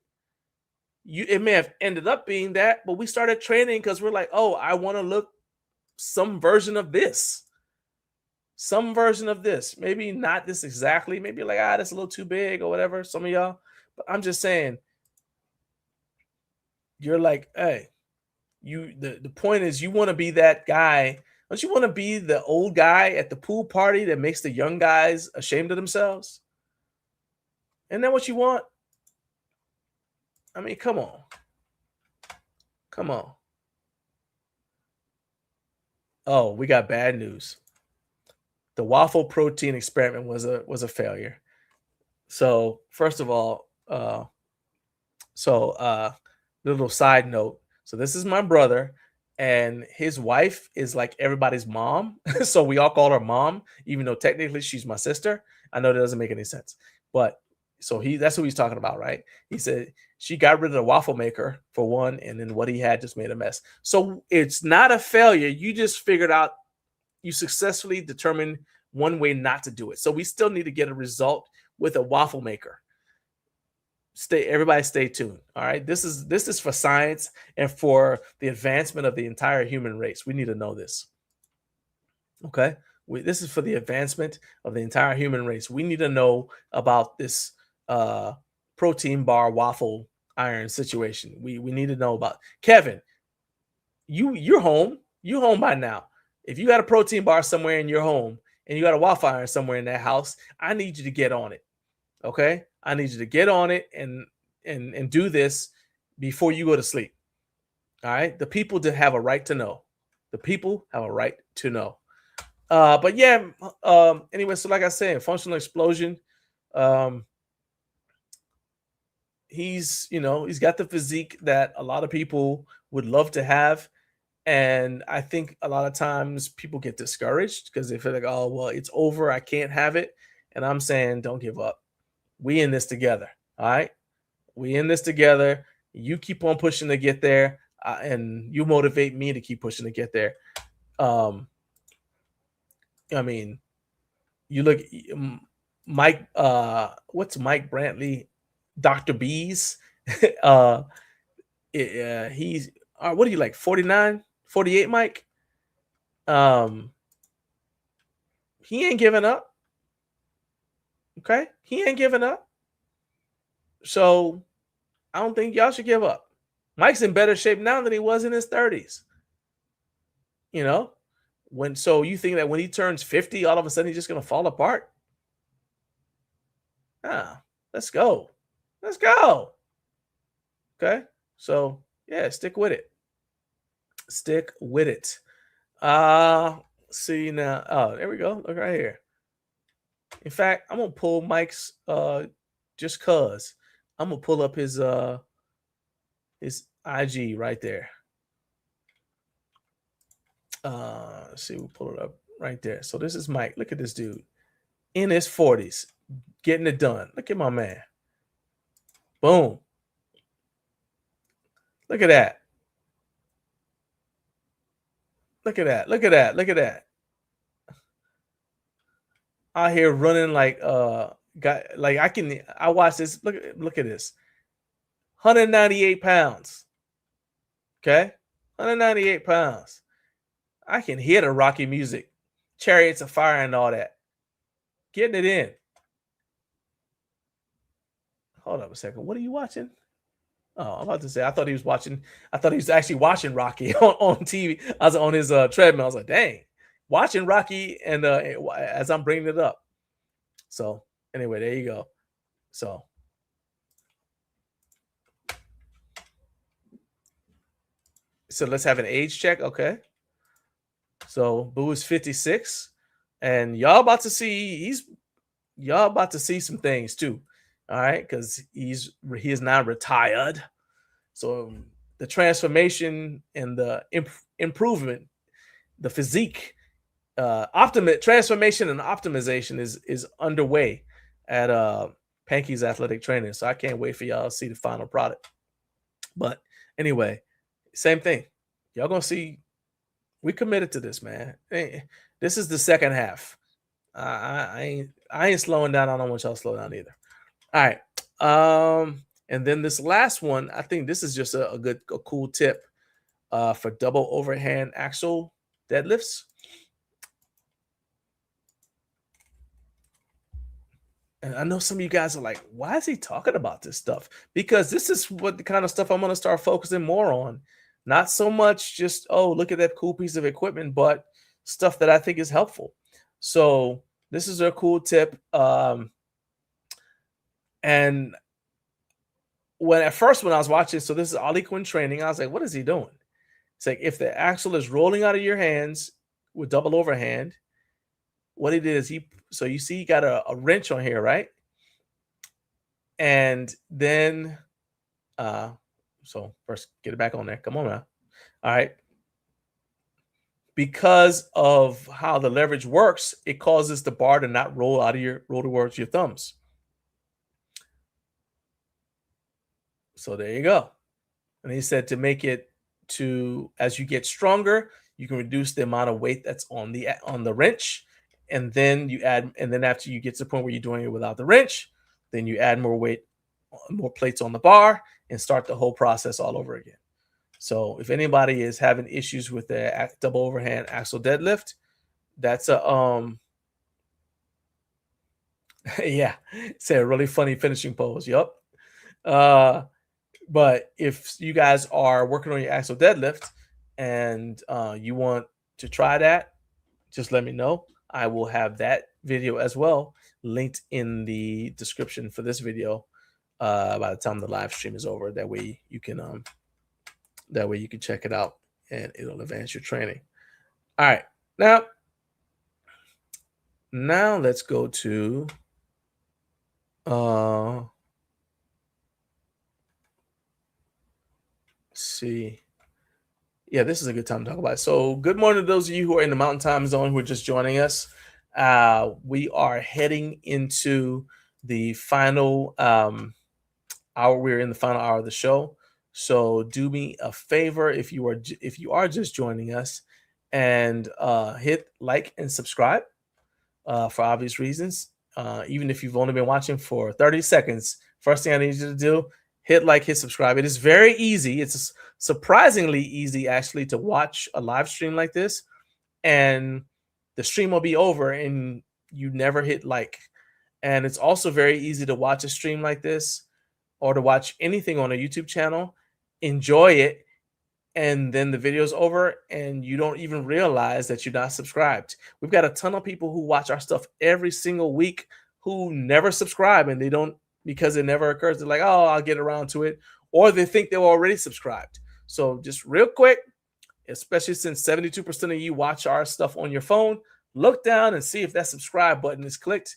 It may have ended up being that, but we started training because we're like, oh, I want to look some version of this. Some version of this. Maybe not this exactly. Maybe like, that's a little too big or whatever, some of y'all. But I'm just saying, you're like, hey, the point is you want to be that guy. Don't you want to be the old guy at the pool party that makes the young guys ashamed of themselves? Isn't that what you want? I mean, come on. Come on. Oh, we got bad news. The waffle protein experiment was a failure. So first of all, little side note. So this is my brother, and his wife is like everybody's mom. So we all call her mom, even though technically she's my sister. I know that doesn't make any sense, but so that's who he's talking about, right? He said she got rid of the waffle maker for one, and then what he had just made a mess. So it's not a failure. You just figured out, you successfully determined one way not to do it. So we still need to get a result with a waffle maker. Everybody stay tuned. All right. This is for science and for the advancement of the entire human race. We need to know this. Okay. This is for the advancement of the entire human race. We need to know about this protein bar waffle iron situation. We need to know about Kevin. You're home. You're home by now. If you got a protein bar somewhere in your home and you got a waffle iron somewhere in that house, I need you to get on it. Okay. I need you to get on it and do this before you go to sleep. All right. The people have a right to know. The people have a right to know. But yeah, anyway, so like I said, functional explosion. He's got the physique that a lot of people would love to have. And I think a lot of times people get discouraged because they feel like, oh, well, it's over. I can't have it. And I'm saying, don't give up. We in this together. All right. We in this together. You keep on pushing to get there. And you motivate me to keep pushing to get there. I mean, you look, Mike, what's Mike Brantley? Dr. B's. He's, what are you like, 49, 48, Mike? He ain't giving up. Okay? He ain't giving up. So I don't think y'all should give up. Mike's in better shape now than he was in his 30s. So you think that when he turns 50, all of a sudden he's just going to fall apart? Let's go. Let's go. Okay? So, yeah, stick with it. Stick with it. See now. Oh, there we go. Look right here. In fact, I'm gonna pull Mike's just cause. I'm gonna pull up his IG right there. Let's see, we'll pull it up right there. So this is Mike. Look at this dude in his 40s getting it done. Look at my man. Boom. Look at that. Look at that. Look at that. Look at that. Out here running like I watch this. Look at this. 198 pounds. Okay? 198 pounds. I can hear the Rocky music. Chariots of Fire and all that. Getting it in. Hold up a second. What are you watching? Oh, I'm about to say, I thought he was actually watching Rocky on TV. I was on his treadmill. I was like, dang, watching Rocky and as I'm bringing it up. So anyway, there you go. So let's have an age check. Okay. So Boo is 56, and y'all about to see some things too. All right, because he is now retired. So the transformation and the improvement, the physique, transformation and optimization is underway at Panky's Athletic Training. So I can't wait for y'all to see the final product. But anyway, same thing. Y'all gonna see. We committed to this, man. This is the second half. I ain't slowing down. I don't want y'all to slow down either. All right. And then this last one, I think this is just a cool tip for double overhand axle deadlifts. And I know some of you guys are like, why is he talking about this stuff? Because this is what the kind of stuff I'm going to start focusing more on. Not so much just, oh, look at that cool piece of equipment, but stuff that I think is helpful. So this is a cool tip. And when I was watching, so this is Ollie Quinn training, I was like, what is he doing? It's like if the axle is rolling out of your hands with double overhand, what he did is so you see he got a wrench on here, right? And then, so first get it back on there. Come on now. All right. Because of how the leverage works, it causes the bar to not roll towards your thumbs. So there you go. And he said to make it as you get stronger, you can reduce the amount of weight that's on the wrench. And then after you get to the point where you're doing it without the wrench, then you add more weight, more plates on the bar, and start the whole process all over again. So if anybody is having issues with the double overhand axle deadlift, that's yeah, it's a really funny finishing pose. Yup. But if you guys are working on your axle deadlift and you want to try that, just let me know. I will have that video as well linked in the description for this video by the time the live stream is over. That way you can check it out and it'll advance your training. All right. Now let's go to see. Yeah, this is a good time to talk about it. So good morning to those of you who are in the Mountain Time Zone who are just joining us. We are heading into the final hour. We're in the final hour of the show. So do me a favor if you are just joining us, and hit like and subscribe for obvious reasons. Even if you've only been watching for 30 seconds, first thing I need you to do, hit like, hit subscribe. It is very easy. It's surprisingly easy, actually, to watch a live stream like this, and the stream will be over and you never hit like. And it's also very easy to watch a stream like this or to watch anything on a YouTube channel, enjoy it, and then the video's over and you don't even realize that you're not subscribed. We've got a ton of people who watch our stuff every single week who never subscribe, and they don't, because it never occurs. They're like, oh, I'll get around to it. Or they think they were already subscribed. So just real quick, especially since 72% of you watch our stuff on your phone, look down and see if that subscribe button is clicked.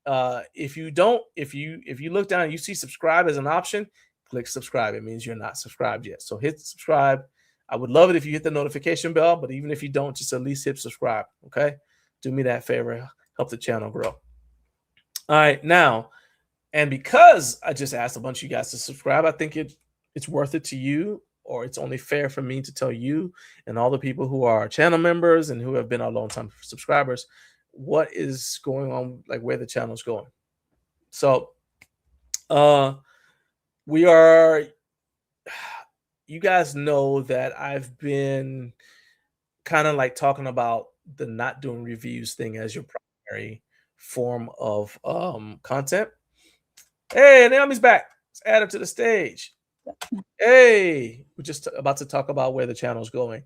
If you look down and you see subscribe as an option, click subscribe. It means you're not subscribed yet. So hit subscribe. I would love it if you hit the notification bell, but even if you don't, just at least hit subscribe. Okay. Do me that favor. Help the channel grow. All right, now, and because I just asked a bunch of you guys to subscribe, I think it's worth it to you, or it's only fair for me to tell you and all the people who are channel members and who have been our long-time subscribers what is going on, like where the channel's going. So we are, you guys know that I've been kind of like talking about the not doing reviews thing as your primary form of content. Hey, Naomi's back. Let's add her to the stage. Hey, we're just about to talk about where the channel's going.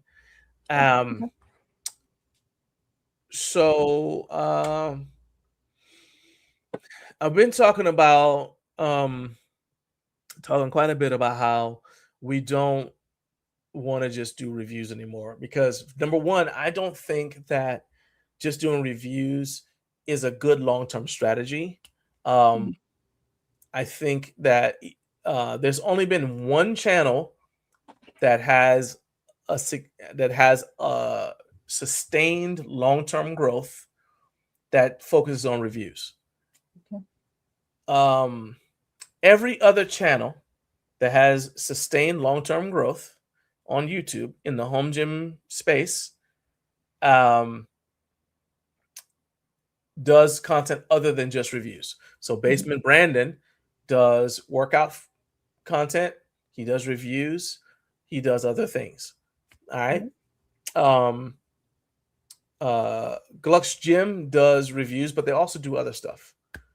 So I've been talking about talking quite a bit about how we don't want to just do reviews anymore, because number one, I don't think that just doing reviews is a good long-term strategy. I think that there's only been one channel that has a sustained long-term growth that focuses on reviews. Okay. Every other channel that has sustained long-term growth on YouTube in the home gym space does content other than just reviews. So Basement Brandon does workout content, he does reviews, he does other things. All right. Gluck's Gym does reviews, but they also do other stuff.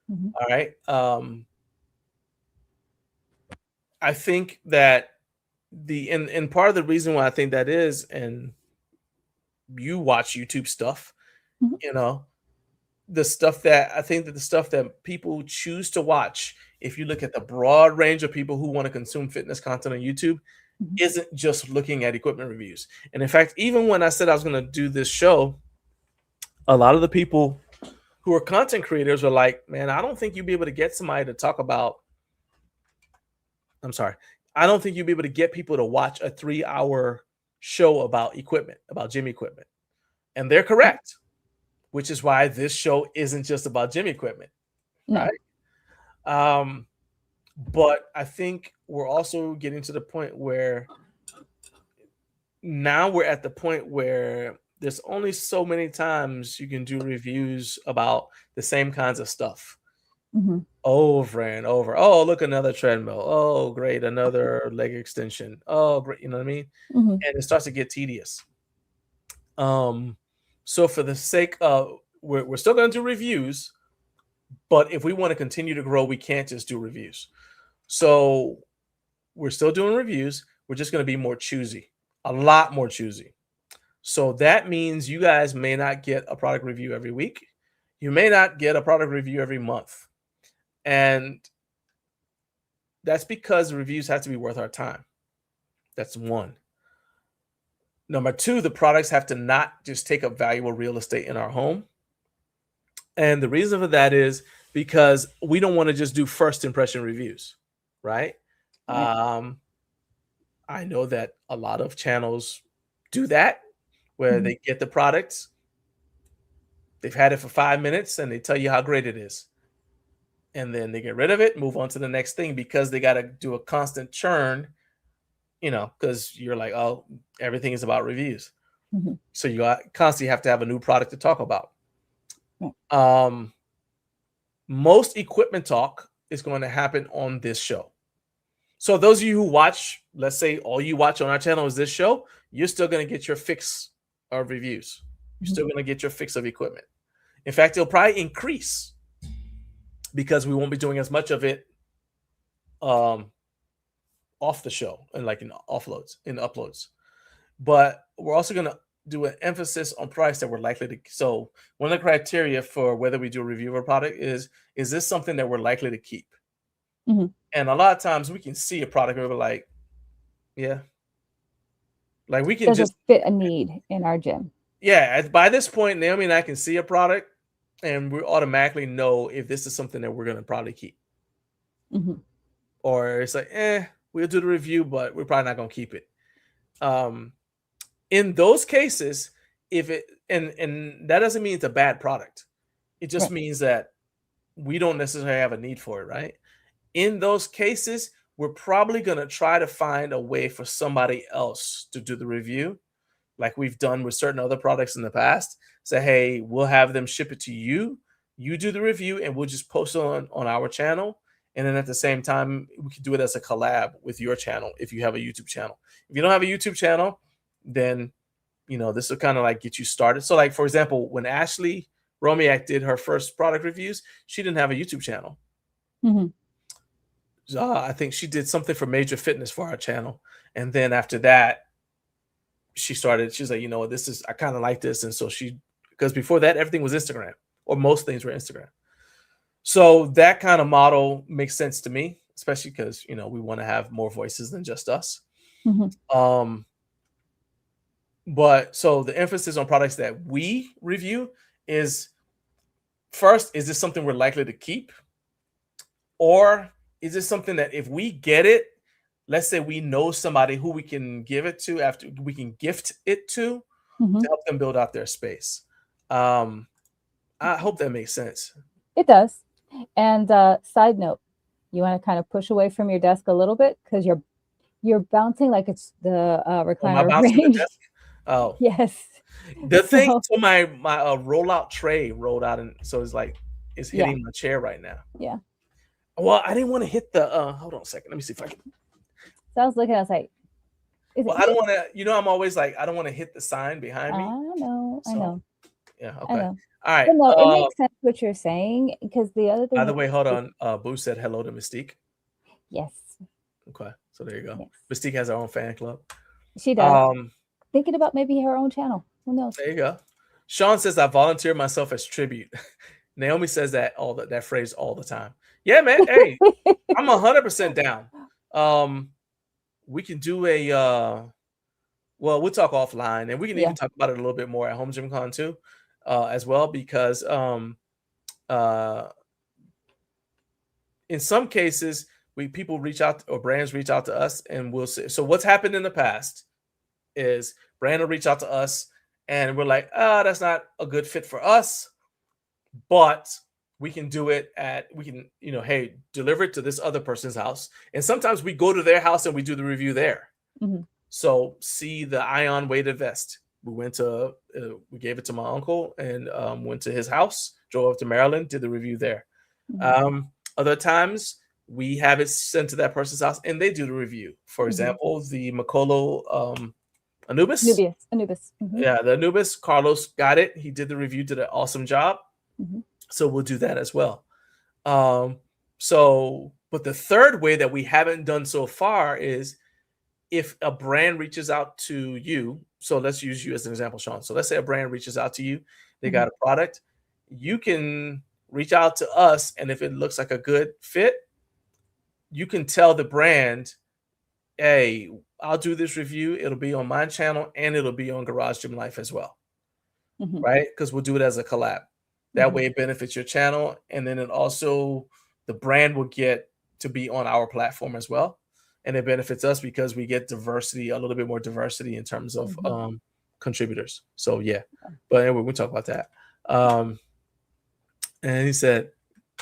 All right. I think that and part of the reason why I think that is, and you watch YouTube stuff, you know, the stuff that I think that the stuff that people choose to watch, if you look at the broad range of people who want to consume fitness content on YouTube, isn't just looking at equipment reviews. And in fact, even when I said I was going to do this show, a lot of the people who are content creators are like, man, I don't think you'd be able to get somebody to talk about, I don't think you'd be able to get people to watch a 3-hour show about equipment, about gym equipment. And they're correct, which is why this show isn't just about gym equipment, right? But I think we're also getting to the point where now we're at the point where there's only so many times you can do reviews about the same kinds of stuff over and over. Oh, look, another treadmill. Oh, great, another leg extension. Oh, great, you know what I mean? And it starts to get tedious. So for the sake of, we're still going to do reviews, but if we want to continue to grow, we can't just do reviews. So we're still doing reviews. We're just going to be more choosy, a lot more choosy. So that means you guys may not get a product review every week. You may not get a product review every month. And that's because the reviews have to be worth our time. That's one. Number two, the products have to not just take up valuable real estate in our home. And the reason for that is because we don't want to just do first impression reviews, right? I know that a lot of channels do that, where they get the products, they've had it for 5 minutes, and they tell you how great it is. And then they get rid of it, move on to the next thing, because they got to do a constant churn, you know, because you're like, oh, everything is about reviews. So you constantly have to have a new product to talk about. Most equipment talk is going to happen on this show. So those of you who watch, let's say all you watch on our channel is this show, you're still going to get your fix of reviews. You're still going to get your fix of equipment. In fact, it'll probably increase because we won't be doing as much of it off the show and like in uploads. But we're also going to do an emphasis on price that we're likely to. So one of the criteria for whether we do a review of a product is this something that we're likely to keep? And a lot of times we can see a product and we're like, yeah. Like we can just fit a need in our gym. Yeah. By this point, Naomi and I can see a product and we automatically know if this is something that we're going to probably keep. Or it's like, we'll do the review, but we're probably not going to keep it. In those cases, if and that doesn't mean it's a bad product. It just means that we don't necessarily have a need for it, right? In those cases, we're probably going to try to find a way for somebody else to do the review, like we've done with certain other products in the past. Say, hey, we'll have them ship it to you. You do the review, and we'll just post it on our channel. And then at the same time, we can do it as a collab with your channel if you have a YouTube channel. If you don't have a YouTube channel, then this will kind of like get you started. So, like, for example, when Ashley Romiak did her first product reviews, she didn't have a YouTube channel. I think she did something for Major Fitness for our channel. And then after that, she's like, I kind of like this. And so because before that, everything was Instagram, or most things were Instagram. So that kind of model makes sense to me, especially because, we want to have more voices than just us. But so the emphasis on products that we review is, first, is this something we're likely to keep? Or is this something that if we get it, let's say we know somebody who we can give it to, after we can gift it to help them build out their space. I hope that makes sense. It does. And side note, you want to kind of push away from your desk a little bit because you're bouncing like it's the recliner range. Oh yes. The thing, so my rollout tray rolled out, and so it's hitting my chair right now. Yeah. Well, I didn't want to hit the. Hold on a second. Let me see if I can. So I was looking. I was like, I don't want to. I'm always like, I don't want to hit the sign behind me. I know. Yeah. Okay. All right. No, it makes sense what you're saying, because the other thing. By the way, hold on. Boo said hello to Mystique. Yes. Okay. So there you go. Yes. Mystique has her own fan club. She does. Thinking about maybe her own channel. Who knows? There you go. Sean says, I volunteer myself as tribute. Naomi says that phrase all the time. Yeah, man. Hey, I'm 100% down. We can do we'll talk offline, and we can even talk about it a little bit more at Home Gym Con too, as well, because in some cases people reach out, or brands reach out to us, and we'll say, so what's happened in the past is brand will reach out to us and we're like, that's not a good fit for us, but we can do it hey, deliver it to this other person's house. And sometimes we go to their house and we do the review there. So see the Ion weighted vest. We gave it to my uncle and went to his house, drove up to Maryland, did the review there. Other times we have it sent to that person's house and they do the review. For example, the Makolo Anubis. Yeah, the Anubis, Carlos got it. He did the review, did an awesome job. So we'll do that as well. But the third way that we haven't done so far is if a brand reaches out to you. So let's use you as an example, Sean. So let's say a brand reaches out to you. They got a product. You can reach out to us, and if it looks like a good fit, you can tell the brand, hey, I'll do this review. It'll be on my channel and it'll be on Garage Gym Life as well. Right? Because we'll do it as a collab. That way it benefits your channel. And then the brand will get to be on our platform as well. And it benefits us because we get diversity, a little bit more diversity in terms of contributors. So yeah. But anyway, we'll talk about that. And he said,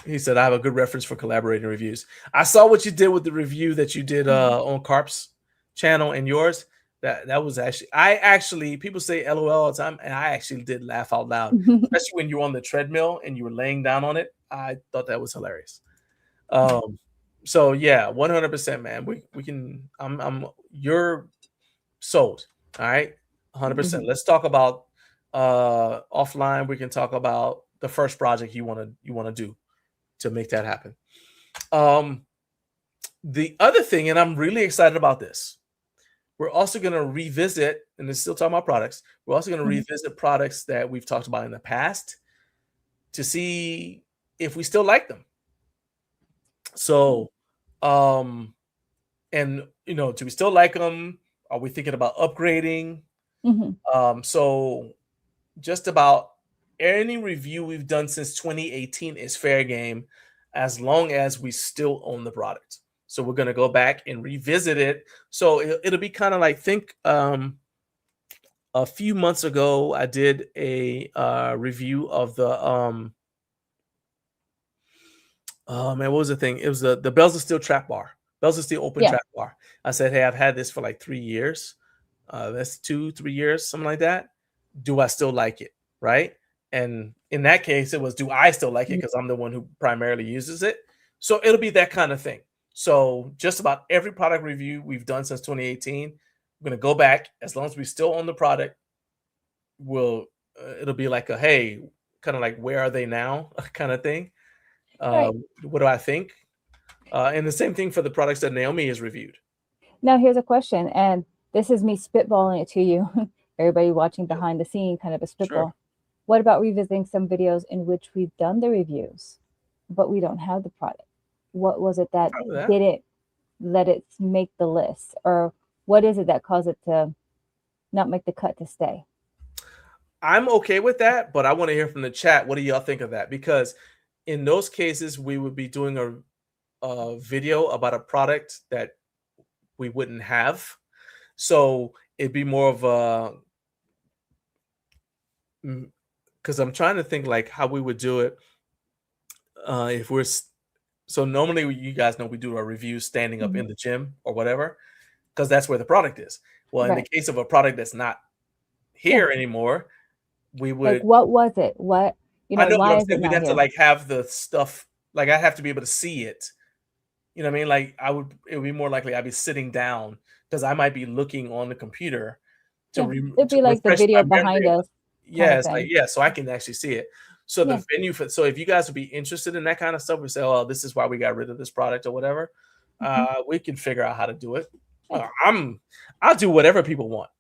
I have a good reference for collaborating reviews. I saw what you did with the review that you did on Carp's channel and yours. That was actually, people say LOL all the time, and I actually did laugh out loud, especially when you were on the treadmill and you were laying down on it. I thought that was hilarious. So yeah, 100%, man. We can. You're sold. All right, 100%. Let's talk about offline. We can talk about the first project you want to do to make that happen. The other thing, and I'm really excited about this, we're also going to revisit, and it's still talking about products, we're also going to revisit products that we've talked about in the past to see if we still like them. So, do we still like them? Are we thinking about upgrading? So just about any review we've done since 2018 is fair game, as long as we still own the product. So we're going to go back and revisit it. So it'll be kind of like, think a few months ago, I did a review of the oh man, what was the thing? It was the Bells of Steel trap bar. Bells of Steel open Yeah. trap bar. I said, hey, I've had this for like 3 years. That's 2-3 years, something like that. Do I still like it? Right? And in that case, it was, do I still like it? Because I'm the one who primarily uses it. So it'll be that kind of thing. So just about every product review we've done since 2018, I'm gonna go back as long as we still own the product. It'll be like a, hey, kind of like, where are they now, kind of thing. Right. What do I think? And the same thing for the products that Naomi has reviewed. Now, here's a question, and this is me spitballing it to you. Everybody watching behind the scene, kind of a spitball. Sure. What about revisiting some videos in which we've done the reviews, but we don't have the product? What was it that didn't let it make the list? Or what is it that caused it to not make the cut to stay? I'm okay with that, but I want to hear from the chat. What do y'all think of that? Because in those cases, we would be doing a video about a product that we wouldn't have. So it'd be more of a, because I'm trying to think like how we would do it. If we're, so normally you guys know we do a review standing up in the gym or whatever, because that's where the product is. Well, in the case of a product that's not here anymore, we would, like, what was it? What, you know, why is it we'd not have here? to like have the stuff, like I'd have to be able to see it. You know what I mean? Like it would be more likely I'd be sitting down because I might be looking on the computer to it'd be like the video behind us. Yes, like, yeah, so I can actually see it. So the venue for, so if you guys would be interested in that kind of stuff, we say, oh, this is why we got rid of this product or whatever. We can figure out how to do it. I'll do whatever people want,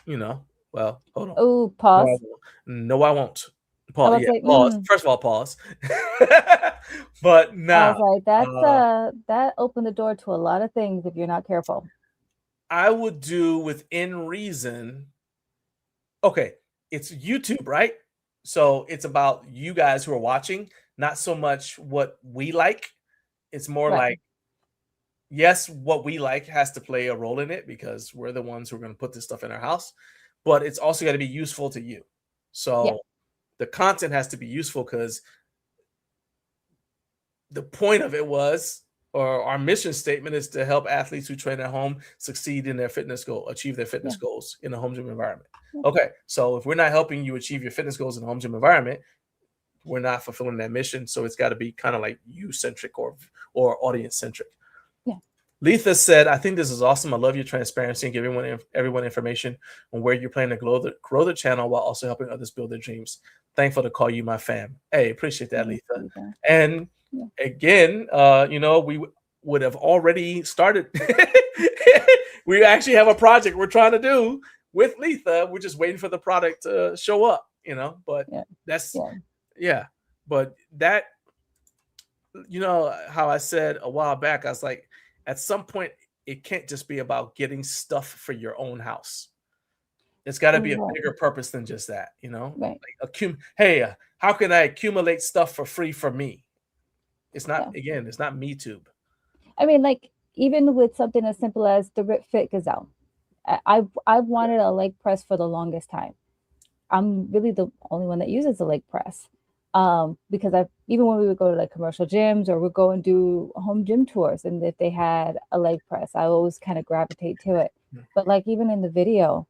you know. Well, hold on. Oh, pause. No, I won't. Pause. Yeah, Like, pause. First of all, pause. But now, I was like, that opened the door to a lot of things if you're not careful. I would do within reason. Okay, it's YouTube, right? So it's about you guys who are watching, not so much what we like. It's more like, yes, what we like has to play a role in it because we're the ones who are going to put this stuff in our house, but it's also got to be useful to you. So the content has to be useful because the point of it was, or our mission statement is to help athletes who train at home succeed in their fitness goal, achieve their fitness goals in a home gym environment. Okay, so if we're not helping you achieve your fitness goals in a home gym environment, we're not fulfilling that mission. So it's got to be kind of like you-centric or audience-centric. Yeah. Letha said, I think this is awesome. I love your transparency and giving everyone information on where you're planning to grow the channel while also helping others build their dreams. Thankful to call you my fam. Hey, appreciate that, Letha. And again, you know, we would have already started. We actually have a project we're trying to do with Letha. We're just waiting for the product to show up, you know, but that's, but that, you know, how I said a while back, I was like, at some point, it can't just be about getting stuff for your own house. It's got to be a bigger purpose than just that, you know? Like, hey, how can I accumulate stuff for free for me? It's not, again, it's not MeTube. I mean, like, even with something as simple as the Rip Fit Gazelle, I've wanted a leg press for the longest time. I'm really the only one that uses the leg press. Because even when we would go to like commercial gyms or we'd go and do home gym tours, and if they had a leg press, I always kind of gravitate to it. But like even in the video,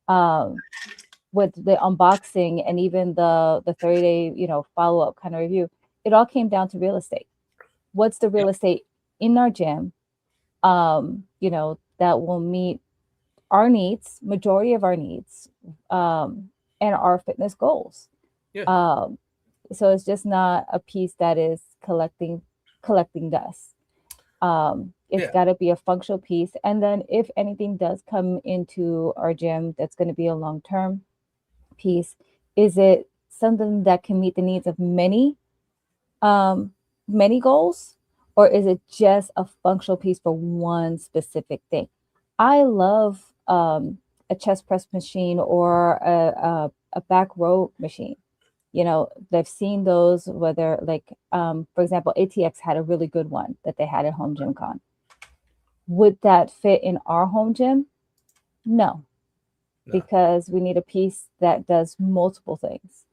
with the unboxing and even the 30-day, you know, follow-up kind of review, it all came down to real estate. What's the real estate in our gym, you know, that will meet our needs, majority of our needs, and our fitness goals. So it's just not a piece that is collecting dust. It's got to be a functional piece. And then if anything does come into our gym, that's going to be a long-term piece. Is it something that can meet the needs of many goals, or is it just a functional piece for one specific thing? I love a chest press machine or a back row machine. You know, they've seen those, whether like, for example, ATX had a really good one that they had at Home Gym Con. Would that fit in our home gym? No. because we need a piece that does multiple things,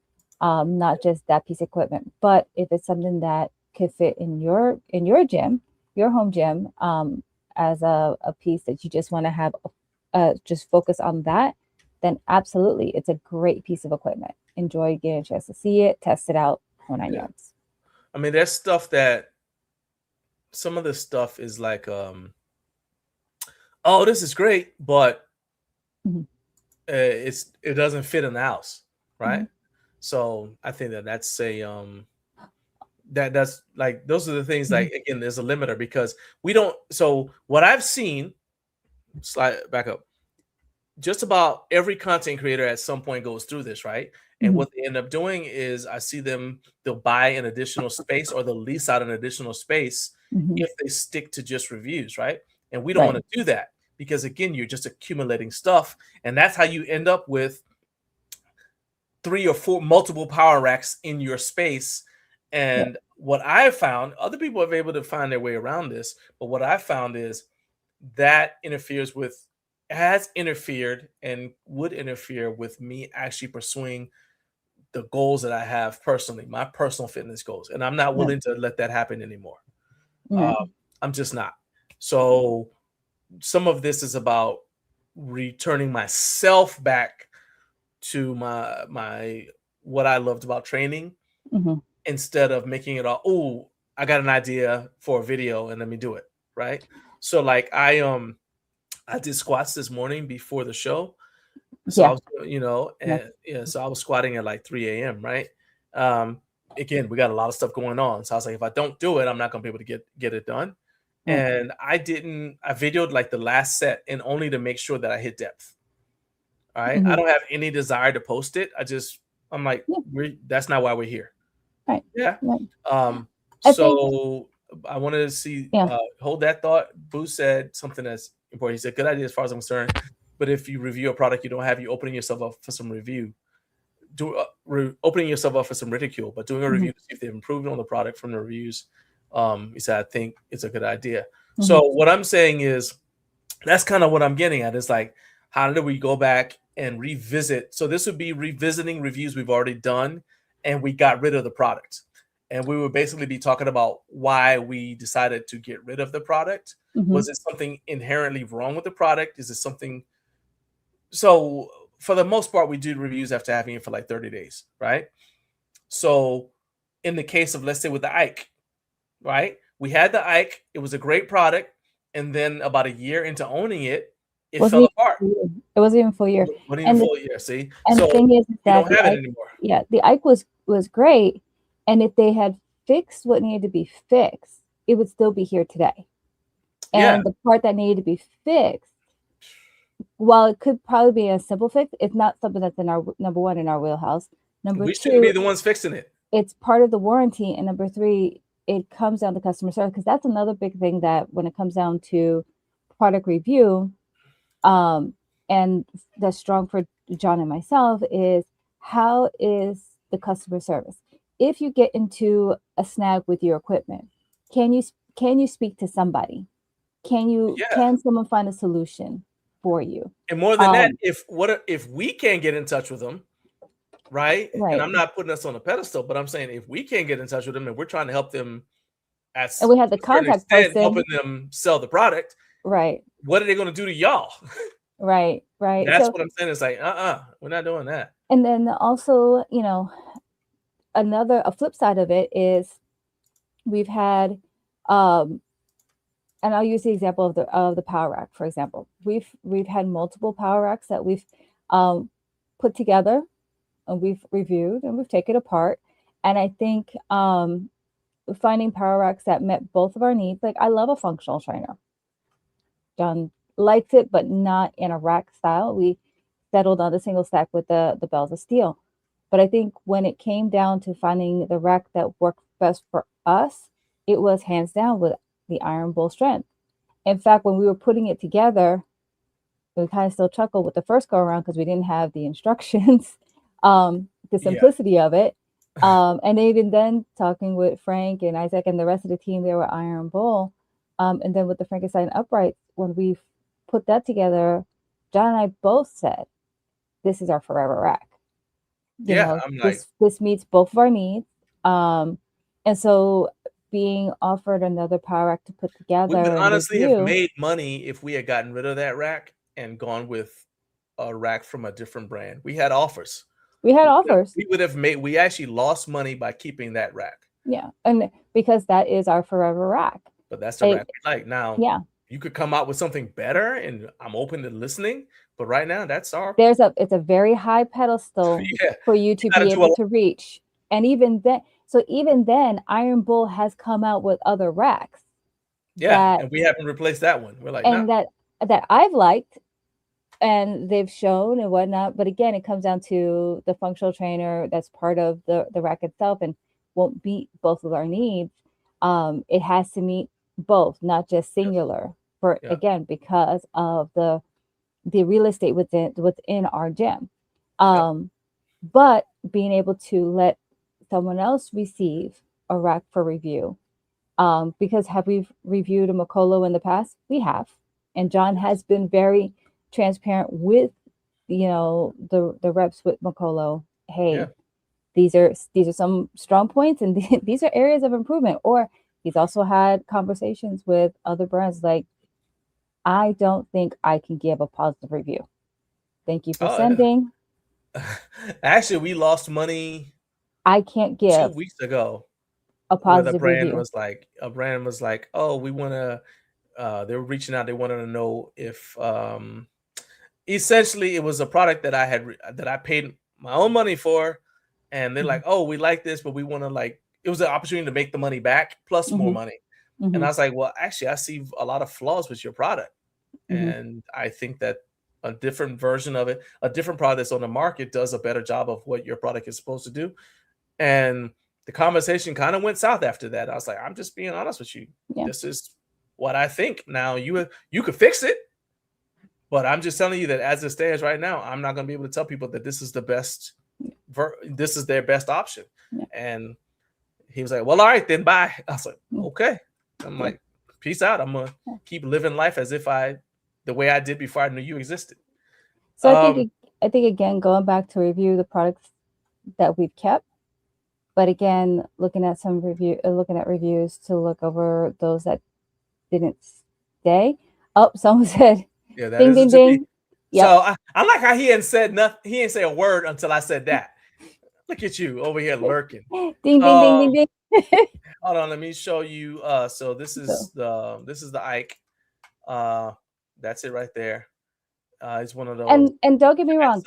not just that piece of equipment. But if it's something that could fit in your gym, your home gym, as a piece that you just want to have, just focus on that, then absolutely, it's a great piece of equipment. Enjoy getting a chance to see it, test it out, whole 9 yards. I mean, there's stuff that some of the stuff is like, oh, this is great, but it doesn't fit in the house, right? So I think that's a that's like, those are the things, like, again, there's a limiter because we don't. So what I've seen, slide back up, just about every content creator at some point goes through this, right? And what they end up doing is I see they'll buy an additional space or they'll lease out an additional space if they stick to just reviews, right? And we don't want to do that because, again, you're just accumulating stuff. And that's how you end up with 3 or 4 multiple power racks in your space. And what I found, other people have been able to find their way around this, but what I found is that has interfered and would interfere with me actually pursuing the goals that I have personally, my personal fitness goals. And I'm not willing to let that happen anymore. I'm just not. So some of this is about returning myself back to my what I loved about training, instead of making it all, oh, I got an idea for a video and let me do it, right? So like I did squats this morning before the show. So I was, so I was squatting at like 3 a.m., right? Again, we got a lot of stuff going on. So I was like, if I don't do it, I'm not gonna be able to get it done. And I videoed like the last set, and only to make sure that I hit depth. All right. I don't have any desire to post it. I'm like, that's not why we're here. Right. Yeah. Right. So I wanted to see, hold that thought. Boo said something that's important. He said, good idea as far as I'm concerned. But if you review a product you don't have, you're opening yourself up for some review. Opening yourself up for some ridicule, but doing a review to see if they've improved on the product from the reviews. He said, I think it's a good idea. So what I'm saying is, that's kind of what I'm getting at. Is like, how do we go back and revisit? So this would be revisiting reviews we've already done, and we got rid of the product. And we would basically be talking about why we decided to get rid of the product. Was it something inherently wrong with the product? Is it something? So for the most part, we do reviews after having it for like 30 days, right? So in the case of, let's say with the Ike, right? We had the Ike. It was a great product. And then about a year into owning it, it fell apart. It wasn't even a full year. Wasn't even a full year, see? And so the thing is that don't have it anymore. Yeah, the Ike was great. And if they had fixed what needed to be fixed, it would still be here today. And the part that needed to be fixed, while it could probably be a simple fix, it's not something that's in our, number one, in our wheelhouse. Number we two, shouldn't be the ones fixing it. It's part of the warranty. And number three, it comes down to customer service, because that's another big thing that when it comes down to product review, and that's strong for John and myself, is how is the customer service? If you get into a snag with your equipment, can you speak to somebody? Can someone find a solution for you? And more than that, if we can't get in touch with them, right? And I'm not putting us on a pedestal, but I'm saying if we can't get in touch with them and we're trying to help them, and we have the contact person helping them sell the product, right? What are they going to do to y'all? Right. That's what I'm saying. It's like, we're not doing that. And then also, a flip side of it is we've had, and I'll use the example of the power rack, for example. We've had multiple power racks that we've put together, and we've reviewed, and we've taken apart. And I think finding power racks that met both of our needs. Like, I love a functional trainer. John likes it, but not in a rack style. We settled on the single stack with the bells of steel. But I think when it came down to finding the rack that worked best for us, it was hands down with the Iron Bull strength. In fact, when we were putting it together, we kind of still chuckled with the first go around because we didn't have the instructions, the simplicity of it. And even then, talking with Frank and Isaac and the rest of the team, they were Iron Bull. And then with the Frankenstein uprights, when we put that together, John and I both said, this is our forever rack. You Yeah, know, I'm like, this meets both of our needs. And so being offered another power rack to put we together would and honestly have review. made money if we had gotten rid of that rack and gone with a rack from a different brand. We had offers. We had offers. We would have made. We actually lost money by keeping that rack. Yeah, and because that is our forever rack. But that's the rack we like. Now, yeah, you could come out with something better, and I'm open to listening. But right now, that's our. It's a very high pedestal for you to be able to reach, and even then, Iron Bull has come out with other racks. Yeah, and we haven't replaced that one. We're like, and no. that I've liked, and they've shown and whatnot. But again, it comes down to the functional trainer that's part of the rack itself, and won't meet both of our needs. It has to meet both, not just singular. Again, because of the real estate within our gym. But being able to let someone else receive a rack for review. Because have we reviewed a Makolo in the past? We have. And John has been very transparent with, the reps with Makolo. Hey, these are some strong points, and these are areas of improvement. Or he's also had conversations with other brands like, I don't think I can give a positive review. Thank you for sending. Yeah. Actually, we lost money. I can't give 2 weeks ago. A positive where review. A brand was like, oh, we want to. They were reaching out. They wanted to know if, essentially, it was a product that I paid my own money for, and they're like, oh, we like this, but we want to it was an opportunity to make the money back plus more money. And I was like, well, actually, I see a lot of flaws with your product. And I think that a different version of it, a different product that's on the market, does a better job of what your product is supposed to do. And the conversation kind of went south after that. I was like, I'm just being honest with you. Yeah. This is what I think. Now, you could fix it, but I'm just telling you that as it stands right now, I'm not going to be able to tell people that this is the best. This is their best option. Yeah. And he was like, well, all right, then bye. I was like, okay. I'm like, peace out. I'm going to keep living life as if the way I did before I knew you existed. So I think again, going back to review the products that we've kept, but again, looking at reviews to look over those that didn't stay. Oh, someone said, ding, ding, ding. Yep. So I like how he hadn't said nothing. He didn't say a word until I said that. Look at you over here lurking. Ding, ding, ding, ding, ding. Hold on, let me show you. So this is the Ike. That's it right there. It's one of those. And don't get me wrong.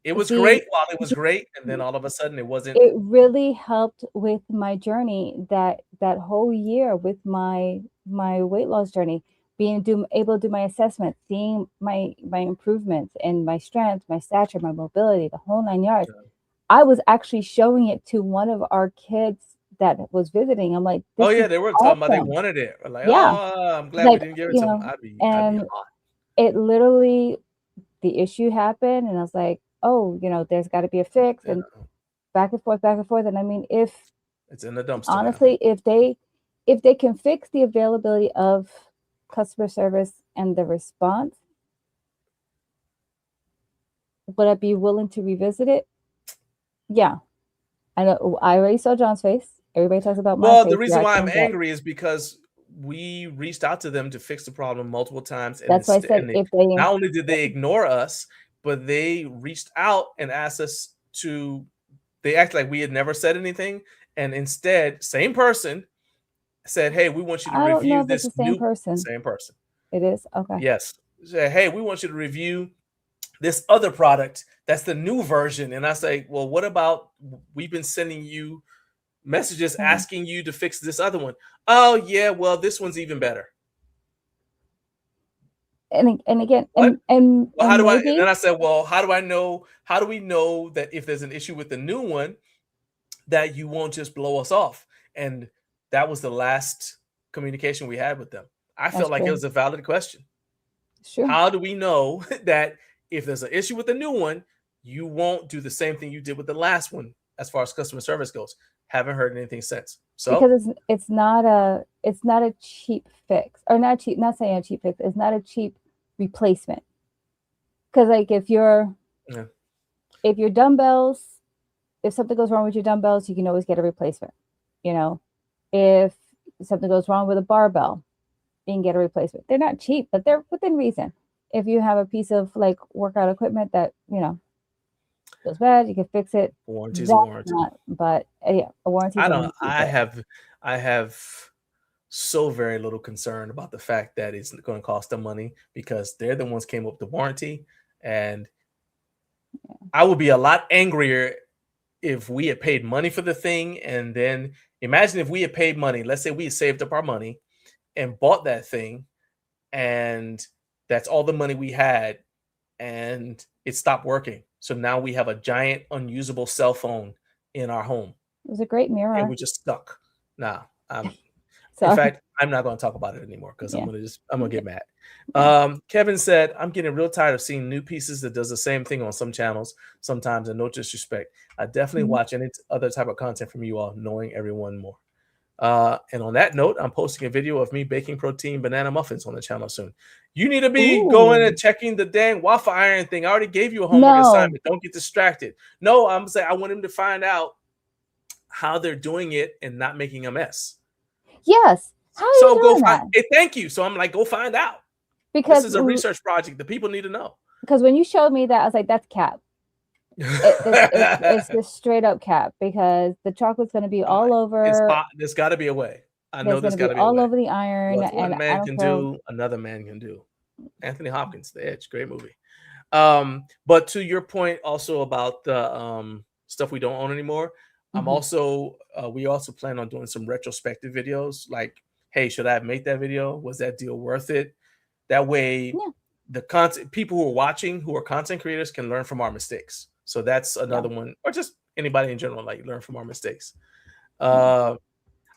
It was great while it was great, and then all of a sudden it wasn't. It really helped with my journey that whole year with my weight loss journey, being able to do my assessment, seeing my improvements in my strength, my stature, my mobility, the whole 9 yards. Yeah. I was actually showing it to one of our kids that was visiting. I'm like, oh yeah, they were talking about they wanted it. Like, oh, I'm glad we didn't give it to them. I'd be it literally, the issue happened, and I was like, oh, there's got to be a fix, and back and forth. And I mean, if it's in the dumpster, honestly, now. if they can fix the availability of customer service and the response, would I be willing to revisit it? Yeah. I know. I already saw John's face. Everybody talks about my face. Well, the reason why I'm angry is because we reached out to them to fix the problem multiple times. And that's why I said not only did they ignore us, but they reached out and asked us they acted like we had never said anything. And instead, same person said, hey, we want you to review this. Same person. It is? Okay. Yes. Said, hey, we want you to review this other product. That's the new version. And I say, well, what about, we've been sending you messages asking you to fix this other one. Oh yeah, well, this one's even better. And again, well, how do maybe, and then I said, well, how do we know that if there's an issue with the new one, that you won't just blow us off? And that was the last communication we had with them. I felt like it was a valid question. Sure. How do we know that if there's an issue with the new one, you won't do the same thing you did with the last one as far as customer service goes? Haven't heard anything since. So because it's not a cheap fix, or not saying a cheap fix. It's not a cheap replacement. Because like if you're Yeah. If your dumbbells, if something goes wrong with your dumbbells, you can always get a replacement. You know, if something goes wrong with a barbell, you can get a replacement. They're not cheap, but they're within reason. If you have a piece of like workout equipment that, goes bad, you can fix it. Warranty's That's a warranty. not, but yeah, a warranty. I have so very little concern about the fact that it's going to cost them money because they're the ones came up with the warranty, and I would be a lot angrier if we had paid money for the thing, and then imagine if we had paid money. Let's say we had saved up our money and bought that thing, and that's all the money we had, and it stopped working. So now we have a giant unusable cell phone in our home. It was a great mirror. And we're just stuck. Nah, in fact, I'm not going to talk about it anymore because I'm going to get mad. Kevin said, I'm getting real tired of seeing new pieces that does the same thing on some channels sometimes, and no disrespect. I definitely watch any other type of content from you all, knowing everyone more. And on that note, I'm posting a video of me baking protein banana muffins on the channel soon. You need to be going and checking the dang waffle iron thing. I already gave you a homework assignment. Don't get distracted. No, I'm saying I want him to find out how they're doing it and not making a mess. Yes. How are you doing that? Hey, thank you. So I'm like, go find out. Because this is a research project. The people need to know. Because when you showed me that, I was like, that's cap. It's just straight up cap, because the chocolate's going to be all over. There's got to be a way. I know there's got to be all over the iron. One man can do, another man can do. Anthony Hopkins, The Edge, great movie. But to your point also about the stuff we don't own anymore, I'm also we also plan on doing some retrospective videos. Like, hey, should I have made that video? Was that deal worth it? That way, the content people who are watching, who are content creators, can learn from our mistakes. So that's another one, or just anybody in general, like learn from our mistakes.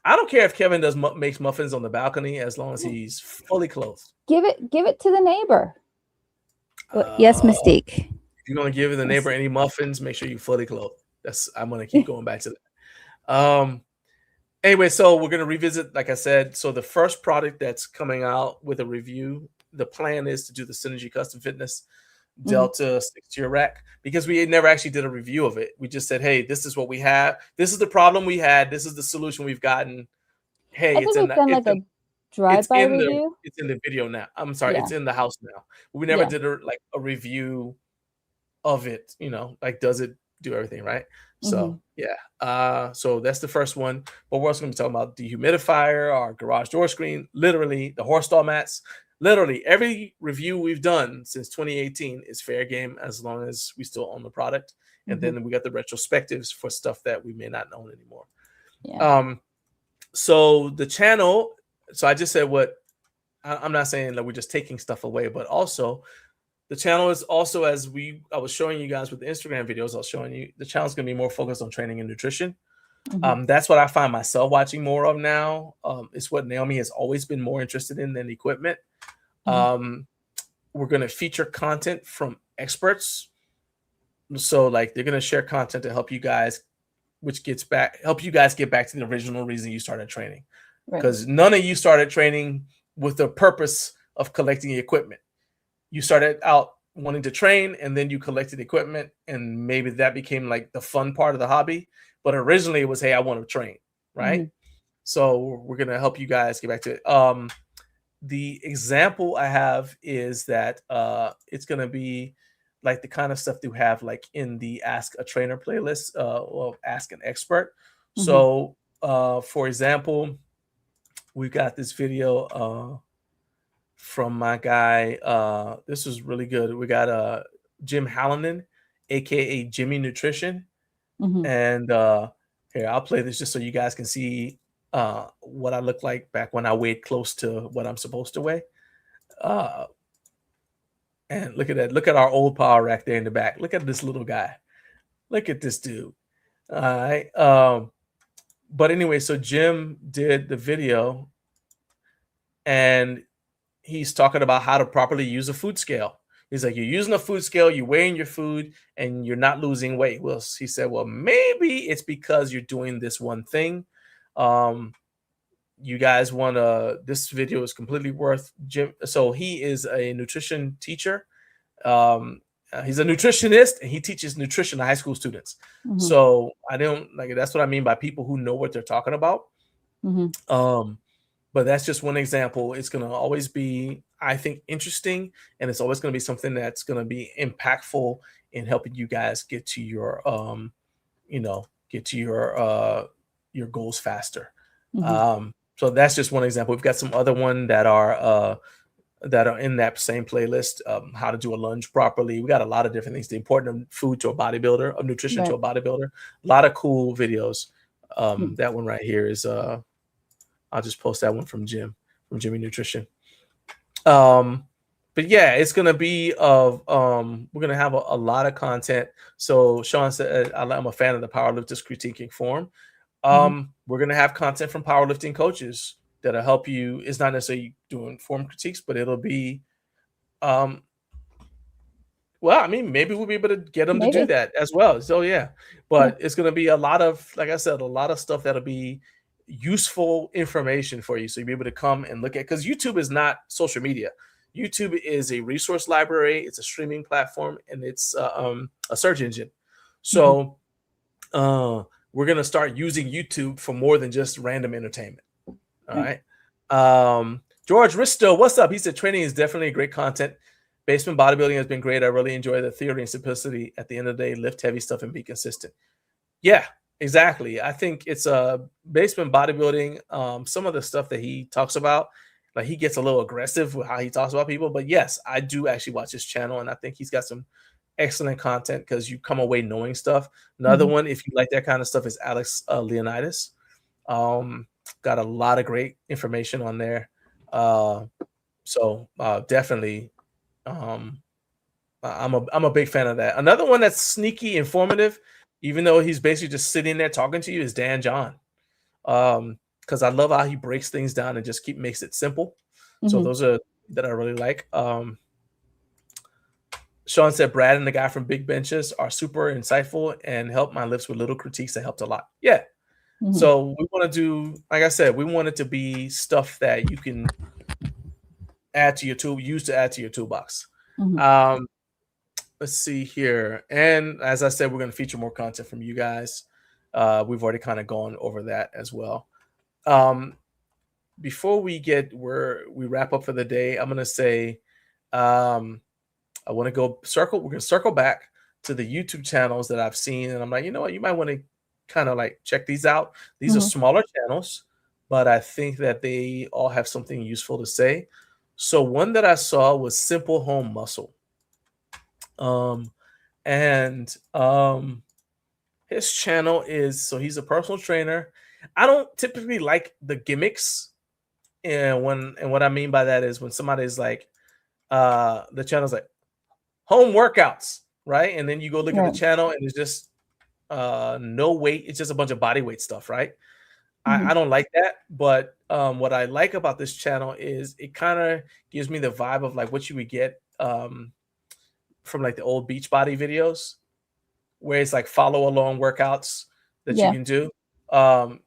I don't care if Kevin makes muffins on the balcony as long as he's fully clothed. Give it to the neighbor. Yes, Mystique. If you're gonna give the neighbor any muffins, make sure you fully clothed. I'm gonna keep going back to that. Anyway, so we're gonna revisit, like I said. So the first product that's coming out with a review, the plan is to do the Synergy Custom Fitness Delta 6-tier rack, because we never actually did a review of it. We just said, hey, this is what we have. This is the problem we had. This is the solution we've gotten. Hey, it's in the drive-by review. It's in the video now. I'm sorry, it's in the house now. We never did a review of it. Like, does it do everything right? So so that's the first one. But we're also going to be talking about dehumidifier, our garage door screen, literally the horse stall mats. Literally every review we've done since 2018 is fair game, as long as we still own the product. And then we got the retrospectives for stuff that we may not own anymore. So the channel, so I just said I'm not saying that we're just taking stuff away, but also the channel is also, I was showing you guys with the Instagram videos, I was showing you the channel is going to be more focused on training and nutrition. That's what I find myself watching more of now. It's what Naomi has always been more interested in than equipment. We're going to feature content from experts. So like they're going to share content to help you guys, help you guys get back to the original reason you started training. Because none of you started training with the purpose of collecting equipment. You started out wanting to train, and then you collected equipment, and maybe that became like the fun part of the hobby. But originally it was, hey, I want to train, right? So we're going to help you guys get back to it. The example I have is that it's going to be like the kind of stuff you have like in the Ask a Trainer playlist, or Ask an Expert. So for example, we got this video from my guy. This was really good. We got Jim Hallinan, aka Jimmy Nutrition. And here, I'll play this just so you guys can see what I look like back when I weighed close to what I'm supposed to weigh. And look at that. Look at our old power rack there in the back. Look at this little guy. Look at this dude. All right. But anyway, so Jim did the video, and he's talking about how to properly use a food scale. He's like, you're using a food scale, you're weighing your food, and you're not losing weight. Well, he said, well, maybe it's because you're doing this one thing. You guys want to, this video is completely worth Jim. So he is a nutrition teacher. he's a nutritionist and he teaches nutrition to high school students. So I don't like that's what I mean by people who know what they're talking about. But that's just one example. It's going to always be, I think, interesting, and it's always going to be something that's going to be impactful in helping you guys get to your your goals faster. So that's just one example. We've got some other one that are in that same playlist. How to do a lunge properly. We got a lot of different things. The importance of food to a bodybuilder, of nutrition to a bodybuilder. A lot of cool videos. That one right here is I'll just post that one from Jimmy Nutrition. But yeah, it's gonna be we're gonna have a lot of content. So Sean said I'm a fan of the Powerlifters Critiquing Forum. We're gonna have content from powerlifting coaches that'll help you. It's not necessarily doing form critiques, but it'll be well, I mean, maybe we'll be able to get them to do that as well. So yeah, but it's gonna be a lot of, like I said, a lot of stuff that'll be useful information for you, so you'll be able to come and look at, because YouTube is not social media. YouTube is a resource library, it's a streaming platform, and it's a search engine. So we're gonna start using YouTube for more than just random entertainment. All right. George Risto, what's up? He said training is definitely great content. Basement bodybuilding has been great. I really enjoy the theory and simplicity. At the end of the day, lift heavy stuff and be consistent. Yeah. Exactly. I think it's basement bodybuilding. Some of the stuff that he talks about, like he gets a little aggressive with how he talks about people. But yes, I do actually watch his channel, and I think he's got some excellent content because you come away knowing stuff. Another one, if you like that kind of stuff, is Alex Leonidas. Got a lot of great information on there. So definitely, I'm a big fan of that. Another one that's sneaky informative, even though he's basically just sitting there talking to you, is Dan John. Because I love how he breaks things down and just makes it simple. So those are that I really like. Sean said Brad and the guy from Big Benches are super insightful and help my lifts with little critiques that helped a lot. Yeah. So we want to do, like I said, we want it to be stuff that you can add to your tool, use to add to your toolbox. Let's see here. And as I said, we're going to feature more content from you guys. We've already kind of gone over that as well. Before we wrap up for the day, I'm going to say, I want to we're going to circle back to the YouTube channels that I've seen. And I'm like, you know what? You might want to kind of like check these out. These are smaller channels, but I think that they all have something useful to say. So one that I saw was Simple Home Muscle. His channel is, so he's a personal trainer. I don't typically like the gimmicks. And what I mean by that is when somebody's like, the channel's like home workouts, right? And then you go look at the channel and it's just no weight. It's just a bunch of body weight stuff, right? I don't like that. But what I like about this channel is it kind of gives me the vibe of like what you would get from like the old Beachbody videos, where it's like follow along workouts that you can do.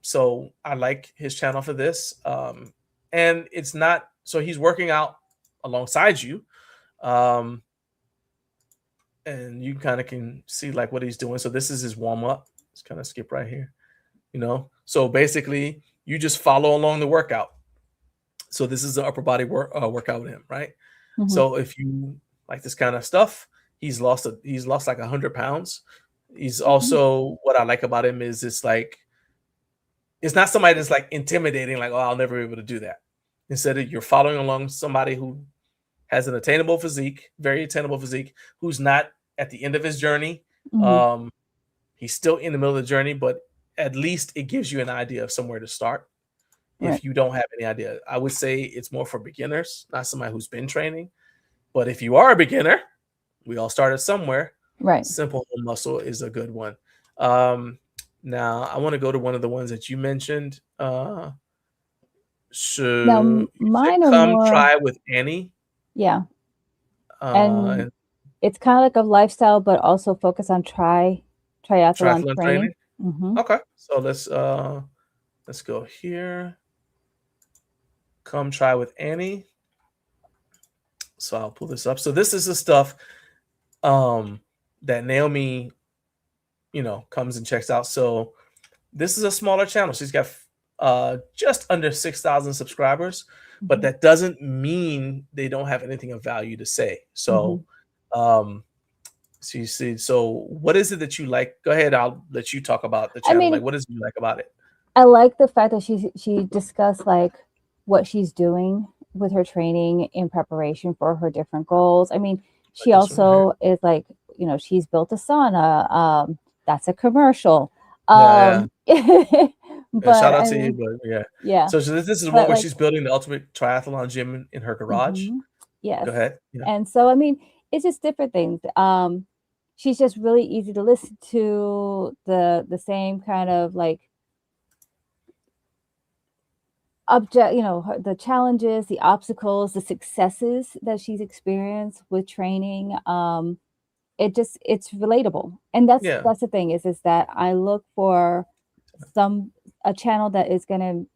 So I like his channel for this. And it's not, so he's working out alongside you. And you kind of can see like what he's doing. So this is his warm up. Let's kind of skip right here, So basically you just follow along the workout. So this is the upper body workout with him, right? So if you like this kind of stuff, he's lost like 100 pounds. He's also, what I like about him is it's not somebody that's like intimidating, like, oh, I'll never be able to do that. Instead of you're following along somebody who has an attainable physique, very attainable physique, who's not at the end of his journey. He's still in the middle of the journey, but at least it gives you an idea of somewhere to start. If you don't have any idea, I would say it's more for beginners, not somebody who's been training. But if you are a beginner, we all started somewhere. Right. Simple Home Muscle is a good one. Now I want to go to one of the ones that you mentioned. So now, mine are come more, try with Annie. Yeah. And it's kind of like a lifestyle, but also focus on triathlon training. Okay. So let's go here. Come try with Annie. So I'll pull this up. So this is the stuff. that Naomi, comes and checks out. So this is a smaller channel. She's got just under 6,000 subscribers, but that doesn't mean they don't have anything of value to say. So, so what is it that you like? Go ahead. I'll let you talk about the channel. Like, what is it you like about it? I like the fact that she discussed like what she's doing with her training in preparation for her different goals. I mean, she also is like, she's built a sauna. That's a commercial. But shout out I to mean, you, but yeah. So this is one where she's building the ultimate triathlon gym in her garage. Yes. Go ahead. Yeah. And so, I mean, it's just different things. She's just really easy to listen to. The same kind of like the challenges, the obstacles, the successes that she's experienced with training. It's relatable. And that's the thing is that I look for a channel that is going to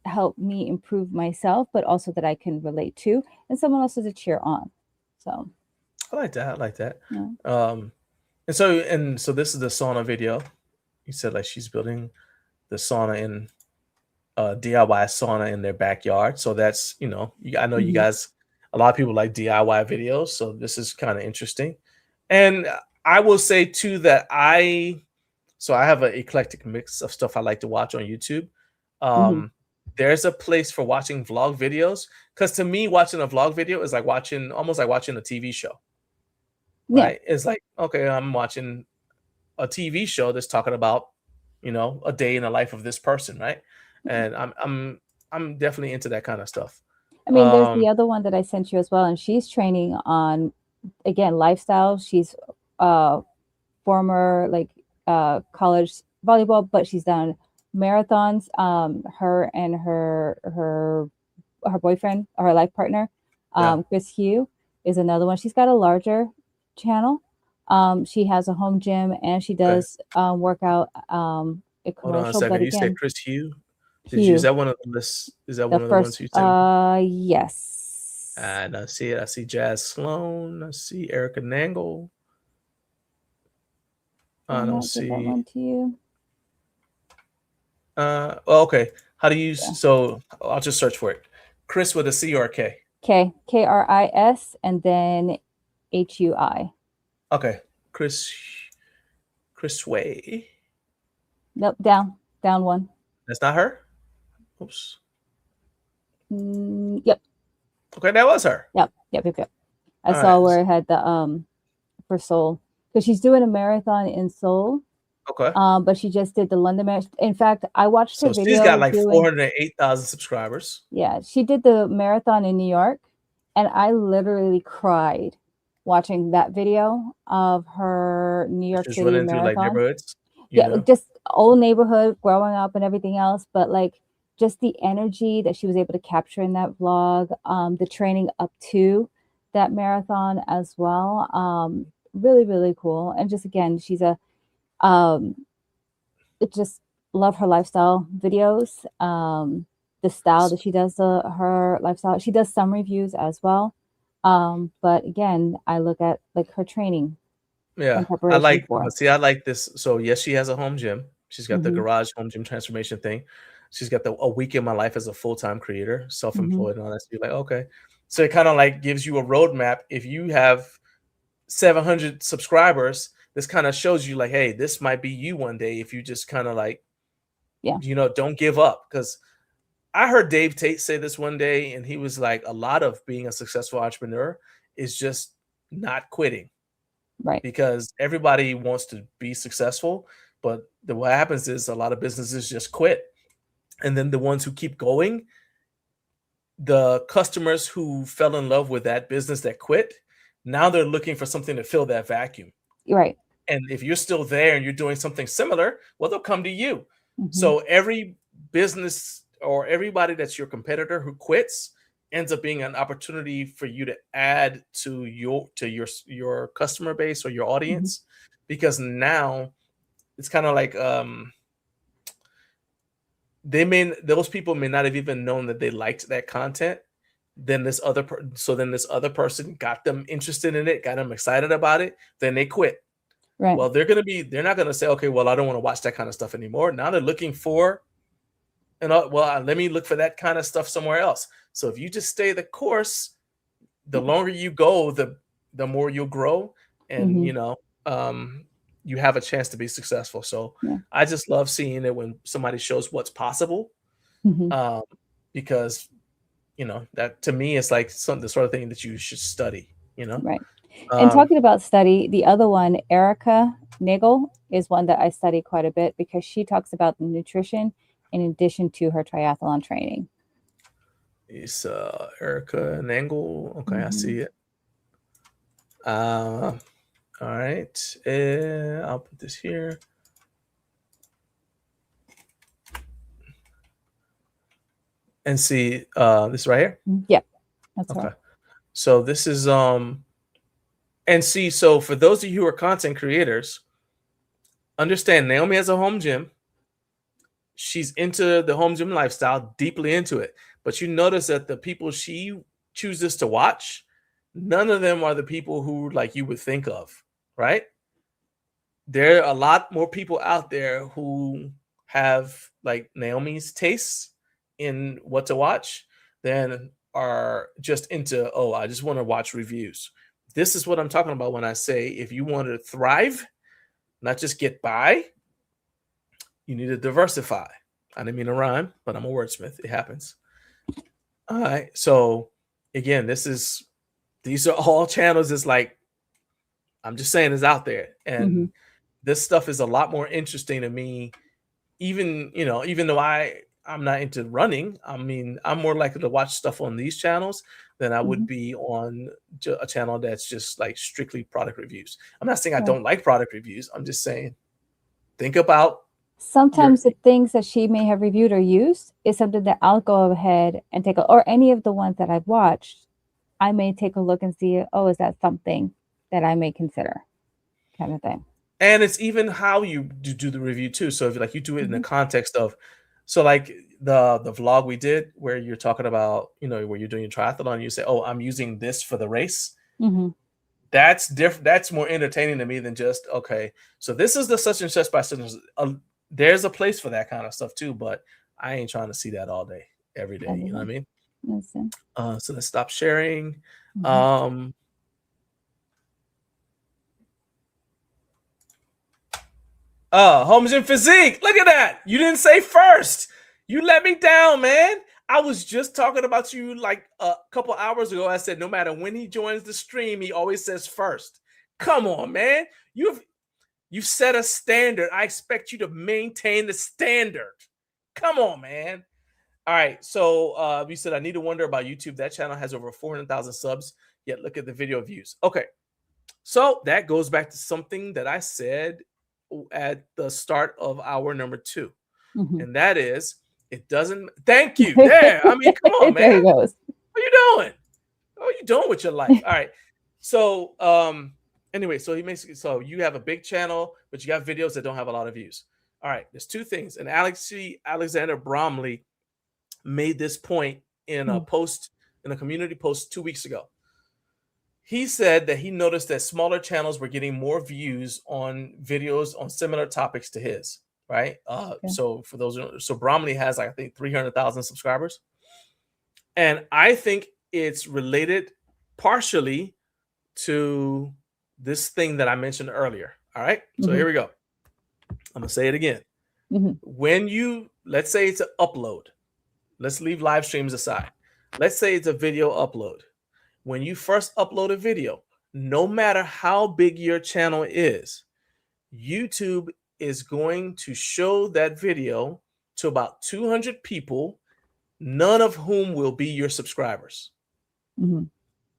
help me improve myself, but also that I can relate to, and someone else to cheer on. So I like that. Yeah. And so this is the sauna video. You said like she's building the sauna in DIY sauna in their backyard. So that's, I know you guys, a lot of people like DIY videos. So this is kind of interesting. And I will say too that I have an eclectic mix of stuff I like to watch on YouTube. There's a place for watching vlog videos, because to me, watching a vlog video is almost like watching a TV show. Right? It's like, okay, I'm watching a TV show that's talking about, a day in the life of this person, right? And I'm definitely into that kind of stuff. I mean, there's the other one that I sent you as well, and she's training on, again, lifestyle. She's former college volleyball, but she's done marathons. Her and her boyfriend, or her life partner, Chris Hugh, is another one. She's got a larger channel. She has a home gym, and she does workout. Hold on a second. You said Chris Hugh? Is that one of the lists? Is that one of the ones you said? Yes. And I see it. I see Jazz Sloan. I see Erica Nangle. I don't see that one to you. Well, okay. How do you? So I'll just search for it. Chris with a C or a K? K. KRIS and then HUI. Okay. Chris Way. Nope. Down one. That's not her? Oops. Yep. Okay, that was her. Yep. I saw where it had the for Seoul, because she's doing a marathon in Seoul. Okay. But she just did the London marathon. In fact, I watched her video. She's got like 408,000 subscribers. Yeah, she did the marathon in New York, and I literally cried watching that video of her New York City marathon. Through like neighborhoods. Just old neighborhood, growing up and everything else, but like just the energy that she was able to capture in that vlog, the training up to that marathon as well. Really, really cool. And just, again, she's just love her lifestyle videos. The style that she does her lifestyle. She does some reviews as well. But again, I look at like her training. Yeah, I like this. So yes, she has a home gym. She's got the garage home gym transformation thing. She's got a week in my life as a full-time creator, self-employed and all that. So you're like, okay. So it kind of like gives you a roadmap. If you have 700 subscribers, this kind of shows you like, hey, this might be you one day if you just kind of like, don't give up. Because I heard Dave Tate say this one day, and he was like, a lot of being a successful entrepreneur is just not quitting. Right. Because everybody wants to be successful, but what happens is a lot of businesses just quit. And then the ones who keep going, the customers who fell in love with that business that quit, now they're looking for something to fill that vacuum. Right. And if you're still there and you're doing something similar, well, they'll come to you. So every business or everybody that's your competitor who quits ends up being an opportunity for you to add to your customer base or your audience, because now it's kind of like those people may not have even known that they liked that content. then this other person got them interested in it, got them excited about it, then they quit. Right. Well, they're not going to say, okay, well, I don't want to watch that kind of stuff anymore. Now they're looking for, let me look for that kind of stuff somewhere else. So if you just stay the course, the longer you go, the more you'll grow, and you have a chance to be successful. So I just love seeing it when somebody shows what's possible, because that to me is like the sort of thing that you should study. Right. And talking about study, the other one, Erica Nagel, is one that I study quite a bit because she talks about the nutrition in addition to her triathlon training. It's Erica Nagel. Okay, I see it. All right. I'll put this here. And see this right here? Yeah. That's okay. Right. So this is and see, so for those of you who are content creators, understand Naomi has a home gym. She's into the home gym lifestyle, deeply into it. But you notice that the people she chooses to watch, none of them are the people who like you would think of, right? There are a lot more people out there who have like Naomi's tastes in what to watch than are just into, I just want to watch reviews. This is what I'm talking about when I say if you want to thrive, not just get by, you need to diversify. I didn't mean to rhyme, but I'm a wordsmith. It happens. All right. So again, these are all channels. It's like, I'm just saying it's out there. And this stuff is a lot more interesting to me. Even though I'm not into running, I mean, I'm more likely to watch stuff on these channels than I would be on a channel that's just like strictly product reviews. I'm not saying I don't like product reviews. I'm just saying, think about. Sometimes the things that she may have reviewed or used is something that I'll go ahead and or any of the ones that I've watched, I may take a look and see, is that something that I may consider, kind of thing. And it's even how you do the review too. So if you do it in the context of, so like the vlog we did where you're talking about, where you're doing your triathlon, you say, I'm using this for the race. That's different. That's more entertaining to me than just, okay, so this is the such and such by such and such. There's a place for that kind of stuff too, but I ain't trying to see that all day, every day. You know what I mean? So let's stop sharing. Home gym physique. Look at that. You didn't say first. You let me down, man. I was just talking about you like a couple hours ago. I said, no matter when he joins the stream, he always says first. Come on, man. You've set a standard. I expect you to maintain the standard. Come on, man. All right. So you said I need to wonder about YouTube. That channel has over 400,000 subs. Yet look at the video views. Okay. So that goes back to something that I said at the start of hour number 2. And that is, it doesn't. Thank you. There. I mean, come on, man. There he goes. What are you doing? What are you doing with your life? All right. So anyway, so you have a big channel, but you got videos that don't have a lot of views. All right. There's two things. And Alexander Bromley made this point in a post, in a community post 2 weeks ago. He said that he noticed that smaller channels were getting more views on videos on similar topics to his, right? So for those, so Bromley has, I think, 300,000 subscribers. And I think it's related partially to this thing that I mentioned earlier. All right. So here we go. I'm going to say it again. When let's say it's an upload. Let's leave live streams aside. Let's say it's a video upload. When you first upload a video, no matter how big your channel is, YouTube is going to show that video to about 200 people, none of whom will be your subscribers.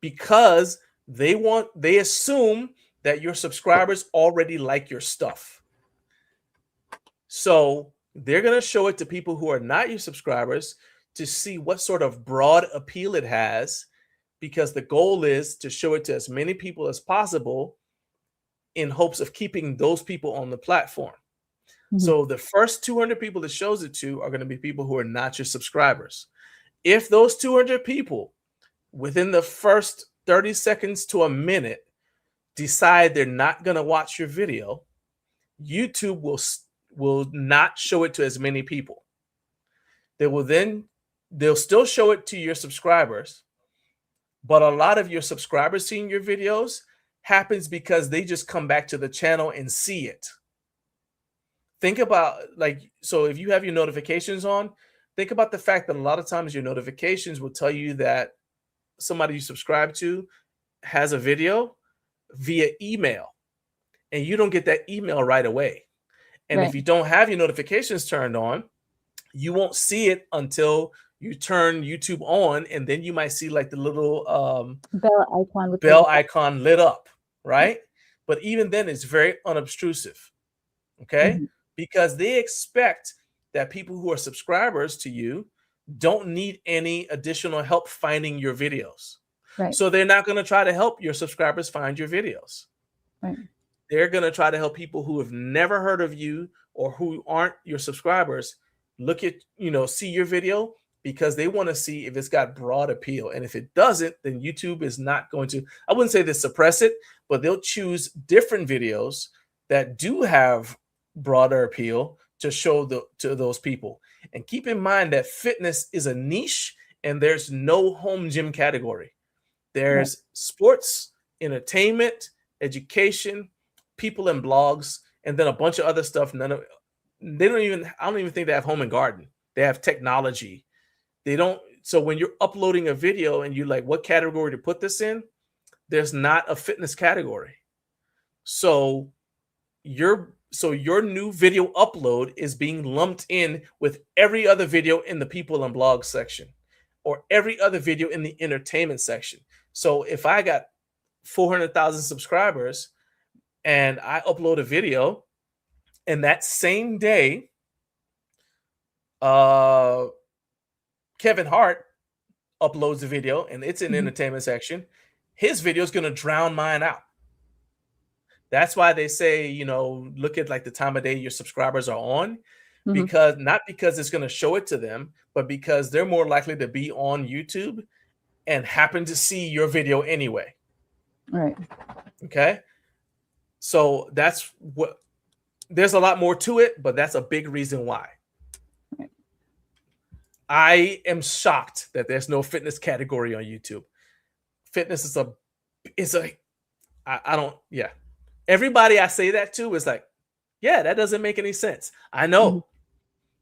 Because they assume that your subscribers already like your stuff. So they're going to show it to people who are not your subscribers to see what sort of broad appeal it has, because the goal is to show it to as many people as possible in hopes of keeping those people on the platform. So the first 200 people that shows it to are going to be people who are not your subscribers. If those 200 people within the first 30 seconds to a minute decide they're not going to watch your video, YouTube will not show it to as many people. They'll still show it to your subscribers, but a lot of your subscribers seeing your videos happens because they just come back to the channel and see it. Think about, like, so if you have your notifications on, think about the fact that a lot of times your notifications will tell you that somebody you subscribe to has a video via email, and you don't get that email right away. And if you don't have your notifications turned on, you won't see it until you turn YouTube on, and then you might see like the little bell icon lit up, right? But even then, it's very unobtrusive, okay? Because they expect that people who are subscribers to you don't need any additional help finding your videos. So they're not going to try to help your subscribers find your videos. They're going to try to help people who have never heard of you or who aren't your subscribers look at, see your video, because they want to see if it's got broad appeal. And if it doesn't, then YouTube is not going to, I wouldn't say they suppress it, but they'll choose different videos that do have broader appeal to show to those people. And keep in mind that fitness is a niche, and there's no home gym category. There's sports, entertainment, education, people and blogs, and then a bunch of other stuff. I don't even think they have home and garden. They have technology. They don't. So when you're uploading a video and you're like, what category to put this in? There's not a fitness category. So your new video upload is being lumped in with every other video in the people and blogs section, or every other video in the entertainment section. So if I got 400,000 subscribers and I upload a video, and that same day, Kevin Hart uploads a video and it's in the entertainment section, his video is going to drown mine out. That's why they say, look at like the time of day your subscribers are on, because not because it's going to show it to them, but because they're more likely to be on YouTube and happen to see your video anyway. Right. Okay. So that's what, there's a lot more to it, but that's a big reason why. Right. I am shocked that there's no fitness category on YouTube. Fitness everybody I say that to is like, yeah, that doesn't make any sense. I know.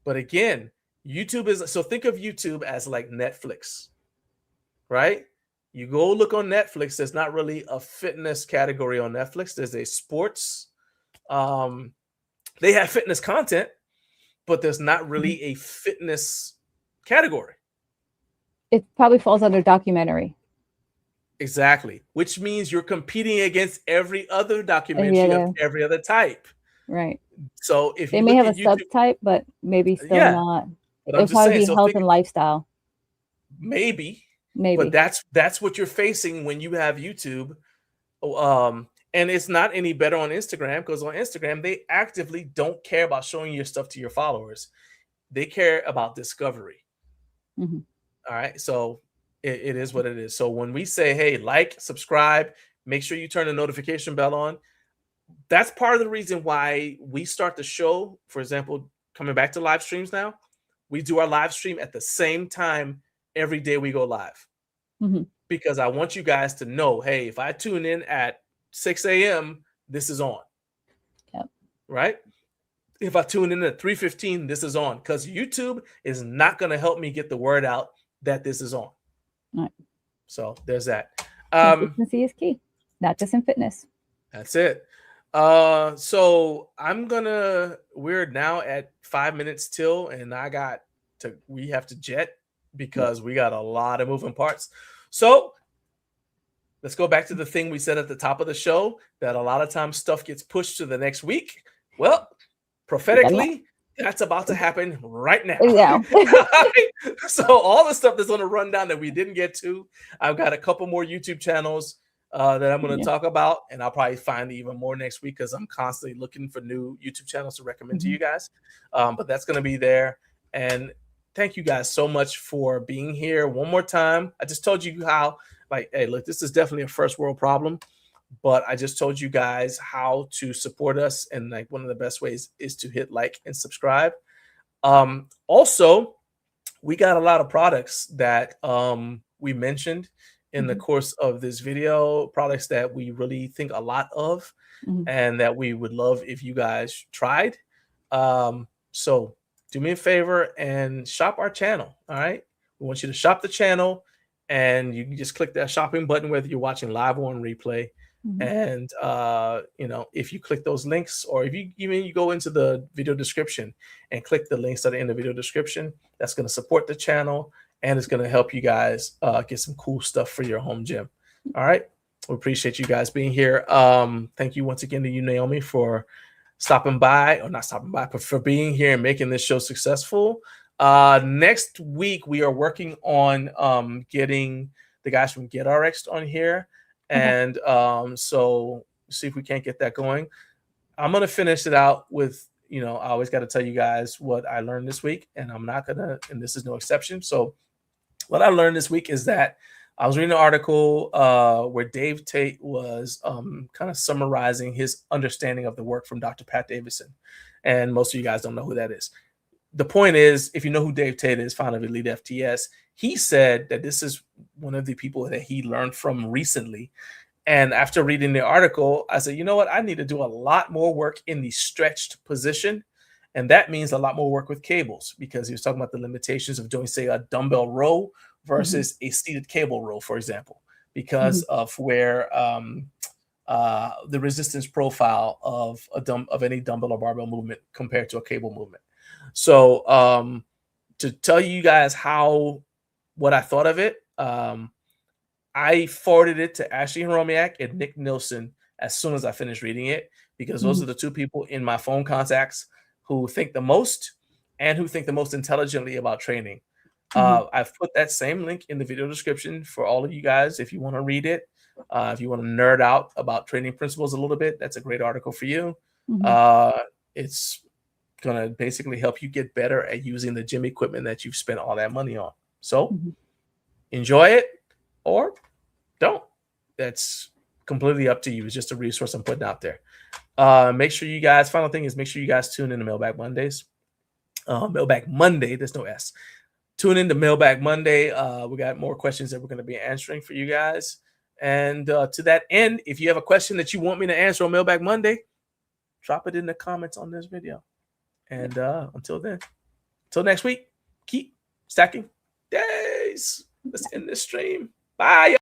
But again, YouTube so think of YouTube as like Netflix, right? You go look on Netflix, there's not really a fitness category on Netflix. There's a sports, they have fitness content, but there's not really a fitness category. It probably falls under documentary. Exactly. Which means you're competing against every other documentary of every other type. Right. So if they may have a subtype, but maybe still not. It'll probably be health and lifestyle. Maybe. But that's what you're facing when you have YouTube. And it's not any better on Instagram, because on Instagram, they actively don't care about showing your stuff to your followers. They care about discovery. All right. So it is what it is. So when we say, hey, like, subscribe, make sure you turn the notification bell on. That's part of the reason why we start the show. For example, coming back to live streams now, we do our live stream at the same time every day we go live. Because I want you guys to know, hey, if I tune in at 6 a.m., this is on. Right? If I tune in at 3:15, this is on. Because YouTube is not going to help me get the word out that this is on. Right. So there's that. Consistency is key, not just in fitness. That's it. So we're now at 5 minutes till, and we have to jet because we got a lot of moving parts. So let's go back to the thing we said at the top of the show, that a lot of times stuff gets pushed to the next week. Well, prophetically, that's about to happen right now. Yeah. So all the stuff that's on the rundown that we didn't get to, I've got a couple more YouTube channels that I'm going to talk about, and I'll probably find even more next week because I'm constantly looking for new YouTube channels to recommend to you guys. But that's going to be there. And thank you guys so much for being here one more time. I just told you how, like, hey, look, this is definitely a first world problem, but I just told you guys how to support us. And like one of the best ways is to hit like and subscribe. Also, we got a lot of products that we mentioned in the course of this video, products that we really think a lot of and that we would love if you guys tried. So do me a favor and shop our channel. All right. We want you to shop the channel, and you can just click that shopping button, whether you're watching live or on replay. And if you click those links, or if you go into the video description and click the links that are in the video description, that's going to support the channel, and it's going to help you guys get some cool stuff for your home gym. All right. We appreciate you guys being here. Thank you once again to you, Naomi, for stopping by, or not stopping by, but for being here and making this show successful. Next week, we are working on getting the guys from GetRx on here. And so see if we can't get that going. I'm going to finish it out with, I always got to tell you guys what I learned this week, and I'm not going to, and this is no exception. So what I learned this week is that I was reading an article where Dave Tate was kind of summarizing his understanding of the work from Dr. Pat Davidson. And most of you guys don't know who that is. The point is, if you know who Dave Tate is, founder of elitefts, he said that this is one of the people that he learned from recently. And after reading the article, I said, you know what? I need to do a lot more work in the stretched position. And that means a lot more work with cables, because he was talking about the limitations of doing, say, a dumbbell row versus a seated cable row, for example, because of where the resistance profile of any dumbbell or barbell movement compared to a cable movement. So to tell you guys what I thought of it, I forwarded it to Ashley Hromiak and Nick Nilsson as soon as I finished reading it, because those are the two people in my phone contacts who think the most and who think the most intelligently about training. I've put that same link in the video description for all of you guys if you want to read it. If you want to nerd out about training principles a little bit, that's a great article for you. It's going to basically help you get better at using the gym equipment that you've spent all that money on. So enjoy it or don't. That's completely up to you. It's just a resource I'm putting out there. Make sure you guys, final thing is, make sure you guys tune in to Mailbag Mondays. Mailbag Monday, there's no S. Tune in to Mailbag Monday. We got more questions that we're going to be answering for you guys. And to that end, if you have a question that you want me to answer on Mailbag Monday, drop it in the comments on this video. And until then, until next week, keep stacking days. Let's end this stream. Bye, y'all.